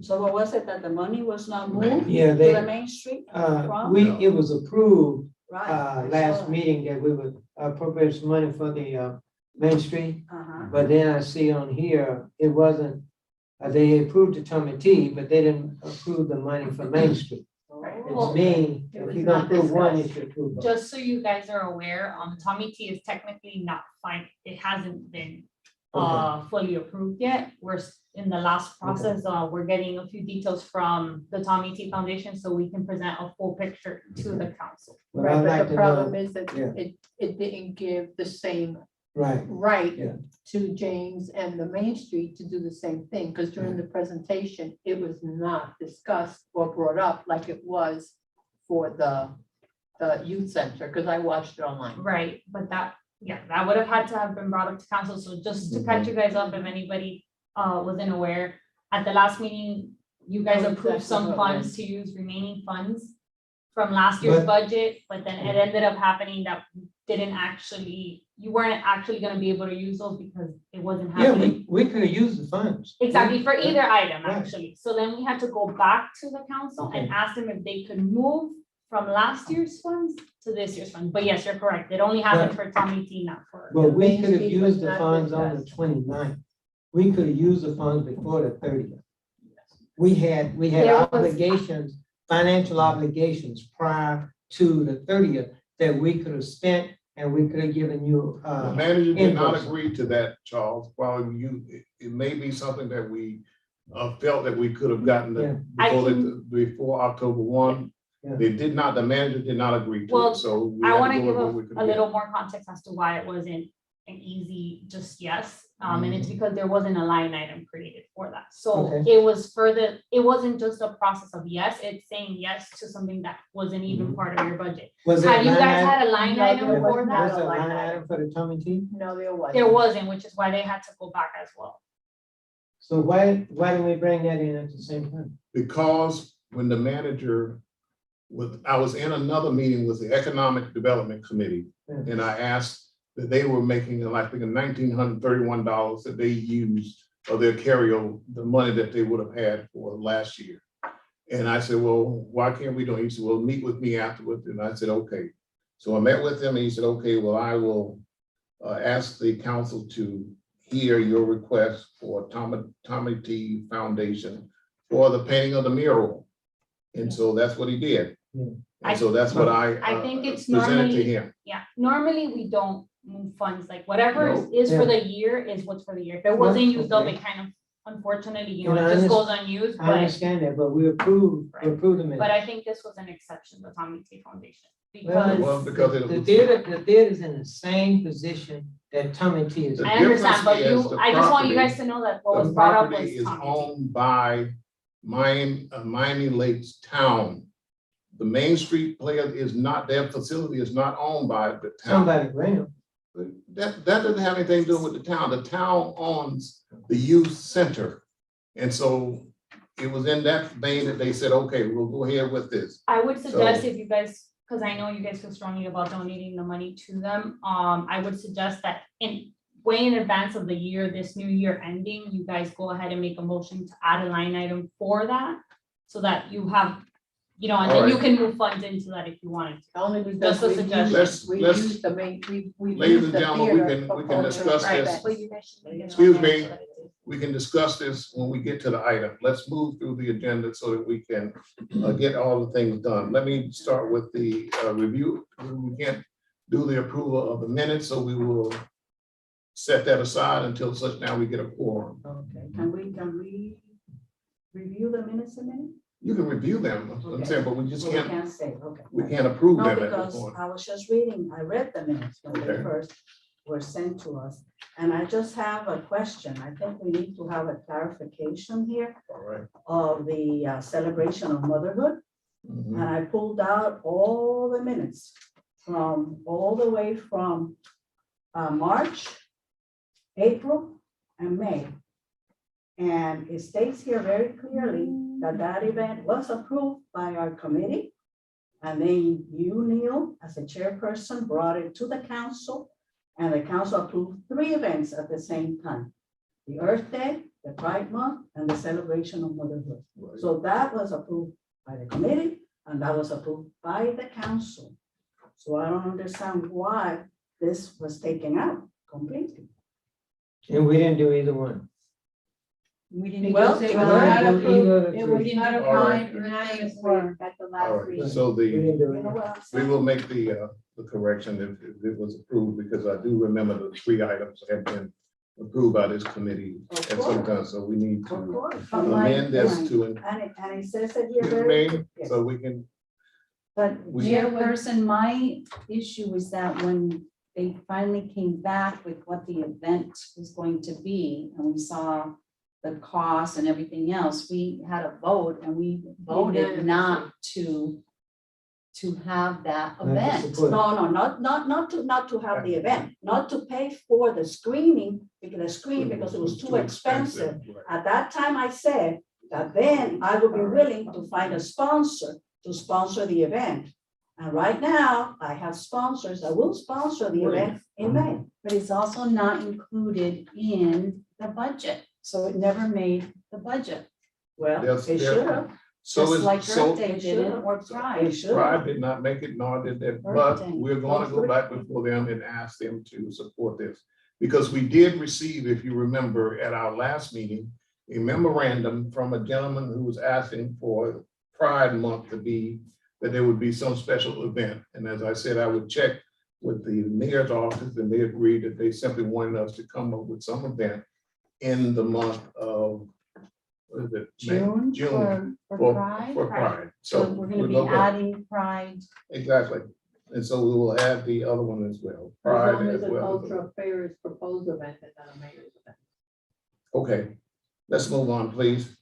So what was it, that the money was not moved Yeah, to they, the Main Street? From? it was approved, Right. I last saw it. meeting that we would appropriate some money for the, Main Street. Uh-huh. But then I see on here, it wasn't, they approved the Tommy T, but they didn't approve the money for Main Street. Well, It's me, it if was you're gonna not approve one, you discussed. should approve both. Just so you guys are aware, Tommy T is technically not fine, it hasn't been fully approved yet. We're in the last process, we're getting a few details from the Tommy T Foundation, so we can present a full picture to the council. But I'd like Right, but to the problem know- is that yeah. it didn't give the same Right, right Yeah. to James and the Main Street to do the same thing, because during the presentation, it was not discussed or brought up like it was for the youth center, because I watched it online. Right, but that would have had to have been brought up to council, so just to catch you guys up, if anybody wasn't aware, at the last meeting, you guys Oh, approved exactly some what it funds to use remaining funds from last year's But- budget, but then it ended up happening that you weren't actually gonna be able to use those because it wasn't yeah, happening. we could have used the funds. Exactly, for either item, Right. actually. So then we had to go back to the council and Okay. ask them if they could move from last year's funds to this year's fund. But yes, you're correct. It only happened for Tommy T, not for. But we Main could have Street was used the not funds on the discussed. 29th. We could have used the funds before the 30th. We had There was- obligations, financial obligations prior to the 30th that we could have spent and we could have given you, The manager did not invoice. agree to that, Charles. While it may be something that we felt that we could have gotten Yeah. before October 1. Yeah. The manager did not agree to Well, it, so. we I had want to go give with what we could a get. little more context as to why it wasn't an easy just yes. And Mm-hmm. it's because there wasn't a line item created for that. So Okay. it wasn't just a process of yes, it's saying yes to something that wasn't even Mm-hmm. part of your budget. Was there a Had you line guys item? had a line No, item there for was that? Was not. there a line item for the Tommy T? No, there wasn't. There wasn't, which is why they had to go back as well. So why didn't we bring that in at the same time? Because when the manager I was in another meeting with the Economic Development Committee, Yeah. and I asked that they were making like $1,931 that they used of their carryover, the money that they would have had for last year. And I said, well, why can't we do it? He said, well, meet with me afterwards. And I said, okay. So I met with him and he said, okay, well, I will ask the council to hear your request for Tommy T Foundation for the painting of the mural. And so that's what he did. Yeah. And so that's what I think it's presented to normally- him. Yeah, normally we don't move funds, like whatever No. is for Yeah. the year is what's for the year. If it wasn't used up, Okay. it kind of, unfortunately, And I it just goes unused, I but, understand that, but we approved the but minute. I think this was an exception, the Tommy T Foundation. Well, Because, because it The was. theater's in the same position that Tommy T is. The I understand, but difference is I just want you the guys to know that what The was brought up property was is Tommy T. owned by Miami Lakes Town. The Main Street player is not, their facility is not owned by the town. Somebody grant. That doesn't have anything to do with the town. The town owns the youth center. And so it was in that vein that they said, okay, we'll go ahead with this. I would suggest So- if you guys, because I know you guys feel strongly about donating the money to them, I would suggest that way in advance of the year, this new year ending, you guys go ahead and make a motion to add a line item for that, so that you have, and then you Alright. can move funds into that if you wanted to. Only because Just a we suggestion. used, we Let's- used the main, we Ladies used and the gentlemen, we theater can- for we can cultural discuss this. events. But you guys should get it on Excuse there me. so that it's- We can discuss this when we get to the item. Let's move through the agenda so that we can get all the things done. Let me start with the review. We can't do the approval of the minutes, so we will set that aside until such now we get a quorum. Okay, can we review the minutes a minute? You can review them, I'm saying, but we just Well, we can't, can't say, okay. we can't approve No, them at this because point. I was just reading, I read the minutes when they Okay. first were sent to us. And I just have a question. I think we need to have a clarification here All right. of the celebration of motherhood. Mhm. And I pulled out all the minutes from all the way from March, April, and May. And it states here very clearly that that event was approved by our committee. And then you, Neil, as a chairperson, brought it to the council, and the council approved 3 events at the same time: the Earth Day, the Pride Month, and the celebration of motherhood. So that was approved by the committee, and that was approved by the council. So I don't understand why this was taken out completely. And we didn't do either one. We didn't. Because it Well, was not do either approved, of the it was three. not All right. approved unanimously at the All last right, reading. so We didn't do You know it. what I'm we saying? will make the correction if it was approved, because I do remember the 3 items have been approved by this committee Of at some course. time, so we need Of to course. amend this to And it says that here include very. name, Yes. so we can, But We- Chairperson, my issue was that when they finally came back with what the event was going to be, and we saw the cost and everything else, we had a vote and we voted not to have that Not to event. support. No, not to have the event, not to pay for the screening, because it was too expensive. Right. At that time, I said that then I would be willing to find a sponsor to sponsor the event. And right now, I have sponsors that will sponsor the event in May. But it's also not included in the budget, so it never made the budget. Well, Yes, it yeah. should have. So Just is, like so Earth Day didn't, or Pride. It should Pride have. did not make it, nor did that, Earth but Day. we're gonna go back before them and ask them to support this. Because we did receive, if you remember, at our last meeting, a memorandum from a gentleman who was asking for Pride Month to be, that there would be some special event. And as I said, I would check with the mayor's office, and they agreed that they simply wanted us to come up with some event in the month of, what is it? May? June for Pride. For Pride. So we're gonna be we'll go- adding Pride. Exactly. And so we will add the other one as well. As Pride long as as the well. cultural affairs proposed event and not a mayor's event. Okay, let's move on, please.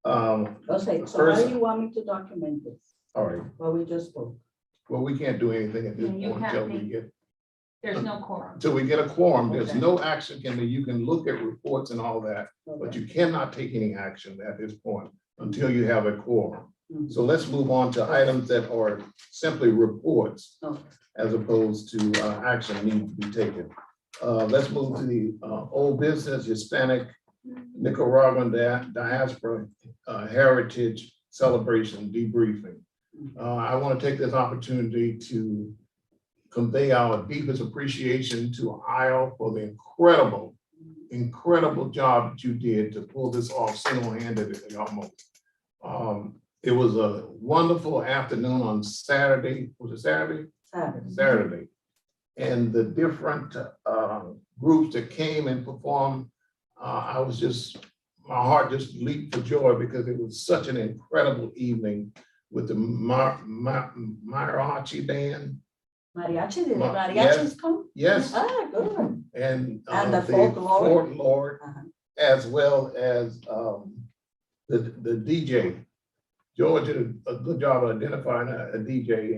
Okay, so how First- do you want me to document this? All right, What we just spoke. well, we can't do anything at this You point can't until we make- get, There's no quorum. until we get a quorum. There's Okay. no action can be, you can look at reports and all that, but you cannot take any action at this point until you have a quorum. Mhm. So let's move on to items that are simply reports Okay. as opposed to action need to be taken. Let's move to the old business Hispanic Nicaraguan diaspora heritage celebration debriefing. I want to take this opportunity to convey our deepest appreciation to Isle for the incredible job that you did to pull this off single-handedly almost. It was a wonderful afternoon on Saturday. Was it Saturday? Saturday. And the different groups that came and performed, I was just, my heart just leaped for joy because it was such an incredible evening with the mariachi band. Mariachi, did the Yes. mariachis come? Yes, Ah, good. and the folklore. folklore, Uh-huh. as well as the DJ. George did a good job of identifying a DJ,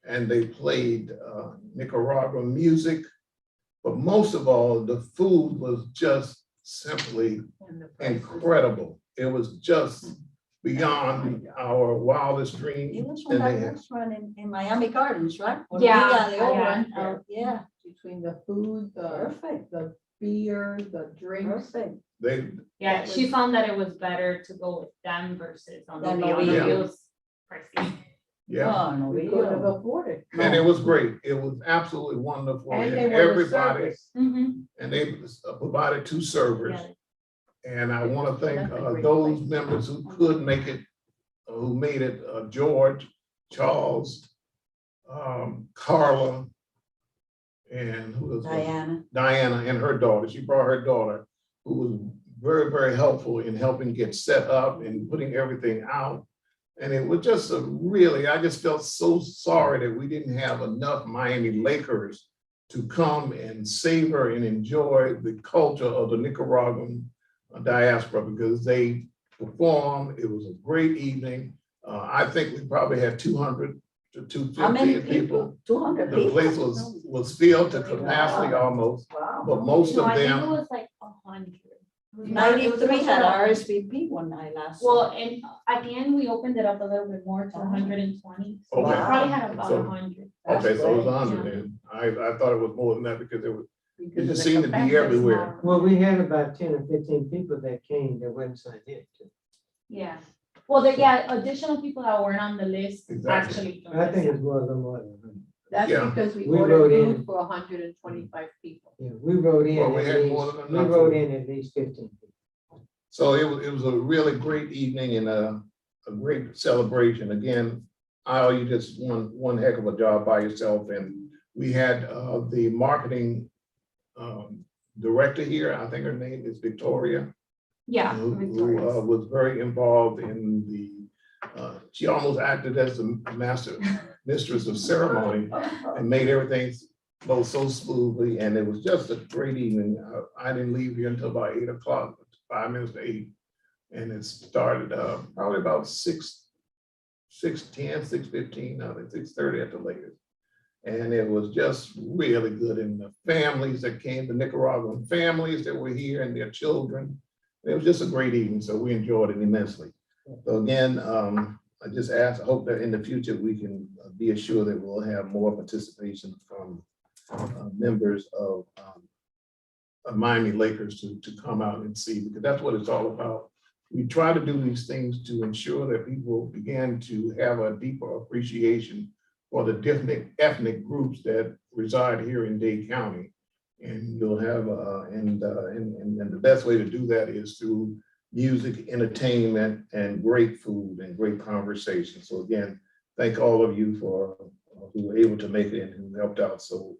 and they played Nicaraguan music. But most of all, the food was just simply And the prices. incredible. It was just beyond our wildest It dreams. was from And that they had, restaurant in Miami Gardens, right? Yeah, the old yeah, one. Oh, yeah, Between the food, perfect, the beer, the drinks. perfect. they, Yeah, she found that it was better to go with them versus on the Than video. Novillo. It was pricey. yeah, Oh, no, We we couldn't have don't. afforded. and it was great. It was absolutely wonderful. And And they were the everybody, service. and they provided 2 servers. Yeah. And I want to thank That's a great those place. members who could make it, who made it, George, Charles, Carla, and who else? was it? Diana. Diana and her daughter. She brought her daughter, who was very, very helpful in helping get set up and putting everything out. And it was just I just felt so sorry that we didn't have enough Miami Lakers to come and savor and enjoy the culture of the Nicaraguan diaspora, because they performed. It was a great evening. I think we probably had 200 to 250 How many people. people? 200 The people? place was filled to capacity almost, Wow. but most No, of I think it them, was like 100. 93 had RSVP when I last. Well, and at the end, we opened it up a little bit more to 120. So we Okay. probably had about So- 100. okay, so it was great. 100 then. I thought it was more than that because it Because just of the seemed to be capacity. everywhere. Well, we had about 10 or 15 people that came that wasn't signed in. too. Yeah. Well, yeah, additional people that weren't on the list Exactly. actually. I think it was a more than 100. That's Yeah. because we We ordered wrote in. food for 125 people. Yeah, we wrote in Well, we at had more least, than we enough. wrote in at least 15 people. So it was a really great evening and a great celebration. Again, Al, you just one heck of a job by yourself. And we had the marketing director here, I think her name is Victoria. Yeah. Who Victoria's. was very involved in she almost acted as the mistress of ceremony and made everything go so smoothly. And it was just a great evening. I didn't leave here until about 8 o'clock, 5 minutes to 8. And it started probably about 6:10, 6:15, I think 6:30 at the latest. And it was just really good. And the families that came, the Nicaraguan families that were here and their children, it was just a great evening. So we enjoyed it immensely. So again, I just ask, I hope that in the future we can be assured that we'll have more participation from members of Miami Lakers to come out and see, because that's what it's all about. We try to do these things to ensure that people begin to have a deeper appreciation for the different ethnic groups that reside here in Dade County. And you'll have, and the best way to do that is through music, entertainment, and great food and great conversation. So again, thank all of you for who were able to make it and who helped out so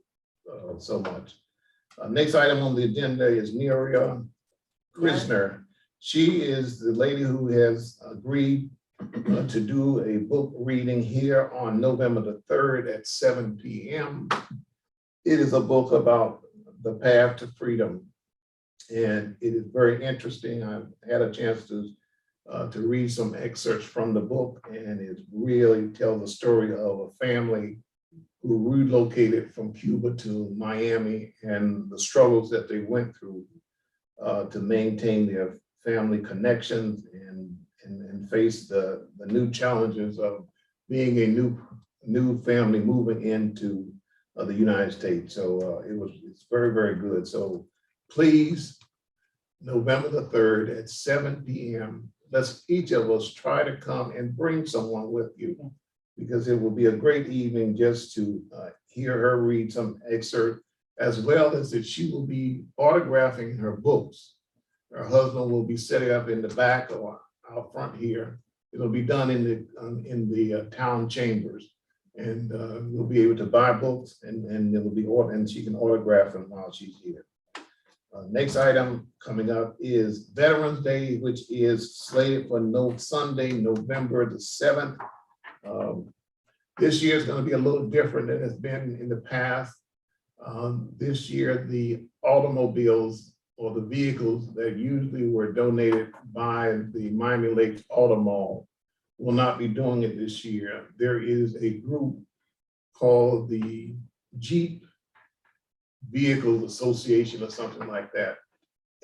much. Next item on the agenda is Miriam Krisner. She is the lady who has agreed to do a book reading here on November the 3rd at 7 p.m. It is a book about the path to freedom. And it is very interesting. I've had a chance to read some excerpts from the book, and it really tells the story of a family who relocated from Cuba to Miami and the struggles that they went through to maintain their family connections and face the new challenges of being a new family moving into the United States. So it's very, very good. So please, November the 3rd at 7 p.m., let's each of us try to come and bring someone with you, because it will be a great evening just to hear her read some excerpt, as well as that she will be autographing her books. Her husband will be setting up in the back or out front here. It'll be done in the town chambers, and we'll be able to buy books, and it'll be and she can autograph them while she's here. Next item coming up is Veterans Day, which is slated for Sunday, November the 7th. This year is going to be a little different than it's been in the past. This year, the automobiles or the vehicles that usually were donated by the Miami Lakes Auto Mall will not be doing it this year. There is a group called the Jeep Vehicle Association or something like that.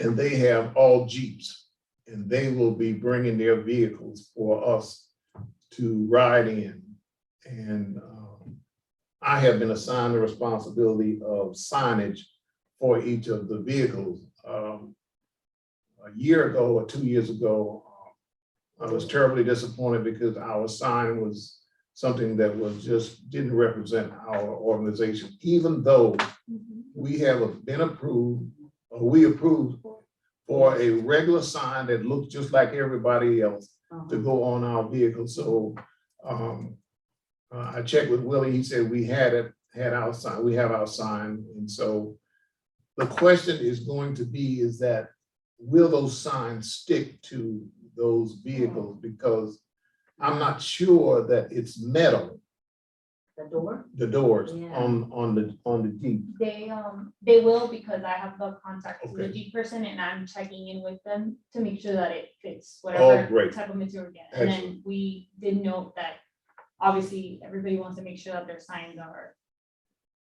And they have all Jeeps, and they will be bringing their vehicles for us to ride in. And I have been assigned the responsibility of signage for each of the vehicles. A year ago or 2 years ago, I was terribly disappointed because our sign was something that was just didn't represent our organization, even though we have been approved, or we approved for a regular sign that looks just like everybody else to go on our vehicle. So I checked with Willie. He said we had our sign. We have our sign, and so the question is going to be: is that will those signs stick to those vehicles? Because I'm not sure that it's metal. The doors on the Jeep. They will, because I have the contact to the Okay. Jeep person, and I'm checking in with them to make sure that it fits Oh, whatever great. type of material we get. And then we did note that obviously, everybody wants to make sure that their signs are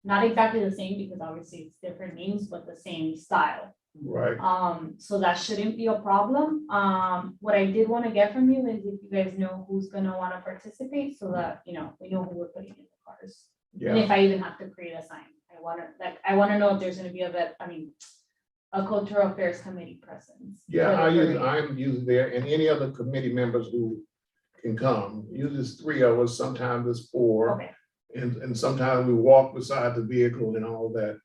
not exactly the same, because obviously it's different names, but the same style. Right. So that shouldn't be a problem. What I did want to get from you is if you guys know who's gonna want to participate, so that, you know, we know who we're putting in the cars. And Yeah, if I even have to create a sign, I wanna know if there's gonna be a cultural affairs committee presence. yeah, for the parade. I'm usually there, and any other committee members who can come. Usually it's 3 of us, sometimes it's 4. Okay, And sometimes we walk beside the vehicle and all that.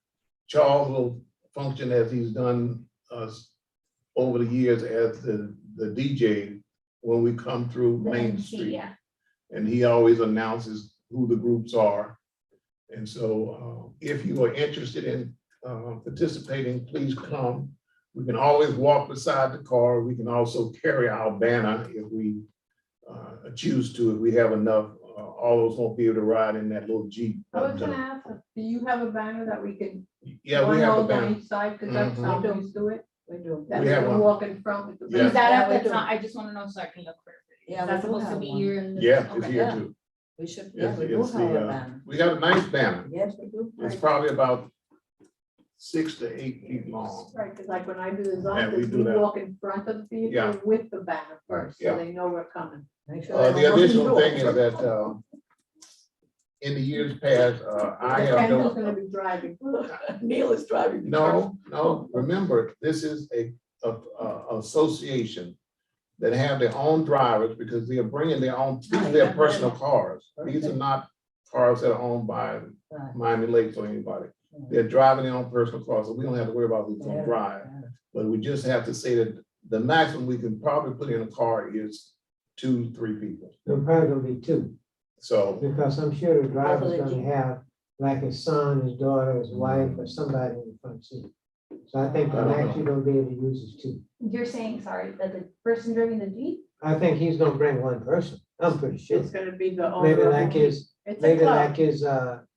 Charles will function as he's done us over the years as the DJ when we come through the Main MC, Street. yeah. And he always announces who the groups are. And so if you are interested in participating, please come. We can always walk beside the car. We can also carry our banner if we choose to, if we have enough. All of us won't be able to ride in that little Jeep. I was gonna ask, do you have a banner that we can? Yeah, we one have a hold on banner. each side, because that's how we used to do it. We do. That We we have can one. walk in front with the. Yeah. Is that Yeah, at we the do. time? I just wanna know so I can look for it. Yeah, Is we that do supposed to have be one. here in this? Yeah, it's Okay. here Yeah. too. We should, yeah, It's, we do it's have a the, banner. we got a nice banner. Yes, we do. It's probably about 6 to 8 feet long. Right, because like when I do the Yeah, we signs, do we that. walk in front of the Yeah. vehicle with the banner first, Yeah. so they know we're coming. Make sure they The don't additional walk thing through. is that in the years past, I have Kendall's no, gonna be driving. Neil is driving. no, remember, this is a association that have their own drivers because they are bringing their own, these are their personal cars. These are not cars that are owned by Right. Miami Lakes or anybody. They're driving their own personal cars, so we don't have to worry about who's gonna drive. But we just have to say that the maximum we can probably put in a car is 2, 3 people. There'll probably be 2, So, because I'm sure the driver's Hopefully gonna have like his son, his daughter, his wife, or somebody in the front seat. So I think the I don't max know. you're gonna be able to use is 2. You're saying, sorry, that the person driving the Jeep? I think he's gonna bring 1 person, I'm pretty sure. It's gonna be the Maybe owner. like his, It's a maybe club. like his,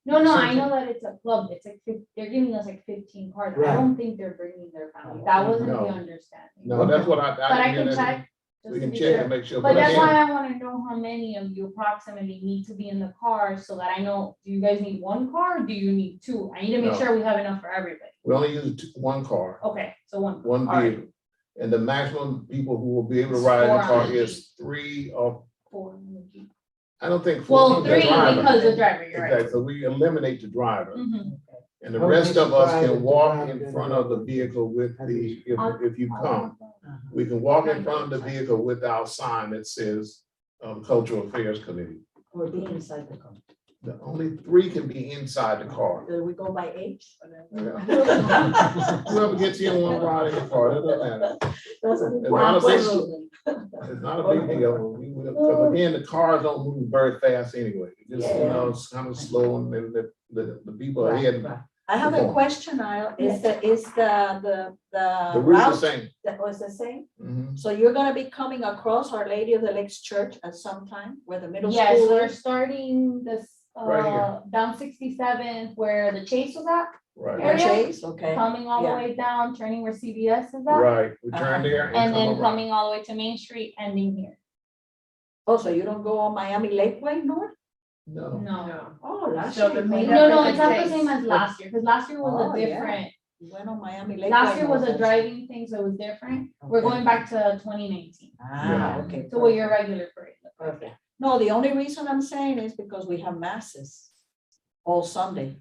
No, I Something. know that it's a club. It's like, they're giving us like 15 cars. I Right. don't think they're bringing their family. That wasn't the No. understanding. no, that's what But I hear can that. check. just We to can be check sure. and make sure. But that's again, why I wanna know how many of you approximately need to be in the car, so that I know, do you guys need 1 car, or do you need 2? I need to make No. sure we have enough for everybody. We only use 1 car, Okay, so 1. 1 All right. vehicle. And the maximum people who will be able to ride in the 4 car on the is 3 or, 4 in the Jeep. I don't think 4. Well, 3 because the driver, you're right. Exactly, so we eliminate the driver. Mhm. And the I would rest be of us surprised if can the walk driver in didn't front go of the with vehicle with the, if you come. Uh-huh. We can walk in front of the vehicle with our sign that says Cultural Affairs Committee. Or be inside the car. The only 3 can be inside the car. Do we go by age? Whoever gets in one ride in the car, it doesn't matter. Doesn't. It's not a big- Absolutely. It's not a big deal. Because again, the cars don't move very fast anyway. It just, it's kind of slow and then the people Right, ahead. right. I have a question, Niall. Is the The route's the route, same. that was the same? Mhm. So you're gonna be coming across Our Lady of the Lakes Church at some time, where the middle Yes, school we're is? starting this, Right here. down 67th where the Chase was at. Right, area, Chase, okay. Coming all the Yeah. way down, turning where CVS is at. right. We turn there And and then come around. coming all the way to Main Street, ending here. Oh, so you don't go on Miami Lakeway north? No. No. Oh, last So year. the main- No, Yeah, it's not the Chase. same as last year, because last year was Oh, a yeah. different, You went on Miami Lakeway. last year was north, a that's- driving thing, so it was different. We're Okay. going back to 2019. Ah, okay. So what your regular parade. Perfect. No, the only reason I'm saying is because we have masses all Sunday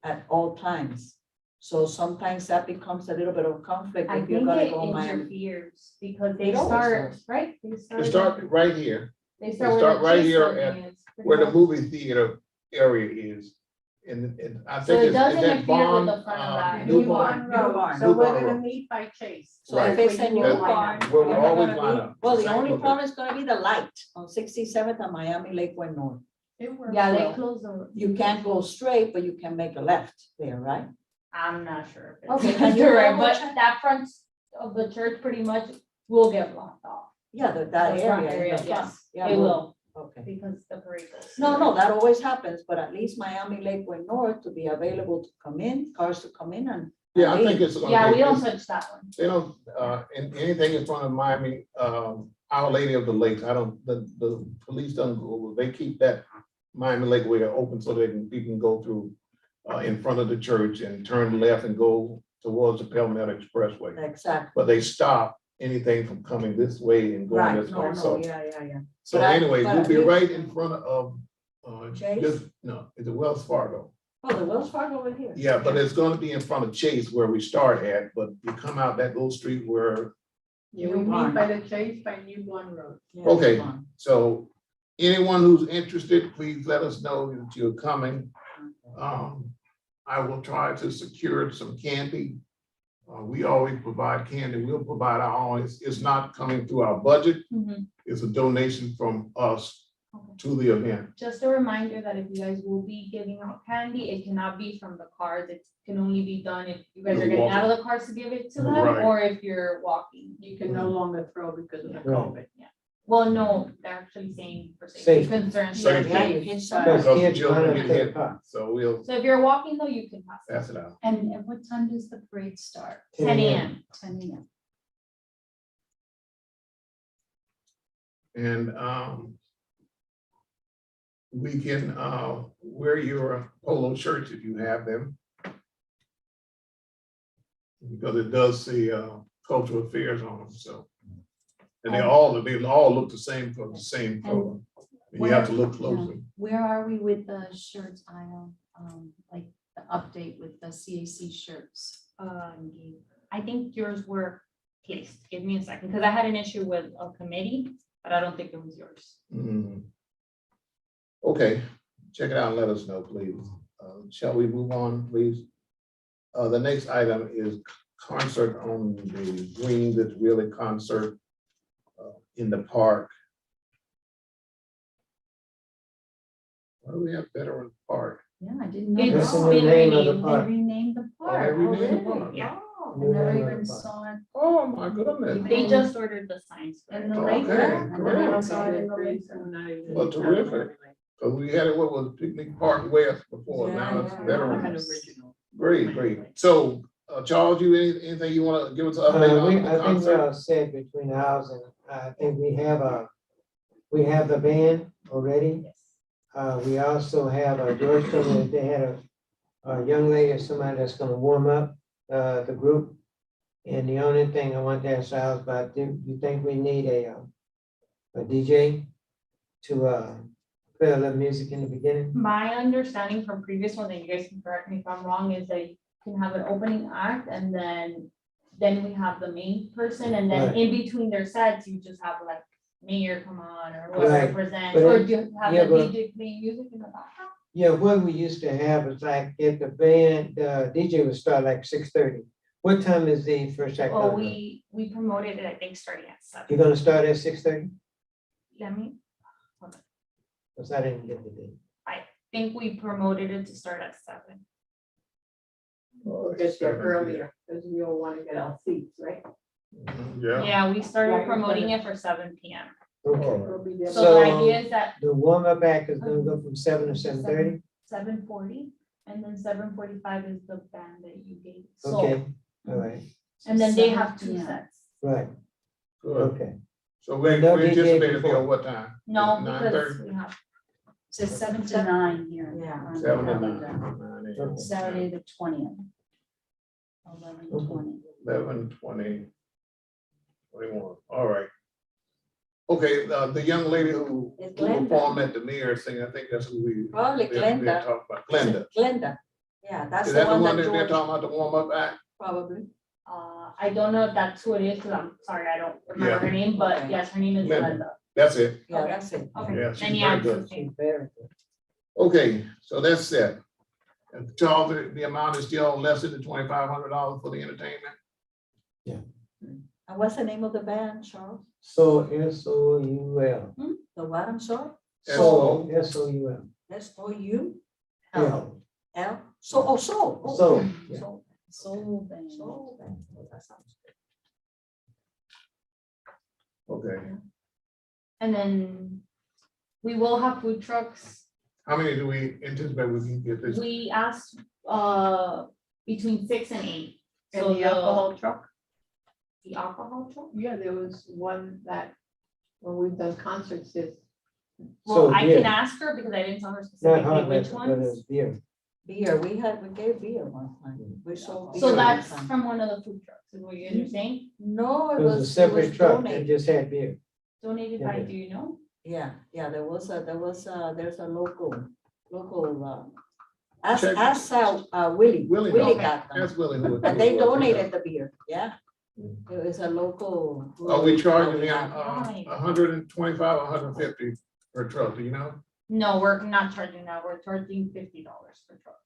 at all times. So sometimes that becomes a little bit of a conflict I if you're think gonna it go on Miami. interferes because they It always start, does. right? They It start right here, They it start start where right the here Chase at building is, pretty where the much. movie theater area is. And I So think it it's does is that interfere with Bond, the front of that. New New Barn. Barn Road, so New we're Barn gonna Road. meet by Chase. So if it's a new That's barn. where we you're not always gonna line be- up. Well, the only problem is gonna be the light on 67th and Miami Lakeway North. It works Yeah, they well. close the. You can't go straight, but you can make a left there, right? I'm not sure. if Okay, it's can you correct, double but check? that front of the church pretty much will get blocked off. Yeah, that The front area. in the front. yes, Yeah, it will, Okay. because the parade goes. No, that always happens, but at least Miami Lakeway North to be available to come in, cars to come in and. Yeah, I think it's. gonna Yeah, be- we don't touch that one. They don't, in anything in front of Miami, Our Lady of the Lakes, I don't, the police don't go, they keep that Miami Lakeway are open so people can go through in front of the church and turn left and go towards the Palmetto Expressway. Exactly. But they stop anything from coming this way and going Right, this no, way. no, So, yeah. so But I- anyway, but we'll be we- right in front of, Chase? no, it's a Wells Fargo. Oh, the Wells Fargo over here. Yeah, but it's gonna be in front of Chase where we start at, but you come out that little street where, Yeah, we meet by the Chase by Newborn Road. Yeah, okay, come on. so anyone who's interested, please let us know that you're coming. I will try to secure some candy. We always provide candy. We'll provide our own. It's not coming through our budget. It's a donation from us to the event. Just a reminder that if you guys will be giving out candy, it cannot be from the cars. It can only be done if you guys are getting out of the cars to give it to them, Right. or if you're walking. You can no longer throw because of the Right. COVID. Well, no, they're actually saying for safety Safety. concerns. Safety. Yeah, Because Because kids children run get into the hit. car. So we'll So if you're walking though, you can pass it. pass it out. And at what time does the parade start? 10 a.m. 10 a.m. And we can wear your polo shirts if you have them. Because it does say cultural affairs on them, so. And they all look the same for the same color. You have to look closely. Where are we with the shirts aisle? Like the update with the CAC shirts? I think yours were placed. Give me a second, because I had an issue with a committee, but I don't think it was yours. Mhm. Okay, check it out and let us know, please. Shall we move on, please? The next item is concert on the Green That's Really concert in the park. Why do we have Veterans Park? Yeah, I didn't know. It's That's in that. the been name of the renamed. They park. renamed the Oh, park. they renamed the really? park. Yeah. Oh, I New never name of even the park. saw it. Oh, my goodness. They just ordered the signs. for And it. the Okay, lake there. I great. never saw it in the lake. Well, terrific. Cause we had it, what was Picnic Park West before, now it's Yeah, Veterans. Great. So, Charles, anything you wanna give us an update on the I think we concert? are set between ours and I think we have the band already. We also have a George told me that they had a young lady or somebody that's gonna warm up the group. And the only thing I want to ask Al about, do you think we need a DJ to play a little music in the beginning? My understanding from previous ones, and you guys can correct me if I'm wrong, is that you can have an opening act and then we have the main person, and then Right. in between their sets, you just have like mayor come on or Right. whoever presents, But or it- do you have yeah, the but- DJ playing music in the background? Yeah, what we used to have is like if the band, DJ would start like 6:30. What time is the first act? Oh, gonna go? we promoted it, I think, starting at 7. You're gonna start at 6:30? Let me, Cause I didn't get the date. think we promoted it to start at 7. Get there earlier, because we all want to get our seats, right? Yeah. Yeah, we started Right, promoting it for 7 p.m. Okay, We'll be there. So the idea is that the warm up act is gonna go from 7 to 7:30? 7:40, and then 7:45 is the band that you gave. So, Okay, all right, and then they have 2 7 p.m. sets. right, Good. okay. So we No DJ anticipate it before. at what time? No, 9:30? because we have, Says 7 to 9 here. Yeah. on the 7 to calendar. 9 a.m. Saturday, the 20th. 11:20. 11:20, 21, all right. Okay, the young lady who It's performed Glenda. at the mayor thing, I think that's who we. Probably they're Glenda. talking about. Glenda. Glenda. Yeah, that's Is the that the one one that that they're George, talking about, the warm-up act? probably. I don't know if that's who it is, because I'm sorry, I don't remember Yeah. her name, but Okay. yes, her name is Linda. Linda. That's it. Yeah, Okay. that's it. Okay, Yeah, she's then yeah, very it's the good. same. Very good. Okay, so that's it. And Charles, the amount is still less than the $2,500 for the entertainment? And what's the name of the band, Charles? So SOUL. The what, I'm sorry? So SOUL. SOU Yeah. L? So, oh, so. oh, So, yeah. So, Soul band. so, oh, that sounds good. Okay, And then we will have food trucks. how many do we anticipate we can get this? We asked between 6 and 8. And So the alcohol truck? The alcohol truck? Yeah, there was one that, when we've done concerts, Well, I beer. can ask her because I didn't tell her Not specifically hard which liquor, but ones. it's beer. Beer, we gave beer one time. We sold beer. So one that's time. from one of the food trucks, is what you guys are saying? No, It was a separate truck that donated. just had beer. Donated Yeah, by, yeah. do you know? Yeah, there's a local, Check. Willie Willie, got no, them. that's Willie who would But do they it. donated the beer, yeah. It was a local. Are we charging them Right. 125 or 150 per truck, do you know? No, we're not charging that. We're charging $50 per truck.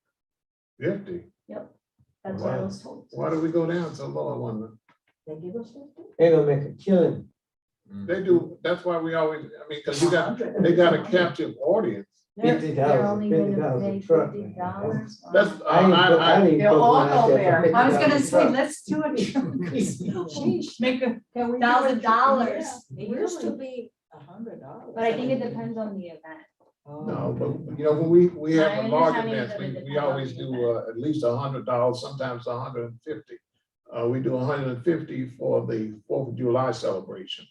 50? That's what I was told. Why do we go down so low, I wonder? They give us 50? They're gonna make a killing. They do, that's why we always, I mean, because they got a captive audience. $50, $50 a truck. man. That's, I didn't They're put all one out there for over. I was gonna $50 say, truck. let's do it. Sheesh. Make a Can we do $1,000. It used to be $100. But I think it depends on the event. No, but you know, when we My have a large understanding is event, that it we depends on always the do at least $100, sometimes 150. We do 150 for the 4th of July celebration.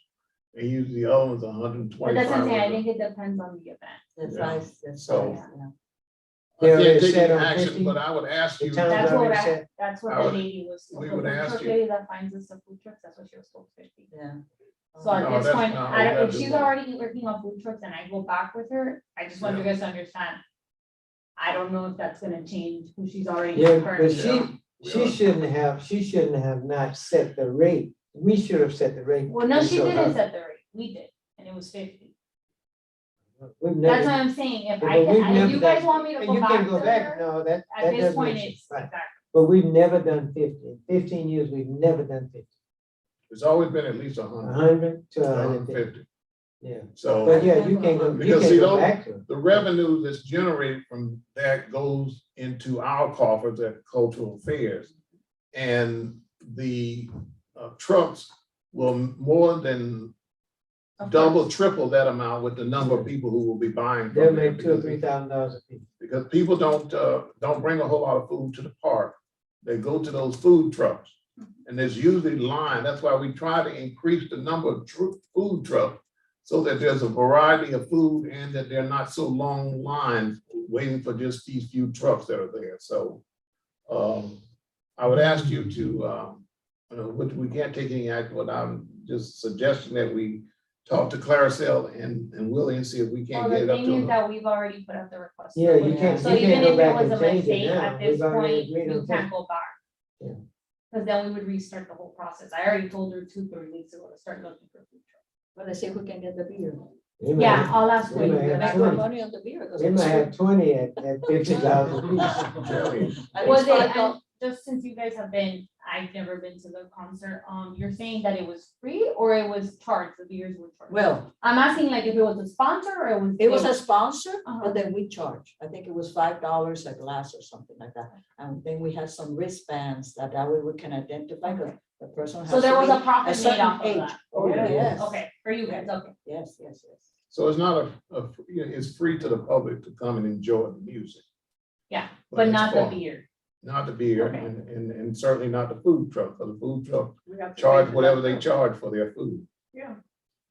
And usually the other one's But 125. that's what I'm saying. I think it depends on the event. The Yeah. price, that's So- right, yeah. I They can't already take set any on action, 50? but I would ask The you. town- That's what already I, said- that's what I the would- lady was. we the would food ask truck you- lady that finds us the food trucks, that's what she was told, 50. Yeah. So at No, this that's point, not- if that's she's not- already working on food trucks and I go back with her, I just want you guys to understand. I don't know if that's gonna change who she's already. Yeah, but currently. she shouldn't have not set the rate. We should have set the rate. Well, no, she So didn't high. set the rate, we did, and it was 50. We've That's never- what I'm saying, if But I we've can, if never you guys done- want me to and go you back can to go back, her, no, that at this doesn't point, make sense. it's, Right. exactly. But we've never done 50. In 15 years, we've never done 50. It's always been at least 100. 100 to 150. 150. Yeah. So. But yeah, you can't go, you Because can't see, go those, back to it. the revenue that's generated from that goes into our coffers at cultural fairs. And the trucks will more than double, triple that amount with the number of people who will be buying. from They'll there make $2,000 or because- $3,000 a piece. Because people don't bring a whole lot of food to the park. They go to those food trucks. And there's usually line. That's why we try to increase the number of food trucks so that there's a variety of food and that they're not so long lines waiting for just these few trucks that are there. So I would ask you to, which we can't take any action, but I'm just suggesting that we talk to Claricel and Willie and see if we Well, can't get the it up thing to is them. that we've already put out the request. Yeah, you can't, So you even can't go if it back was and a change mistake, it now. at this We've already point, agreed you on can't 50. go back. Yeah. Cause then we would restart the whole process. I already told her 2-3 weeks ago to start looking for food trucks. But let's see if we can get the beer. We might Yeah, have- I'll ask we her. might have Make 20. good money on the beer. 'cause We it's might have cheap. 20 at $50 a piece. At Was least it, $5. and just since you guys have been, I've never been to the concert, you're saying that it was free or it was charged, the beers were charged? Well, I'm asking like if it was a sponsor or it was a sponsor, Uh-huh. but then we charge. I think it was $5 a glass or something like that. And then we had some wristbands that way we can identify the person. So has there to was be a profit made certain off of age. that? Oh, yeah. Yes. Okay, for you guys, okay. Yes, yes, yes. So it's not it's free to the public to come and enjoy the music. Yeah, but it's not the fun. beer. Not the beer Okay. and certainly not the food truck, because the food truck We have to charge pay for whatever that they too. charge for their food. Yeah.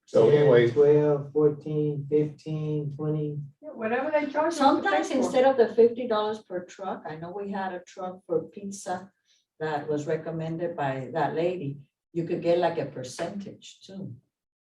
So 10, anyway, 12, 14, 15, 20. Yeah, whatever they charge. us to Sometimes pay for. instead of the $50 per truck, I know we had a truck for pizza that was recommended by that lady. You could get like a percentage too.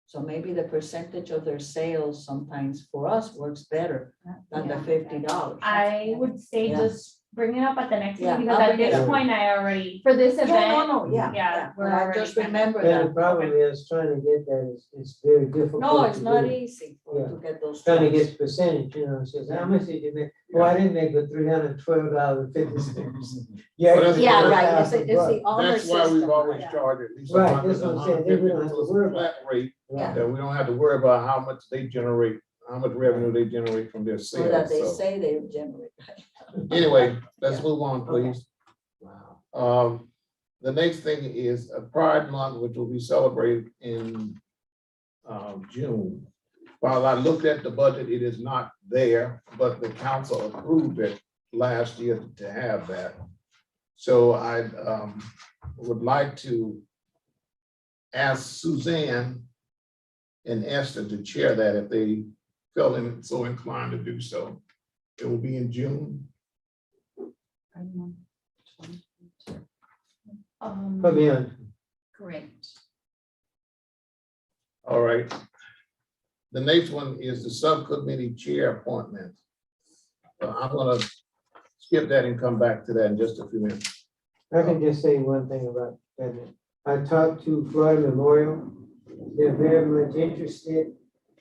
So maybe the percentage of their sales sometimes for us works better than the $50. I would say Yeah. just bring it up at the next Yeah, meeting, because I'll at bring it this up. point, I already, for this Yeah, event. no, yeah, Yeah, yeah. we're But I already just kind of- remember And the that. problem is trying to get that is very difficult. No, it's to not do. easy to get those. Trying to trucks. get percentage, it says, how much did you make? Well, I didn't make but $312.50. Yeah, Well, that's- Yeah, right, it's the honor that's why we've system. always Yeah. charged at least Right, 100, that's what I'm saying. They 150, don't have to so worry it's a flat rate, Yeah. that we don't have to worry about how much they generate, how much revenue they generate from their Or that sales. they So say they generate. anyway, let's move on, Okay. please. Wow. The next thing is a Pride Month, which will be celebrated in June. While I looked at the budget, it is not there, but the council approved it last year to have that. So I would like to ask Suzanne and Esther to chair that if they felt so inclined to do so. It will be in June. Put me on. Correct. All right. The next one is the subcommittee chair appointment. I'm gonna skip that and come back to that in just a few minutes. I can just say one thing about that. I talked to Florida Memorial. They're very much interested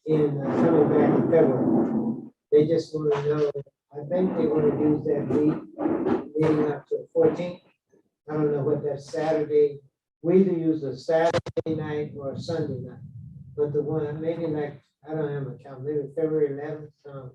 in coming back in February. They just want to know, I think they want to use that week leading up to the 14th. I don't know what that Saturday, we either use a Saturday night or a Sunday night. But the one, maybe like, I don't have a count, maybe February 11th,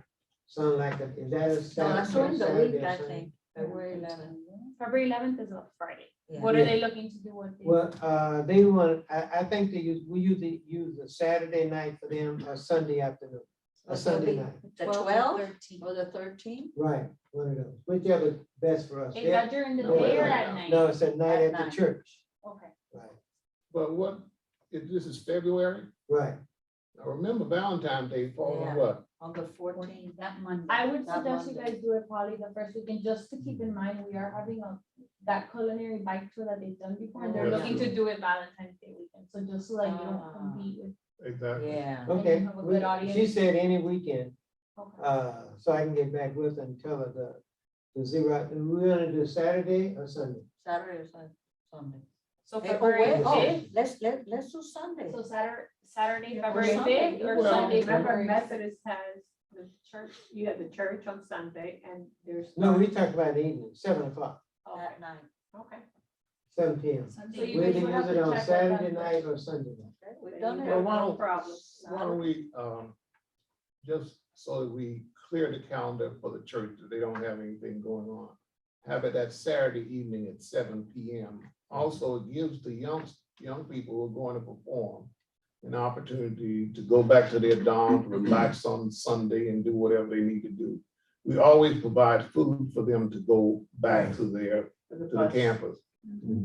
something like that. Is that a No, that's Saturday? during the Saturday week, or I Sunday? think, February 11th. February 11th is a Friday. Yeah. What are Yeah. they looking to do with it? Well, they want, I think we usually use a Saturday night for them, or Sunday afternoon, a Sunday night. The 12th or 12th 13th. or the 13th? Right, one of those, whichever best for us. Is Yeah. that during the No, day or wait, at night? No, it's at night At at the night. church. Okay. Right, But what, if this is February, right. I remember Valentine's Day falling Yeah. what? On the 14th. That Monday. I would That suggest you Monday. guys do it probably the first weekend, just to keep in mind, we are having that culinary bike tour that they've done before, and they're Oh, looking yeah. to do it Valentine's Day weekend, so just so that you don't Ah. compete with. Exactly. Yeah. Okay, have a good audience. she said any weekend, Okay. so I can get back with her and tell her the zero, we're gonna do Saturday or Sunday? Saturday or Sunday. So Hey, oh, February wait, oh, 5th, let's do Sunday. so Saturday, Yeah, or February Sunday, 5th, or either Sunday, one. Remember February. Methodist has the church, you have the church on Sunday and there's. No, we talked about the evening, 7 o'clock, That night. Okay. 7 p.m. So We you guys either will have use it to on check with Saturday them. night or Sunday night. Okay, we've done it. Well, No problem. why don't we, just so that we clear the calendar for the church, that they don't have anything going on, have it that Saturday evening at 7 p.m. Also, it gives the young people who are going to perform an opportunity to go back to their dorms, relax on Sunday and do whatever they need to do. We always provide food for them to go back to the campus.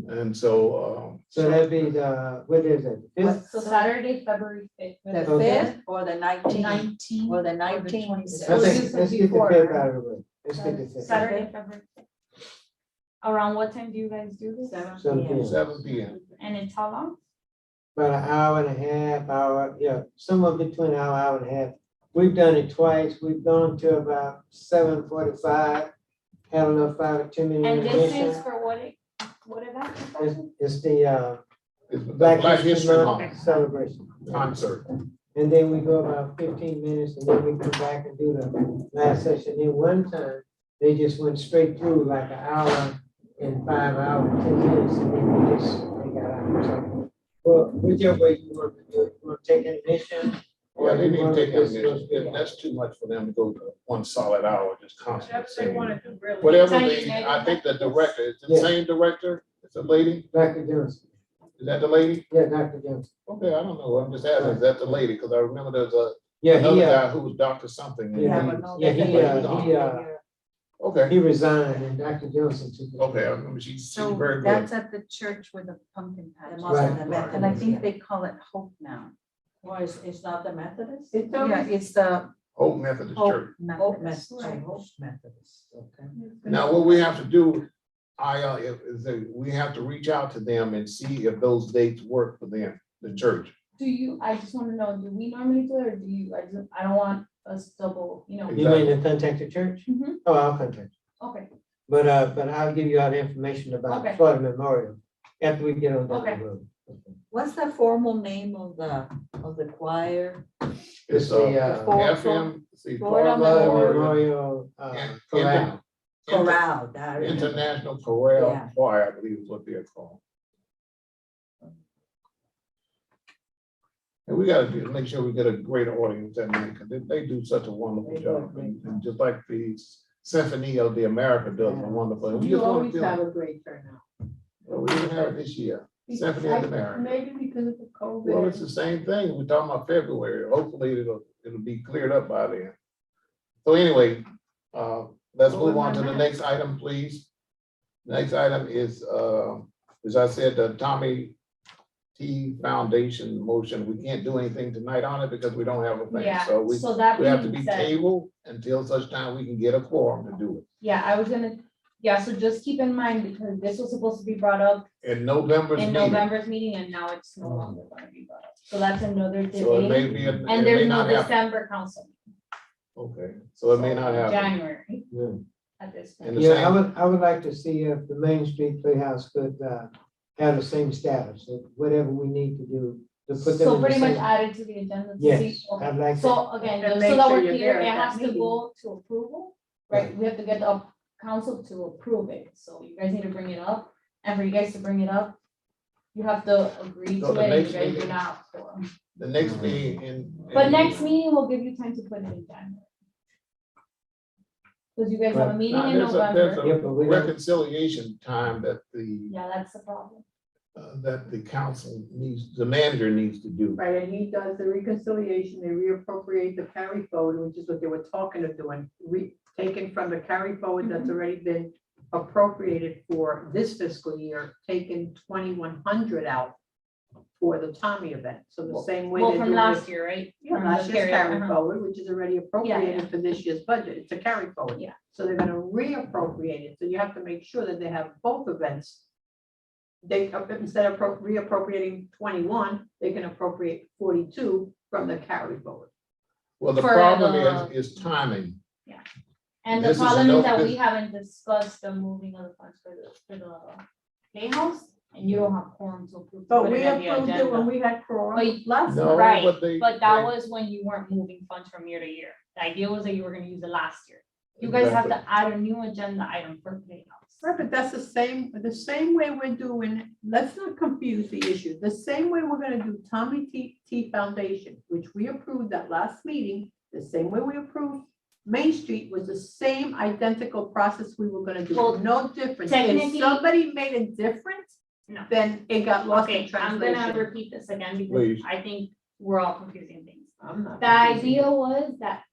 And so, So that'd be the, what is it, the 5th? So Saturday, February 5th. The Okay. 5th or the 19th? 19th. Or the 19th. I We'll think, use it let's get the before, 5th right? out of the way. Let's get the 5th. Saturday, February 5th. Around what time do you guys do this? 7 p.m. 7 p.m. And it's how long? About an hour and a half, hour, yeah, somewhere between an hour and a half. We've done it twice. We've gone to about 7:45, had a little 5 or 10 minute And this is intermission. for what event? It's the It's the Black History Month Month celebration. concert. And then we go about 15 minutes and then we come back and do the last session. Then one time, they just went straight through like an hour and 5 hours, 10 minutes, and then they got out. So, well, whichever way you want to do it, you want to take intermission? Yeah, they you need to wanna take just it. go straight That's too much for them to go to one solid hour, just constantly Whatever they singing. want to do, really. Whatever Tiny they, Megan. I think the director, is the Yeah. same director, it's a lady, Dr. Johnson. is that the lady? Yeah, Dr. Johnson. Okay, I don't know, I'm just asking, is that the lady? Because I remember there's Yeah, another he, guy who was Dr. something. and yeah, he- he Okay, resigned and Dr. Johnson took it. okay, I remember she So seemed very good. that's at the church with the pumpkin patch. The Muslim Right. Methodist, And I think yeah. they call it Hope now. Well, it's not the Methodist? Yeah, it's the Hope Methodist Hope Church. Methodist. Hope Methodist, okay. Now, what we have to do, is that we have to reach out to them and see if those dates work for them, the church. I just want to know, do we normally do it, or do you, I don't want us double, You mean to contact the church? Mhm. Oh, I'll contact you. Okay, But I'll give you all the information about Okay. Florida Memorial after we get on down the Okay. road. What's the formal name of the choir? It's the, FM, see, Florida Florida Memorial, Memorial, and- Chorale. Chorale, that I remember. International Chorale Yeah. Choir, I believe is what they're called. And we gotta make sure we get a great audience that night, because they do such a wonderful They do a job, great and just like the Symphony of the America does a wonderful. We You just wanna always feel, have a great turnout. well, we didn't have it this year, Symphony of the America. Maybe because of the Well, COVID. it's the same thing, we're talking about February, hopefully it'll be cleared up by then. So anyway, let's move on to the next item, please. Next item is, as I said, the Tommy T Foundation motion, we can't do anything tonight on it because we don't have a thing. Yeah, So we so that have to being be said- tabled until such time we can get a quorum to do Yeah, I was gonna, yeah, so just keep in mind, because this was supposed to be brought up it. In November's in meeting. November's meeting, and now it's no longer gonna be brought up. So that's another So it may delay, be, and it may there's no not happen. December council. Okay, so it may not happen. January Yeah. at this And point. the Yeah, same- I would like to see if the Main Street Playhouse could, have the same status, of whatever we need to do to put them So in the pretty much same. added to the agenda to Yes, see, okay. I'd like So again, And just make so that sure we're you're clear, there it at that has to meeting. go to approval, right? We have to get the council to approve it, so you guys need to bring it up, and for you guys to bring it up, you have to agree So to the it, and next you guys do meeting- not. So. The next meeting in. But next meeting will give you time to put it in January. Because you guys have a meeting in There's November, Yeah, but a we don't- reconciliation time that yeah, that's the problem. the council needs, the manager needs to do. Right, and he does the reconciliation, they reappropriate the carry forward, which is what they were talking of doing, taken from the carry forward that's already been appropriated for this fiscal year, taking 2,100 out for the Tommy event, so the same way. Well, they're from doing last it- year, right? Yeah, From last the year's carry uh-huh. forward, which is already appropriated for this year's budget, it's a carry forward. Yeah. So they're gonna reappropriate it, so you have to make sure that they have both events. They, instead of reappropriating 21, they can appropriate 42 from the carry forward. Well, the For problem the- is timing. And the This is problem no- is that we this- haven't discussed the moving of the funds for the playhouse, and you don't have quorum to approve. to But put we it on the approved it when agenda. we had quorum But- last No, time. Right, but they- but that they- was when you weren't moving funds from year to year. The idea was that you were gonna use it last year. You guys have to add a new agenda item for playhouse. Right, but that's the same way we're doing, let's not confuse the issue. The same way we're gonna do Tommy T Foundation, which we approved at last meeting, the same way we approved Main Street was the same identical process we were gonna do, Well, no difference. If technically- somebody made a difference, No. then it got lost in Okay, I'm gonna translation. repeat this again because Please. I think we're all confusing things. I'm not The confusing idea was that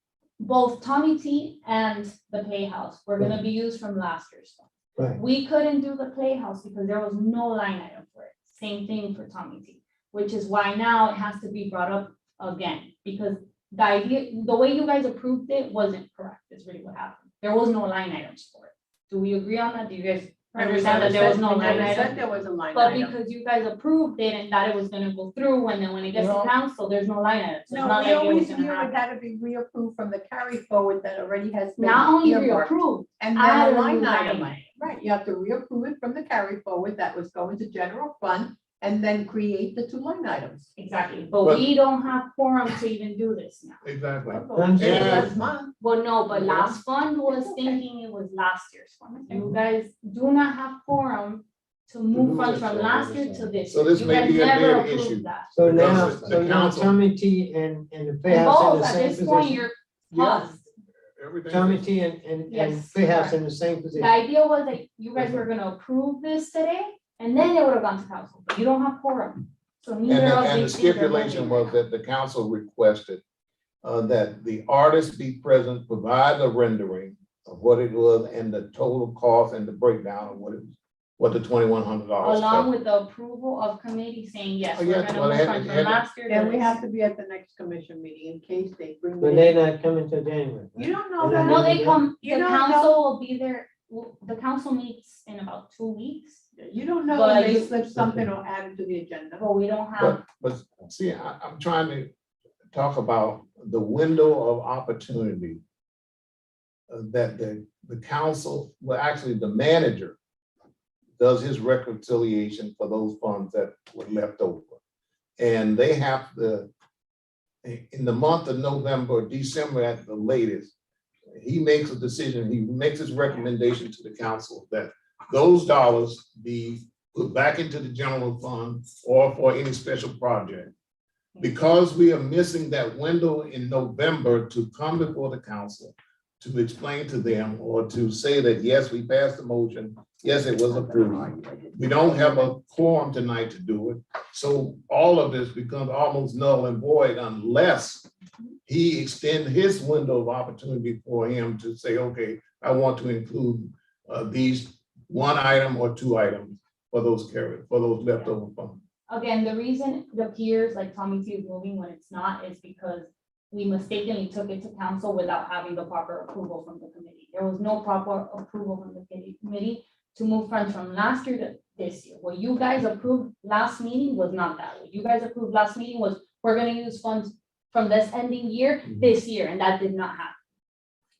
both Tommy T and the Playhouse were gonna be used from last year's fund. Right. We couldn't do the Playhouse because there was no line item for it. Same thing for Tommy T, which is why now it has to be brought up again, because the idea, the way you guys approved it wasn't correct, is really what happened. There was no line items for it. Do we agree on that? Do you guys understand that there was no We line never item? said there was a line But item. because you guys approved it and that it was gonna go through, and then when it gets to No. council, there's no line item. So it's No, not we like it was always gonna knew it happen. had to be reapproved from the carry forward that already has been. Not only earmarked. reapproved, And add then a a line new item. line item. Right, you have to reapprove it from the carry forward that was going to general fund and then create the two line items. Exactly, but But- we don't have quorum to even do this now. Exactly. Last month. Well, no, but Yeah. last fund was It's okay. thinking it was last year's fund. You guys do not have quorum to move do funds it, from so last it's year the to same. this. So year. this You may guys be a never dead approved issue. that. So Because now, the so now council- Tommy T and the And Playhouse in both, the at same this point, position. you're Yeah. paused. Everything. Tommy T and Yes, Playhouse correct. in the same The position. idea was that you guys were gonna approve this today, and then it would have gone to council, but you don't have quorum. So And neither of the these things are stipulation moving. was that the council requested that the artist be present, provide the rendering of what it was and the total cost and the breakdown of what it was, what the $2,100. Along with the approval of committee saying, yes, Oh, we're yeah, gonna well, move it funds had- from last year to Then we this. have to be at the next commission meeting in case they bring. But it they're in. not coming till January. You don't know And that. then No, they come, You the don't council know. will be there, the council meets in about 2 weeks, You don't know But when they you- slip something or add it to the agenda. but we don't have, But see, I'm trying to talk about the window of opportunity that the council, well, actually, the manager does his reconciliation for those funds that were left over. And they have the, in the month of November or December at the latest, he makes a decision, he makes his recommendation to the council that those dollars be put back into the general fund or for any special project. Because we are missing that window in November to come before the council to explain to them or to say that, yes, we passed the motion, yes, it was approved. We don't have a quorum tonight to do it. So all of this becomes almost null and void unless he extend his window of opportunity for him to say, okay, I want to include these one item or two items for those leftover funds. Again, the reason it appears like Tommy T is moving when it's not is because we mistakenly took it to council without having the proper approval from the committee. There was no proper approval from the committee to move funds from last year to this year. What you guys approved last meeting was not that. What you guys approved last meeting was, we're gonna use funds from this ending year, this year, and that did not happen.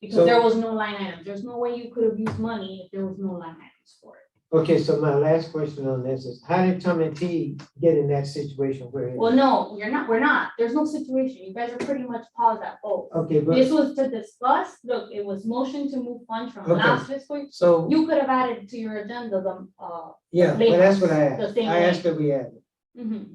Because there was no line item. There's no way you could have used money if there was no line items for it. Okay, so my last question on this is, how did Tommy T get in that situation where? Well, no, we're not. There's no situation. You guys are pretty much paused at both. Okay, but. This was to discuss, look, it was motion to move funds from Okay. last fiscal year. So, You could have added to your agenda the, yeah, well, that's what I the asked. same I asked way. that we add.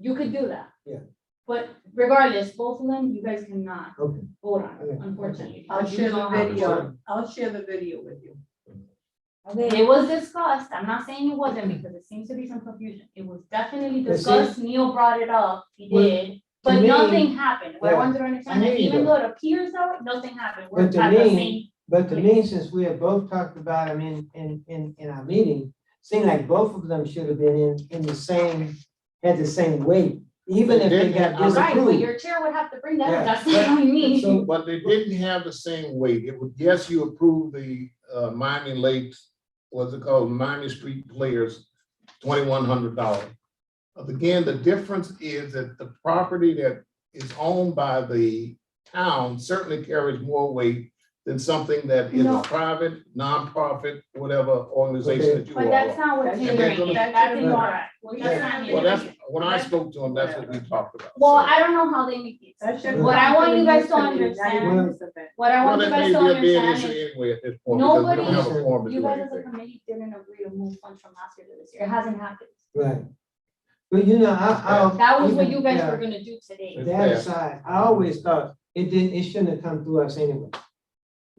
You could do that. Yeah. But regardless, both of them, you guys cannot Okay. vote on, Okay. unfortunately. I'll because you share the don't have a video. quorum. I'll share the video with you. It was discussed. I'm not saying it wasn't because it seems to be some confusion. It was definitely But see- discussed. Neil brought it up. He Well, did. But me- nothing happened. What I yeah, wanted to understand I that hear you even though. though it appears that way, nothing happened. We're But to at the same. me, since we have both talked about them in our meeting, seemed like both of them should have been in the same, had the same weight, even if they got Right, but disapproved. your chair would have to bring that Yeah, up. That's what I mean. So, but they didn't have the same weight. It was, yes, you approved the Miami Lakes, what's it called, Miami Street Players, $2,100. Again, the difference is that the property that is owned by the town certainly carries more weight than something that is No. a private, nonprofit, whatever organization that you are. But that's not what And he's they're doing. gonna- That's incorrect. Well, that's not Well, that's, hearing. when I spoke to him, that's what we talked about. Well, So- I don't know how they make it. That should What I want you guys to Not even understand, this event. what I Well, want you that guys may to be a big understand issue is anyway at this point, because we don't have a nobody, forum to you do guys as a anything. committee didn't agree to move funds from last year to this year. It hasn't happened. Right. But you know, That was what even- you guys yeah, were gonna do today. It's That bad. aside, I always thought it shouldn't have come through us anyway.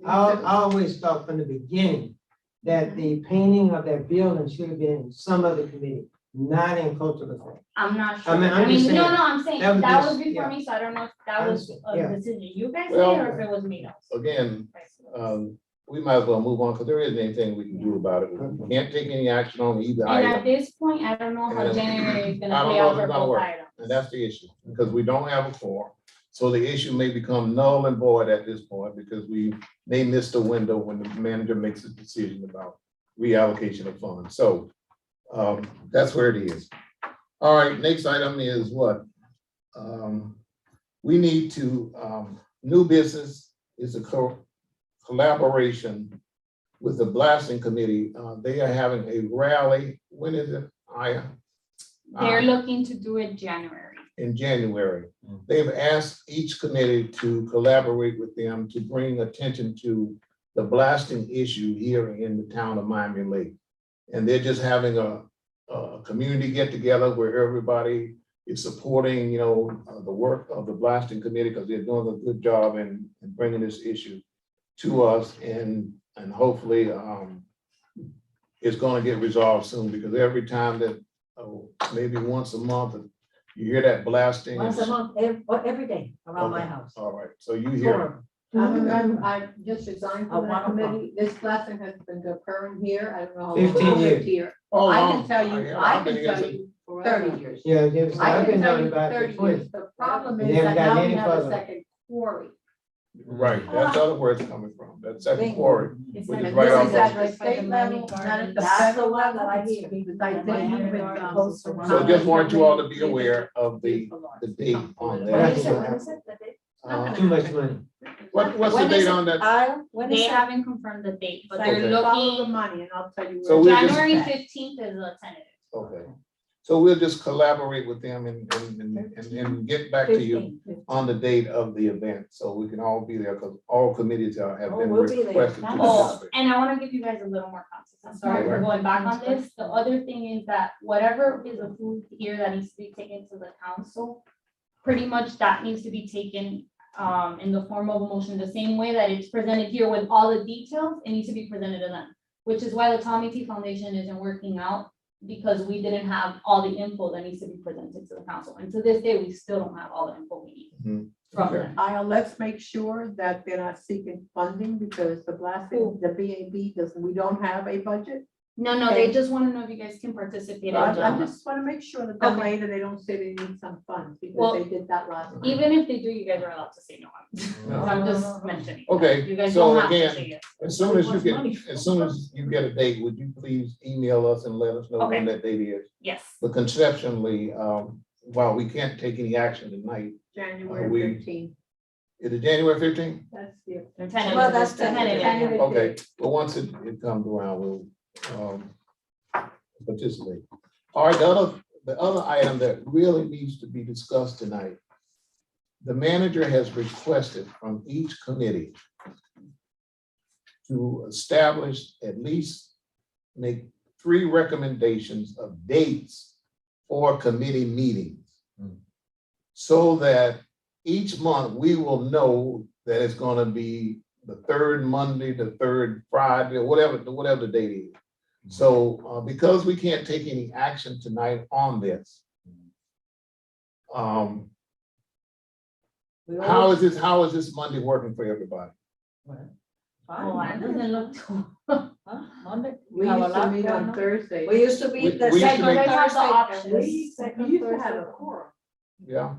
I always thought from the beginning that the painting of that building should have been in some other committee, not in cultural affairs. I'm not sure. I mean, I'm I mean, just no, saying, no, I'm saying that was that was just- before yeah. me, so I don't know if that was a Yeah. decision you guys Well, made or if it was made else. Again, we might as well move on, because there isn't anything we can do about it. We can't take any action on either And at item, this point, I don't know how And January is I gonna don't play know out if for it's gonna both work. items. and that's the issue, because we don't have a forum. So the issue may become null and void at this point, because we may miss the window when the manager makes a decision about reallocation of funds. So that's where it is. All right, next item is what? We need to, new business is a collaboration with the blasting committee. They are having a rally. When is it? They're looking to do it January. In January. They've asked each committee to collaborate with them to bring attention to the blasting issue here in the town of Miami Lake. And they're just having a community get together where everybody is supporting, the work of the blasting committee, because they're doing a good job in bringing this issue to us, and hopefully it's going to get resolved soon, because every time that, maybe once a month, you hear that blasting. Once a month, every day around my Okay. house. All right, so you hear. I just resigned from that 1 o'clock. committee. This blasting has been occurring here. I don't know how long 15 I've lived years. here. Oh, I wow. can tell Oh, you, yeah, I I've been can here tell since- you 30 years. Yeah, I I've can been tell talking you about it 30 for 20. years. The problem They is haven't that gotten now we any have a further. second quarry. Right, that's the other where it's coming from, that second quarry, It's which like- is And right this off. is at the state level, not at the That's the federal one that level. I hear. Because I did with, So just want you all to be aware of the date on What that. is it? What is it? The date? Too much money. What's the When is date it? on that? When They is it? haven't confirmed the date, but they're Okay. Follow the looking, money and I'll tell you. So where we're just- January 15th is a tentative. Okay, so we'll just collaborate with them and get back to you 15. on the date of the event, so we can all be there, because all committees have Oh, been we'll be there. requested to Oh, participate. and I wanna give you guys a little more context. I'm sorry for Okay. going back on this. The other thing is that whatever is approved here that needs to be taken to the council, pretty much that needs to be taken in the form of a motion, the same way that it's presented here with all the details, it needs to be presented to them. Which is why the Tommy T Foundation isn't working out, because we didn't have all the info that needs to be presented to the council. And to this day, we still don't have all the info we need from Okay. them. Let's make sure that they're not seeking funding because the blasting, the BAB we don't have a budget. No, they just want to know if you guys can participate. I in just want to make sure that then Okay. later they don't say they need some funds Well, because they did that last time. Even if they do, you guys are allowed to say no. I'm just mentioning. Okay, You guys so don't have to again, say yes. as soon as you get a date, would you please email us and let us know when Okay. that date is? Yes. But conceptually, while we can't take any action tonight, January we- 15th. is it January 15th? That's the. Well, that's tentative. Okay, but once it comes around, we'll participate. All right, the other item that really needs to be discussed tonight. The manager has requested from each committee to establish make 3 recommendations of dates for committee meetings. So that each month we will know that it's gonna be the 3rd Monday, the 3rd Friday, or whatever the date is. So, because we can't take any action tonight on this. How is this Monday working for everybody? Oh, it doesn't look too. Monday. We have a used to lot meet going on on. Thursday. We used to We- meet the we used to second meet- Thursday. We used to have a quorum. Yeah,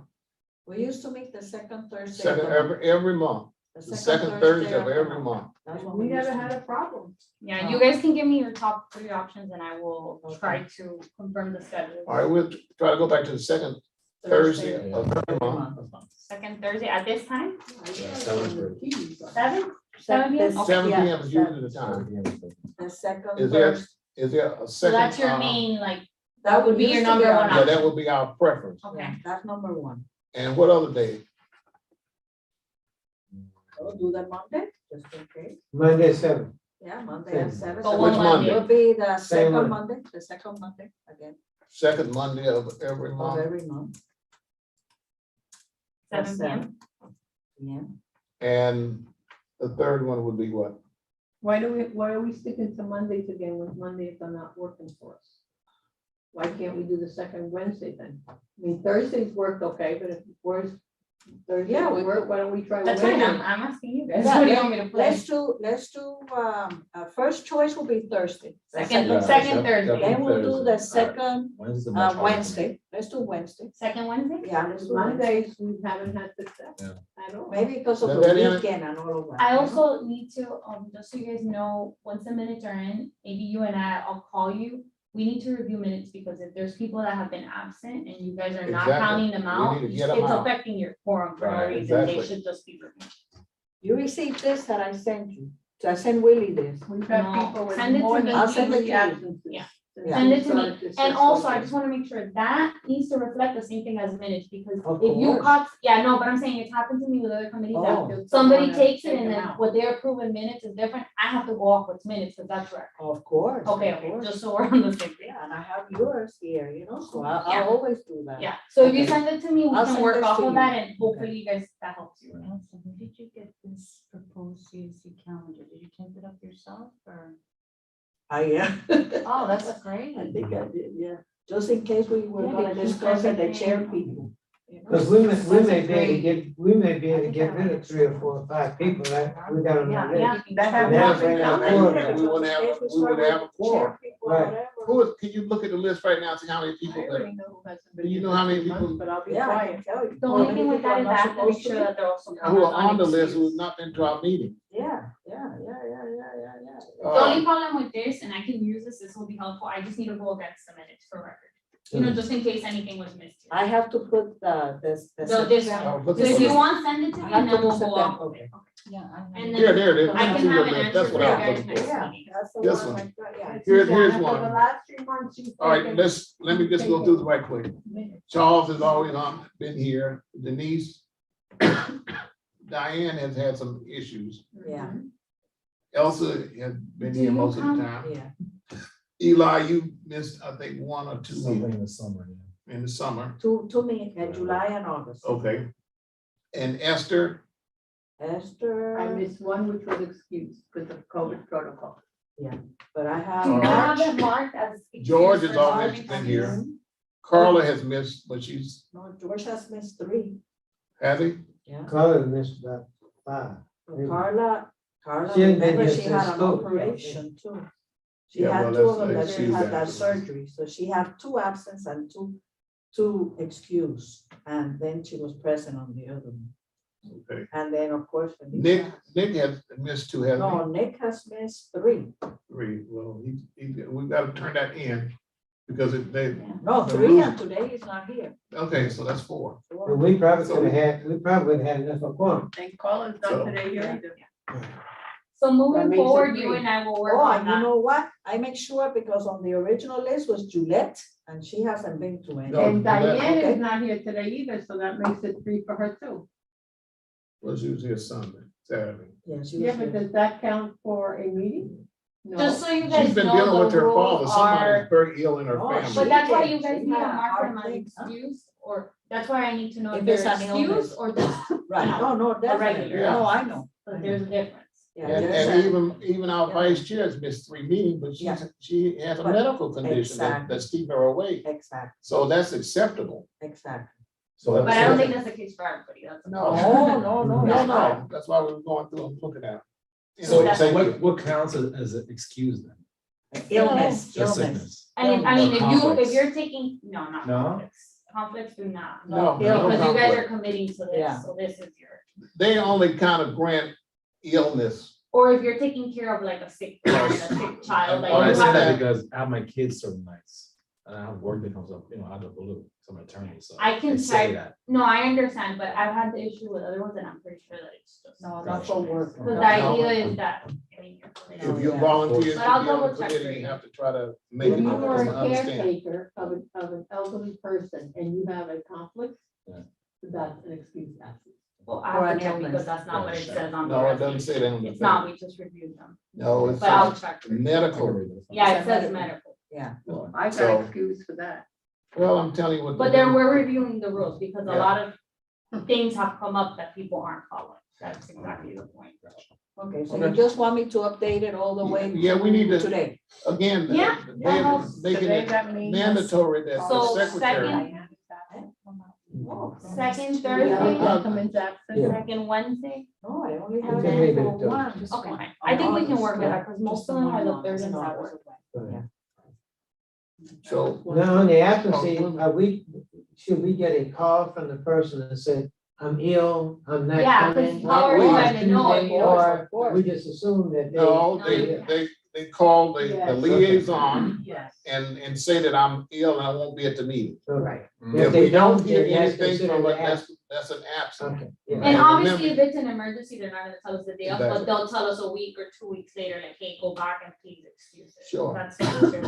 We used to meet the second Thursday. second, of the month. every month, the second Thursday of every month. That's what We used never to had do. a problem. Yeah, you guys can give me your top 3 options and I will try to confirm the schedule. All right, we'll try to go back to the second Thursday of every month. Second Thursday at this time? 7? This- 7 yeah, PM is usually the time. The second Is there, Thursday. is there a second? So that's your main, like, That would be your used to number our- one Yeah, that would be our preference. okay. That's number 1. And what other day? We'll do that Monday, just in case. Monday, 7. Yeah, Monday at 7. But So Which one Monday? It'll be the Same second one. Monday, the second Monday again Second Monday of every of month. every month. At 7 p.m. Yeah. And the third one would be what? Why are we sticking to Mondays again when Mondays are not working for us? Why can't we do the second Wednesday then? I mean, Thursdays worked okay, but if worse, Thursday Yeah, we work, why don't we try? That's fine, Wednesday? I'm asking you guys. Yeah, What do you want me to play? let's do, first choice will be Thursday. The Second Thursday. Then we'll do the second, Wednesday. Wednesday. Let's do Wednesday. Second Wednesday? Yeah, let's do Wednesday. Mondays, we haven't had success Yeah. at all. Maybe because of Does the that end- weekend and all of that. I also need to, just so you guys know, once the minutes are in, maybe you and I'll call you. We need to review minutes because if there's people that have been absent and you guys are not Exactly. counting them We out, need to it's get 'em out. affecting your quorum for no Right, reason. They exactly. should just be reviewed. You received this that I sent you. So I sent Willie this. We've had No, people with send it to more me. than I'll send it to 3 you. absences. Yeah. Yeah. Send it to me. Started this And this also, I weekend. just wanna make sure that needs to reflect the same thing as minutes, because Of if you course. caught, yeah, no, but I'm saying it's happened to me with other committees. Oh. That somebody Someone takes it take and them then out. what they approve in minutes is different. I have to go off what's minutes, because that's right. Of course. Okay, of okay, course. just so we're on the same page. Yeah, and I have yours here, so Yeah. I'll always do that. Yeah, so if you Okay. send it to me, we I'll can send work this off to of you. that and hopefully you guys, that helps you. Where did you get this proposed CAC calendar? Did you type it up yourself or? Yeah. Oh, that's great. I think I did, yeah. Just in case we were Yeah, gonna because discuss it, the everything- chair people. Because we may be able to great- get, we may be able to get rid of 3 or 4 or 5 people that we got on that list. That have Yeah, not been bring out done. quorum. We wouldn't have a quorum. Right. Can you look at the list right now and see how many people I that, already know who hasn't been Do you here know how for many 2 months, people- But I'll be Yeah, I quiet. can tell you. The only thing with that is I have to make Supposed to sure be. that they're also. who are on the unexcused. list who's not been to our meeting? Yeah. The only problem with this, and I can use this will be helpful, I just need to go against the minutes for record. You know, just in case anything was missed. I have to put this. So this one. So if you want, send it to me and then we'll go off. Okay. Yeah. And There, then there it is. I can See have what an list. answer That's for what you I'm guys looking next for. Yeah, meeting. that's the This one. one. Yeah. Here's For one. the last 3 months, you've All right, taken let me just go through this right quick. minutes. Charles has always been here. Denise, Diane has had some issues. Yeah, Elsa has been here most of the time. yeah. Eli, you missed, I think, 1 or 2 Something meetings in the summer, yeah. in the summer. Two meetings in July and August. Okay. And Esther, Esther. I missed one, which was excused because of COVID protocol. But I have. Do you have March. it marked as? George has excused for always March? been here. Carla has missed, but she's, No, George has missed 3. has he? Yeah. Carla missed about 5. Carla, She ain't been remember here she had since an COVID. operation too. She Yeah, had well, two of let's them that she excuse had that. that surgery, so she had two absence and two excused, and then she was present on the other one. Okay. And then, of course, Nick has missed two, hasn't no, Nick has missed three. he? Three. Well, we gotta turn that in because they. No, the three, rules- and today he's not here. Okay, so that's four. And we probably could have had enough of quorum. And Colin's So- not today here either. So That moving makes it forward, you three. and I will work Oh, on and you that. know what? I make sure because on the original list was Juliet, and she hasn't been to any. No. And Diane Okay. is not here today either, so that makes it three for her too. Was usually a Sunday, Saturday. Yeah, she Yeah, was but here. does that count for a meeting? No. Just so you guys She's been dealing know, with the her father. rules Somebody are, is very ill in her Oh, family. but that's why did. you guys She need to had a mark hard them as thing, huh? excused, or that's why I need to know If if they're it's an illness. excused or just, Right, no, definitely. regular. No, I know. but there's a difference. Yeah, And, there's and a- even our vice chair has missed 3 meetings, but Yeah. she has a But- medical condition that, Exactly. that's keeping her away. Exactly, So that's acceptable. exactly. So. But I don't think that's the case for everybody, that's. No. No. That's why we were going through and looking at. it. So- Anyway, So thank you. What counts as an excuse then? Illness, Just illness. sickness. And I mean, if Conflicts. you're taking, no, not No? conflicts do not. No, Because you guys conflict. are committing to Yeah. this, so this is your, They only kind of grant illness. or if you're taking care of like a sick parent, a sick child, like. Oh, I you say have that to- because I have my kids certain nights, and I have work that comes up, out of the blue, so I'm an attorney, so. I can say check, that. no, I understand, but I've had the issue with other ones and I'm pretty sure that it's just. No, not for work. Because the idea is that, I mean, you're committing. If you yeah. volunteer to But I'll be on the double check committee, for you you. have to try to make If it you are a understand. caretaker of an elderly person and you have a conflict, Yeah. that's an excuse absence. Well, I Or have an to check illness. because that's not what it says on the. No, it doesn't resolution. say that on the It's thing. not, we just reviewed them, No, it's but I'll check. for you. medical. Yeah, it says medical, Yeah. Well, I So- got excused for that. Well, I'm telling you what. but then we're reviewing the rules because a Yeah. lot of things have come up that people aren't following. That's exactly the point. Okay, so Okay. you just want me to update it all the way? Yeah, we need to- Today. Again, Yeah, they helps. making Today it that means. mandatory that the So secretary. second- Second The Thursday, gentleman's absent. Yeah. second Wednesday, No, I only It's have a it maybe for to- one. okay, I think we can work with that because most of them are the third and fourth. Yeah. So, Now, on the absentee, should we get a call from the person that said, I'm ill, I'm not Yeah, 'cause coming? how are you on gonna know? Tuesday," Or we just assume that they. no, Yeah. they call the Yes. liaison Yes. and say that I'm ill and I won't be at the meeting. Right. If they we don't don't, hear then that's anything considered from it, an that's an absence. Okay. yeah. And And obviously, if remember- it's an emergency, they're not gonna tell us the day of, Exactly. but they'll tell us a week or 2 weeks later, like, hey, go back and please excuse it. Sure. That's considered.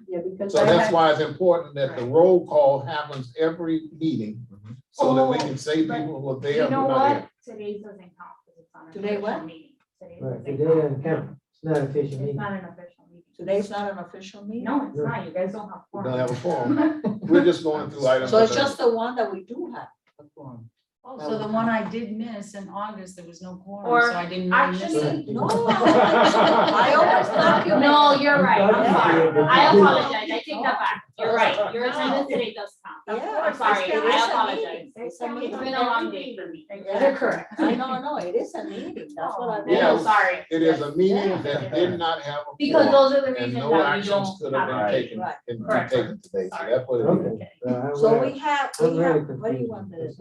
Yeah, because So I that's had, why it's important that the roll call happens every meeting, so that we can say but people were there. You who know were not what? here. Today's doesn't count because it's not an Today official what? meeting. Today's Right, doesn't today count. doesn't count. It's not official It's meeting. not an official meeting. Today's not an official meeting? No, it's not. You guys don't have. We quorum. don't have a forum. We're just going through items. So it's that- just the one that we do have a forum. Oh, so the one I did miss in August, there was no quorum, Or so I didn't really miss actually, it. No, I always thought you. No, you're right. I'm Yeah. sorry. I apologize. I take that back. You're right. Your attendance today does count. Yeah, I'm sorry. it's a I apologize. meeting. It's a It's meeting. been a long day for me. Yeah. You're correct. No, it is a meeting, that's what I mean. Yeah. I'm sorry. It is a meeting Yeah. that did not have a. Because quorum, those are the and reasons no that we actions don't could have been have. taken, Right. can be Correct. taken today, so that's what it is. Okay. So we have, I'm really what do you confused. want the list?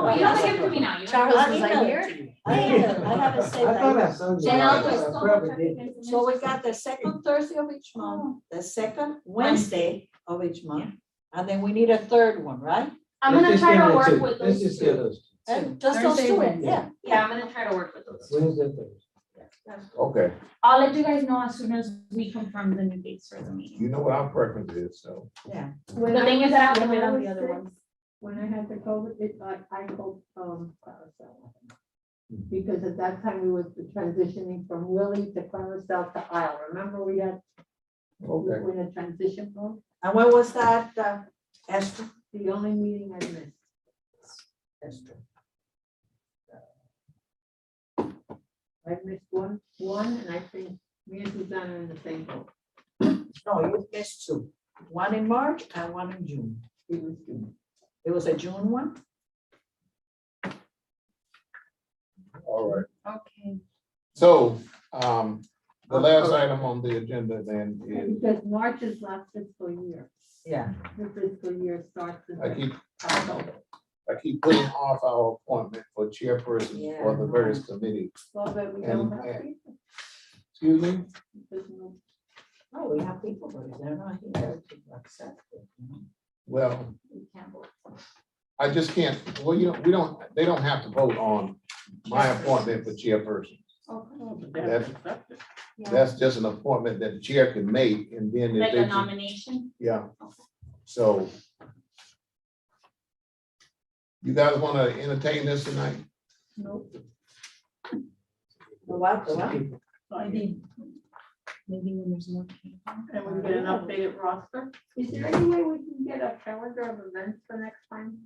Oh, but you don't have to give it to me now. You don't Charles, have to- was I here? I haven't saved I thought I that. saw you. And I'll I just probably did. So we got the second Thursday of each month, the second Wednesday of each month, and then we need a third one, right? I'm Let's gonna just try give to it work two. with Let's those just give two. those And just those Thursday, two, Wednesday. yeah. Yeah, I'm gonna try to work with those. Wednesday, Thursday. Okay, I'll let you guys know as soon as we confirm the new dates for the meeting. you know what our preference is, so. Yeah. when The I thing is was- that I have to when wait on was the other sick, ones. When I had the COVID, I called, Claricel. Because at that time we was transitioning from Willie to Claricel to Isle. Remember we had, we Okay. were in a transition mode? And when was that, Esther? The only meeting I missed. Esther. I missed one, and I think me and Susanna are in the same boat. No, you missed two, one in March and one in June. It was June. It was a June one? All right. Okay. So, The last item on the agenda then is, Because March is last fiscal year. Yeah. The fiscal year starts in I keep, October. I keep putting off our appointment for chairperson for the various committees. Well, but we And- don't have people. Excuse me? There's no- No, we have people, but if they're not here to accept it. Well, we can't vote. I just can't, well, they don't have to vote on my appointment for chairperson. That's, that's just an appointment that the chair can make and then. if Like they a can- nomination? Yeah, so. You guys want to entertain this tonight? Nope. The what, the what? Maybe when there's more. And we get an updated roster. Is there any way we can get a calendar of events for next time?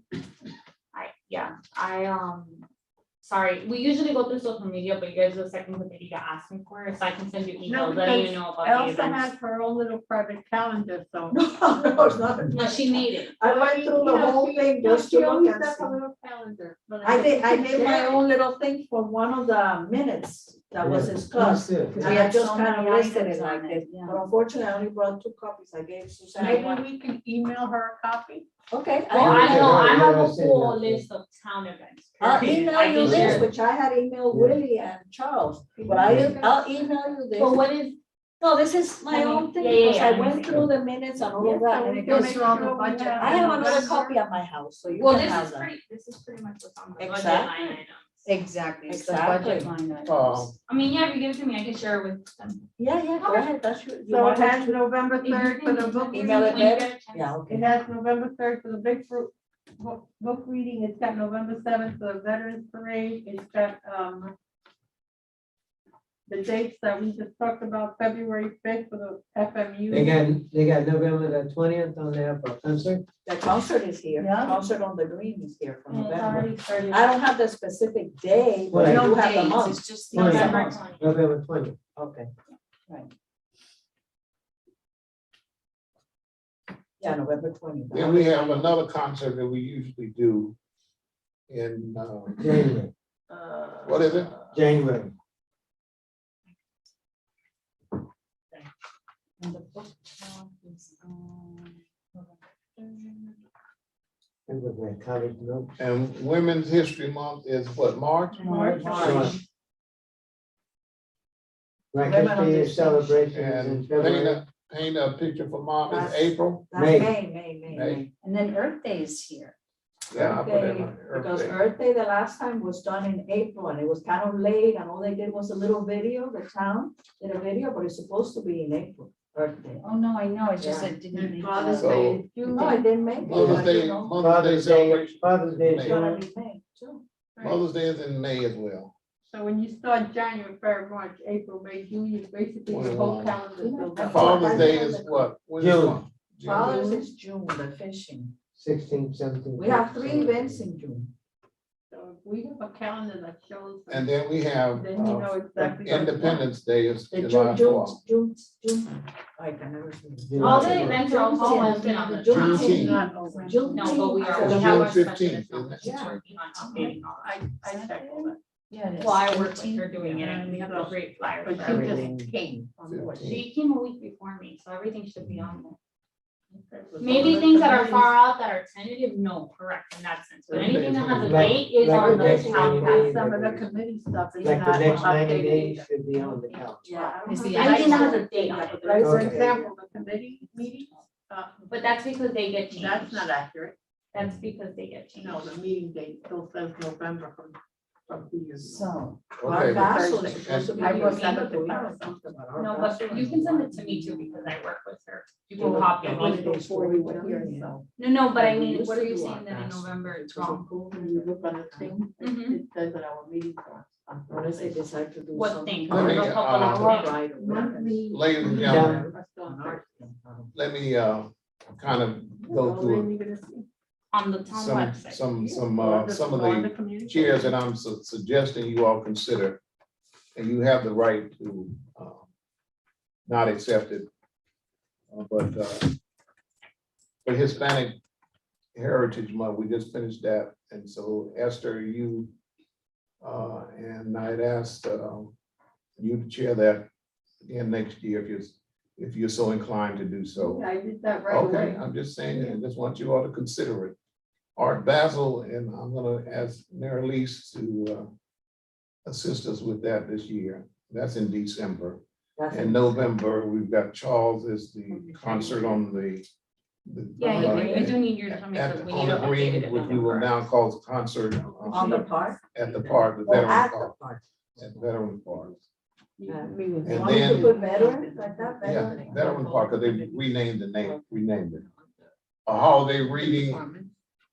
Sorry, we usually go through social media, but you guys are the second committee to ask me for it, so I can send you No, emails letting you because know about the Elsa has events. her own little private calendar, so. No, it's not. No, she made it. I went through the whole thing just to She look always and does see. a little calendar. but I did think my own little thing for one of the minutes that was discussed. That's good. And I just so kind of many listed items it like on this, it, yeah. but unfortunately, I only brought 2 copies. I gave Susanna Maybe one. we can email her a copy. Okay. Well, I know, I have Yeah, a I'll say full that. list of town events. I'll period. email I you can this, share. which I had emailed Willie and Charles, but I'll email you this. But what is, No, this is my own thing, Yeah, yeah, because I yeah. went through the minutes and all of Yes, that, so and we it can goes make through all the sure we budget. have I have another November. copy at my house, so you well, can this have is that. pretty, this is pretty much what's on the budget Exactly. line items. Exactly. It's the Exactly. budget line items. I mean, yeah, if you give it to me, I can share it with them. Yeah, go ahead, that's your. you So it want has to November If you 3rd for the can book email it reading. there? Yeah, okay. It has November 3rd for the big fruit book reading. It's got November 7th for the Veterans Parade. It's got the dates that we just talked about, February 5th for the FMU. They got November the 20th on there for concert. The concert is here, Yeah. concert on the green is here for And it's November. already started. I don't have the specific day, but I Well, do No have the dates, month. it's just Well, November yeah. 20th. November 20th. Okay, right. Yeah, November 20th. Then we have another concert that we usually do in, January. what is it? January. And the book talk is on And with my college notes. And Women's History Month is what, March? March. Black Women History understand. celebration is in And February. paint a picture for mom is That's- April. That's May. May. And then Earth Day is here. Yeah, I put that on Because Earth Day. Earth Day the last time was done in April and it was kind of late and all they did was a little video, the town did a video, but it's supposed to be in April, Earth Day. Oh, no, I know, it's just Yeah. it didn't make. Father's So- Day is June. No, I didn't make it. Mother's but, Day, you know, Mother's Day celebration. Father's Day is It's gonna June. be May too. Mother's Day is in May as well. So when you start January, February, March, April, May, June, you basically the whole 21. calendar is built up. Father's Day is what? When is June. what? Father's is June, the fishing. 16, 17. We have 3 events in June. So if we have a calendar that shows. And then we have Then you know exactly. Independence Day is The July June, 4th. June. I can never see. All the events are also posted on the. June. Juneteenth. Not over. June. No, but we are, It's we have our June special 15th, economics isn't it? working on updating all that. I checked all that. Yeah, it is. Well, I work with her doing it and we have a great flyer But for you everything. just came on board. She came a week before me, so everything should be on there. So Maybe the things that are committees- far out that are tentative, no, correct, in that sense, but anything that has a Like- date is like on the the next town 90 calendar. days. Some of the committee stuff is Like the not next 90 updated days either. should be on the calendar. Yeah. Is the Anything that has item- a date on it, Like, for Okay. example, the committee meetings, but that's because they get changed. that's not accurate. That's because they get changed. No, the meeting date still says November from 2 years ago. So, Okay. our castle is supposed to be. I in was June, at the but we town. have something about our No, castle. but you can send it to me too, because I work with her. You can Well, copy the me. holidays Before you were here, so. No, but I We mean, used what to are you do saying our that in castle. November it's It was wrong? Cool, when you look on the thing, Mhm. it says that our meetings are. Unless they decide to do What something. thing? Let me, There's a couple of Our things. right or whatever. Monthly. Ladies and Yeah. gentlemen, are still on Thursday. let me kind of go Well, through then you're gonna see. On the town website. some Or of the community. chairs that I'm suggesting you all consider. And you have the right to not accept it. But for Hispanic Heritage Month, we just finished that. And so Esther, you and I had asked you to chair that. again next year if you're so inclined to do so. I did that right Okay, away. I'm just saying, I just want you all to consider it. Art Basel, and I'm gonna ask Mary Lise to assist us with that this year. That's in December. In November, we've got Charles is the concert on the. Yeah, I do need your time because we need to On the update green, it. which we will now call the concert. On the park? At the park, the Or Veteran at the Park, park? at Veteran Park. And And want to then, put veterans like that? yeah, Veteran? Veteran Park, because they renamed the name, renamed it. A holiday reading,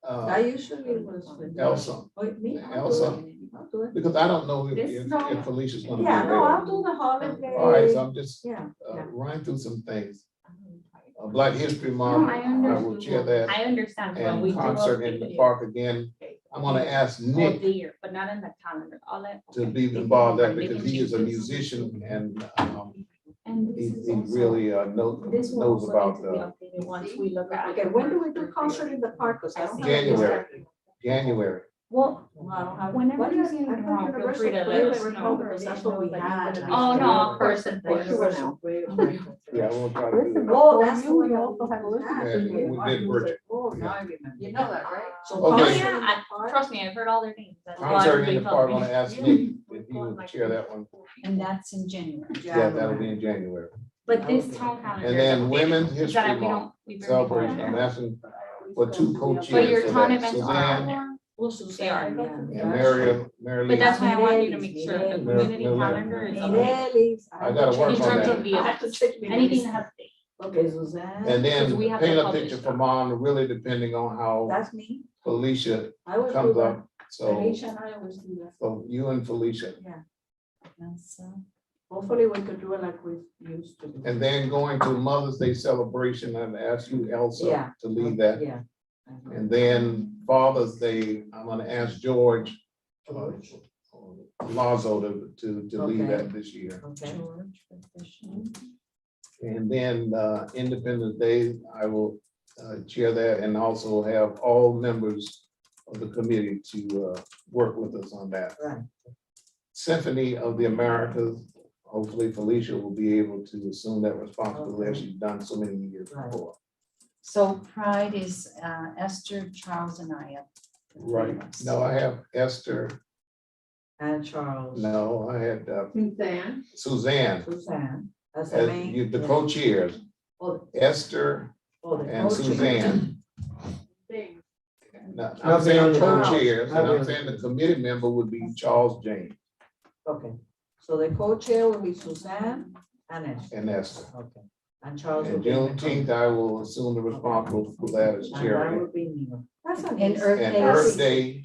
That usually was. with- Elsa. Wait, me? I'll do Elsa. it. I'll do it. Because I don't know if, This if no- if Felicia's gonna be Yeah, no, I'll available. do the holiday. All right, so I'm just Yeah, yeah. running through some things. Black History Month, I I will chair that. I understand, but we And do concert in the park again. I'm gonna ask all Nick the year, but not in the calendar, all that. to be involved in that because he is a musician and And he this is he also, really this will knows also about need to be updated once we look at. Okay, when do we do concert in the park? 'Cause I don't have- January. January. Well, No, I don't have. whenever What you is- see I anything thought wrong, feel Universal free to let Players us were know. called because that's what we had. Oh, no, person, for sure now. Yeah, we'll try to do that. Oh, that's the You, one we that also have a list. Yeah, we did Bridget. Oh, now I remember. You know that, right? So Okay. Oh, concert yeah, in the park? trust me, I've heard all their names. That's why Concert in they the told park, I'm me. gonna ask Nick if he would chair that one. And that's in January. Yeah, that'll be in January. But this town calendar. And is then updated. Women's Is History that we Month don't- we barely go celebration, there. I'm asking for two But co-chairs your for town that. events are Suzanne on there. Well, They are. Suzanne, and yeah. Mary But Lee. that's why I want you to make sure the Mireles, community Mireles. calendar is updated. Mireles, I gotta work In on terms that. of the events, anything that has date. Okay, Suzanne. And then Because we have to paint a publish picture them. for mom, really depending on how That's me. Felicia I would do comes that. up. So, Alicia and I always do that. so you and Felicia. That's, hopefully we could do it like we used to do. And then going to Mother's Day celebration, I'd ask you, Elsa, Yeah. to lead that. Yeah. And then Father's Day, I'm gonna ask George Lazo to lead Okay. that this year. Okay. And then Independence Day, I will chair that and also have all members of the committee to work with us on that. Right. Symphony of the Americas, hopefully Felicia will be able to assume that responsibility as she's done so many years before. So Pride is Esther, Charles, and I. Right, no, I have Esther, And Charles. no, I had Suzanne. Suzanne, Suzanne. That's the as main. the co-chairs, Oh, Esther oh, the and co-chair. Suzanne. Thing. Now, I'll I'm be saying on the- co-chairs, and I'll be I'm on saying the committee member would be Charles James Okay, so the co-chair will be Suzanne and Esther. and Esther. Okay. And Charles will And be. in the Juneteenth, I will assume the responsibility for that as And that chair. would be Neil. That's a And nice- Earth And Day. Earth Day,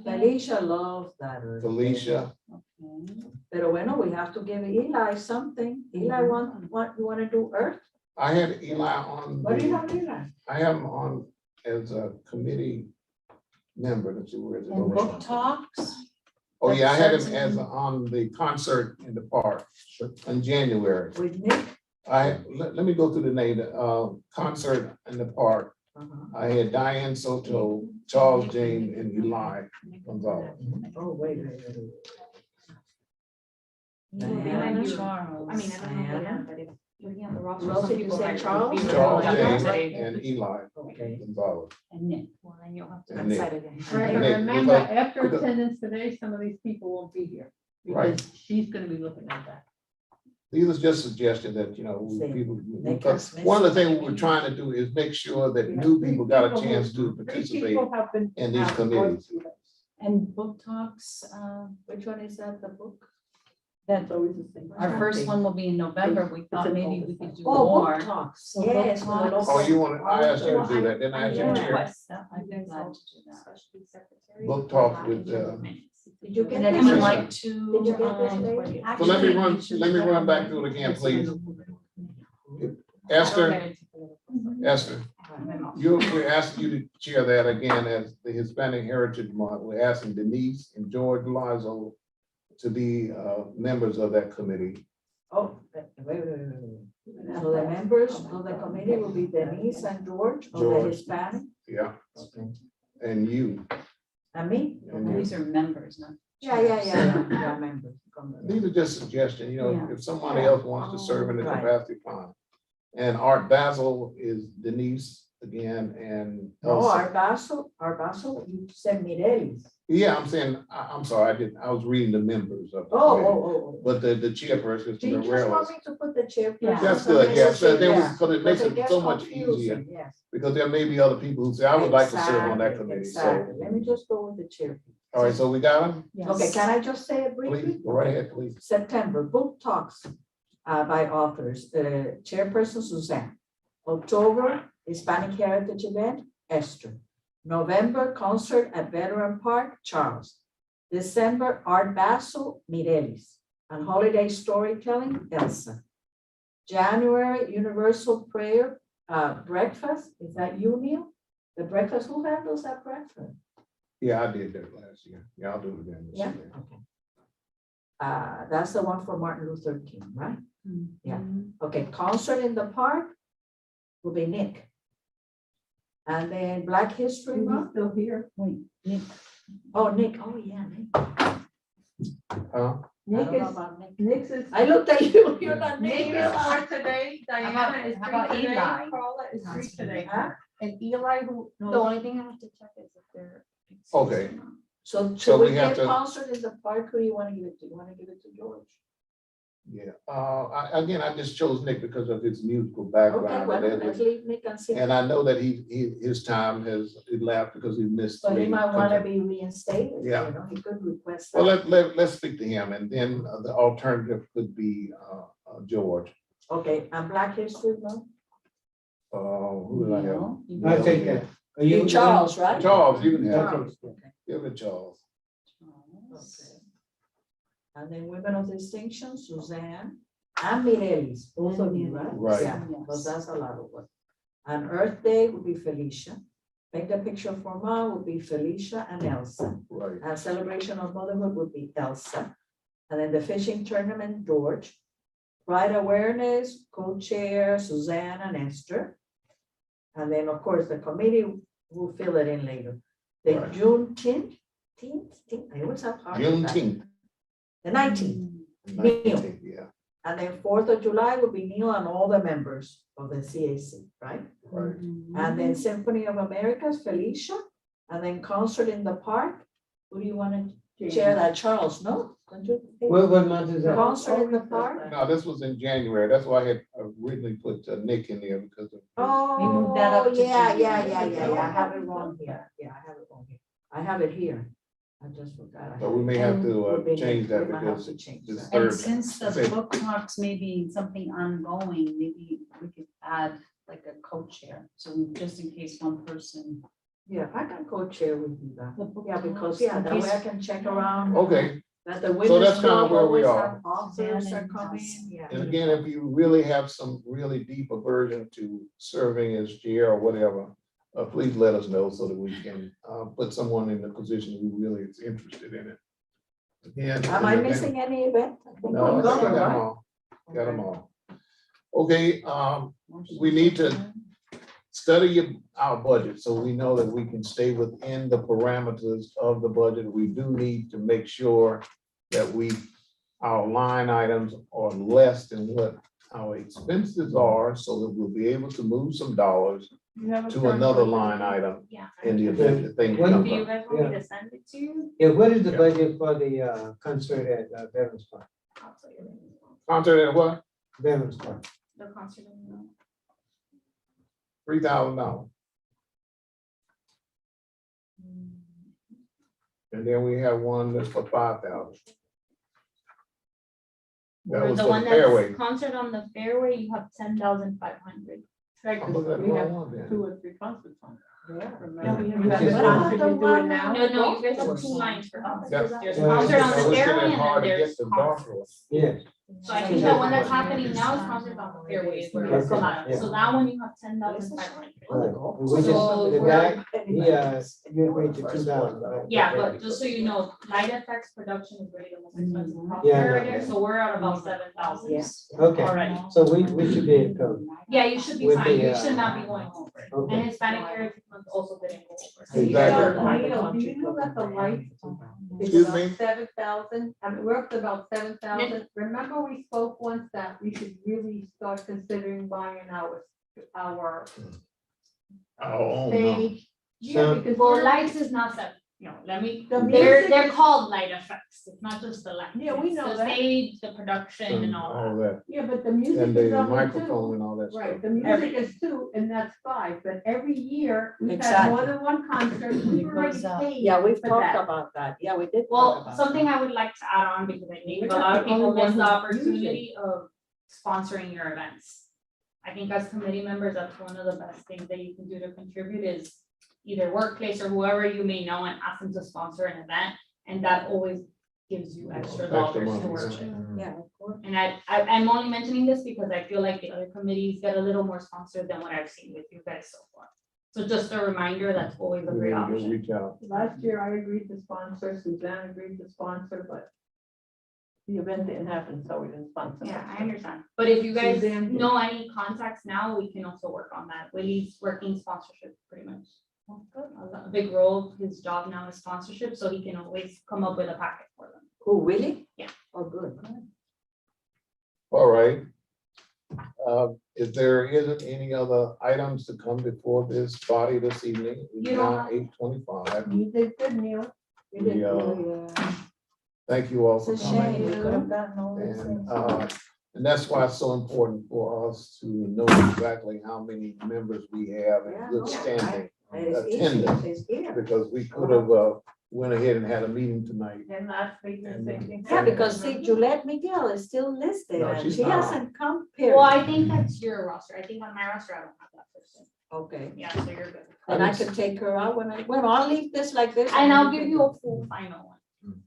Felicia loves that. Earth Day. Felicia, Pero bueno, we have to give Eli something. Eli what, you wanna do Earth? I had Eli on What do you the, have Eli? I have him on as a committee member, let's see, where is it? And book talks. Oh, yeah, I had him as on the concert in the park in January. With Nick? Let me go through the name, concert in the park. Uh-huh. I had Diane Soto, Charles James, and Eli Gonzalez. Oh, wait. Diana, Charles. I mean, I don't know, Diana. but if looking at the roster, Rosa, some you people said might Charles? be Charles really James young. and Eli Okay. Gonzalez. and Nick. Well, then you'll have to And Nick. decide again. Right, and Nick, remember, because- after because- attendance today, some of these people won't be here. Right. Because she's gonna be looking at that. These are just suggestions that, See, people, make because us one of the things we're trying to do is make sure that new people got a chance to Three participate people have been. in these have gone committees. through that. And book talks, Which one is that, the book? That's always the same. our first one will be in November. We thought maybe we could do Oh, more. book talks. So book Yes. talks. Oh, you want, I asked you to do that, then I asked you to chair. Request that. I'd be glad to do that. Book talk with, Did you get And this? anyone like to? Did you get this, lady? so let me run back through it again, please. Esther, Esther, we're asking you to chair that again as the Hispanic Heritage Month. We're asking Denise and George Lazo to be members of that committee. Oh, wait. So the members of the committee will be Denise and George of the George. Hispanic. Yeah, Okay. and you. And me? And you. These are members, not. Yeah, members. These are just suggestions, you know, Yeah. if somebody else wants to serve in the Right. capacity, fine. And Art Basel is Denise again and No, Elsa. Art Basel, you said Mireles. Yeah, I'm saying, I'm sorry, I was reading the members of. the Oh, committee. oh. But the chairperson is Do you just Morales. want me to put the chairperson? Yeah. That's good, yeah, so there was, Yeah, because it makes because it gets so much confusing, easier, yes. because there may be other people who say, I would like to serve on that Exactly, committee, exactly. so. Let me just go with the chair. All right, so we got them? Okay, can I just say it Please, briefly? go right ahead, please. September, book talks by authors, Chairperson Suzanne. October, Hispanic Heritage Event, Esther. November, concert at Veteran Park, Charles. December, Art Basel, Mireles. And holiday storytelling, Elsa. January, Universal Prayer Breakfast, is that you, Neil? The breakfast, who handles that breakfast? Yeah, I did that last year. Yeah, I'll do it again this Yeah, year. okay. That's the one for Martin Luther King, right? Yeah, okay, concert in the park will be Nick. And then Black History Month. Still here? Wait, Nick. Oh, Nick, oh, yeah, Nick. Huh? Nick I don't know is, about Nick. Nick's is, I looked at you, you're not Nick Nick. is for today, Diana is how about free today, Eli? Paula is free today. Huh? And Eli, who? The only thing I have to check is if they're. Okay. So So should we we have get to- concert in the park, who do you want to give it to? You want to give it to George? Yeah, again, I just chose Nick because of his musical Okay, background. well, and let's that- leave Nick and see. And I know that his time has elapsed because he missed. So he three. might want to be reinstated, you Yeah. know, he could request Well, that. let's speak to him, and then the alternative could be, George. Okay, and Black History Month? Who did I have? I'll take that. Are You Charles, right? Charles, you can have it. Charles, okay. Give it Charles. Okay. And then Women of Distinction, Suzanne and Mireles, both of you, right? Right. Yeah, because that's a lot of work. And Earth Day would be Felicia. Make a Picture for Mom would be Felicia and Elsa. Right. And Celebration of Motherhood would be Elsa. And then the fishing tournament, George. Pride Awareness, co-chair Suzanne and Esther. And then, of course, the committee will fill it in later. The Right. Juneteenth, I always have hard with that. Juneteenth. The 19th. 19th, yeah, And then 4th of July will be Neil and all the members of the CAC, right? right. And then Symphony of Americas, Felicia, and then concert in the park. Who do you want to chair that, Charles, no? Don't you think? What month is that? Concert in the park? No, this was in January. That's why I had originally put Nick in there because of. Oh, that up to yeah, January. I have it wrong here. Yeah, I have it wrong here. I have it here. I just forgot. I So have we it. may have And to we may- change that we might have because to change this that. And third. since the Say- book talks may be something ongoing, maybe we could add like a co-chair, so just in case one person. Yeah, I can co-chair with you that. The book Yeah, because, talks, yeah, in that way I case- can check around. Okay, That the So women's that's kinda club where we always are. have authors are coming, yeah. and again, if you really have some really deep aversion to serving as chair or whatever, please let us know so that we can put someone in the position who really is interested in it. Again. Am I missing any event? I think No, I I'm think I covered, got them right? all. Got them all. Okay, we need to study our budget so we know that we can stay within the parameters of the budget. We do need to make sure that our line items are less than what our expenses are, so that we'll be able to move some dollars to another line item Yeah. in the event that things When- come Do you up. guys want me to send it to you? Yeah, what is the budget for the concert at Veterans Park? I'll tell you. Concert at what? Veterans Park. The concert. $3,000. And then we have one that's for 5,000. That For was the for one the fairway. that's concert on the fairway, you have 10,500. Right, I'm looking at the we wrong have one then. 2 or 3 concerts on. Yeah. Remember? we You have have that that one. option to do it now. No, you guys have 2 lines for concerts. That's- There's Yeah. concert on I the was getting fairway and hard then to get there's to concert. Barstow. Yes. So I think the one that's happening now is sponsored by the Fairways where it's come out of. So that one you have 10,500. Right. We just, So the guy, you agreed to 2,000, right? Yeah, but just so you know, Light Effects production is really the most expensive Yeah, I property right know. there, so we're at about 7,000. Yes. Okay, Already. so we should be in code. Yeah, you should be With fine, the, you should not be going over. okay. And Hispanic Heritage Month also didn't go over. So Exactly. you guys are fine. Neil, do you know that the light is Excuse about me? 7,000? I mean, we're up to about 7,000. Remember we spoke once that we should really start considering buying our Oh, no. stage. Yeah, because Well, we're lights is not seven, let me, The they're music is- called light effects, it's not just the lights. Yeah, we It's know the that. stage, the production and all All that. that, Yeah, but the music and is the up to microphone 2. and all that Right, stuff. the music is 2, and that's 5, but every year, we've had Exactly. more than one concert, we've already paid. Yeah, we've for talked that. about that. Yeah, we did talk Well, about something that. I would like to add on, because I think We're a lot not of the people only miss the ones who use it. opportunity of sponsoring your events. I think as committee members, that's one of the best things that you can do to contribute is either workplace or whoever you may know and ask them to sponsor an event, and that always gives you extra Extra dollars money, to work yeah. with. Yeah, of course. And I'm only mentioning this because I feel like the other committees get a little more sponsored than what I've seen with you guys so far. So just a reminder, that's always a We great need to option. reach out. Last year, I agreed to sponsor, Suzanne agreed to sponsor, but the event didn't happen, so we didn't sponsor. Yeah, I understand. But if you guys Suzanne did. know any contacts now, we can also work on that. Willie's working sponsorship pretty much. A big role of his job now is sponsorship, so he can always come up with a packet for them. Who, Willie? Yeah. Oh, good. All right. If there isn't any other items to come before this body this evening, it's You don't now have- 8:25. You did good, Neil. You did We, good. thank you all for It's a coming. shame, we could have gotten all these And, things. and that's why it's so important for us to know exactly how many members we have in Yeah, good no, standing. It's easy, attendance. it's here. Because we could have, went ahead and had a meeting tonight. And last week, the same thing. Yeah, because see, Juliet Miguel is still listed No, and she's she not. hasn't come, Well, I period. think that's your roster. I think on my roster, I don't have that person. Okay, Yeah, so you're good. and I can take her out well, I'll leave this like this. And I'll give you a full final one.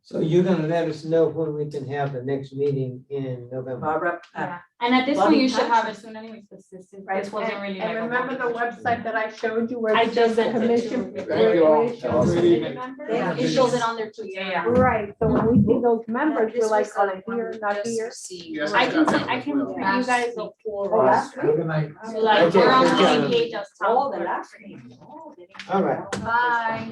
So you're gonna let us know when we can have the next meeting in November. Barbara, Yeah. And at this Bobby point, you should have Patrick. it soon anyways, because this Right, wasn't really like. and a remember the voting. website that I showed you where I it shows just the sent it to commission? you. Thank you all. where it shows the committee members? Yeah. It shows it on there too, yeah. Right, so when we see those members, we're like, are they here, not here? Yes, I can, got I can print you guys a full Oh, last roster. Good night. So like, Okay, we're on the okay. same page as Oh, top. the last meeting. Oh, they didn't- All right. Bye.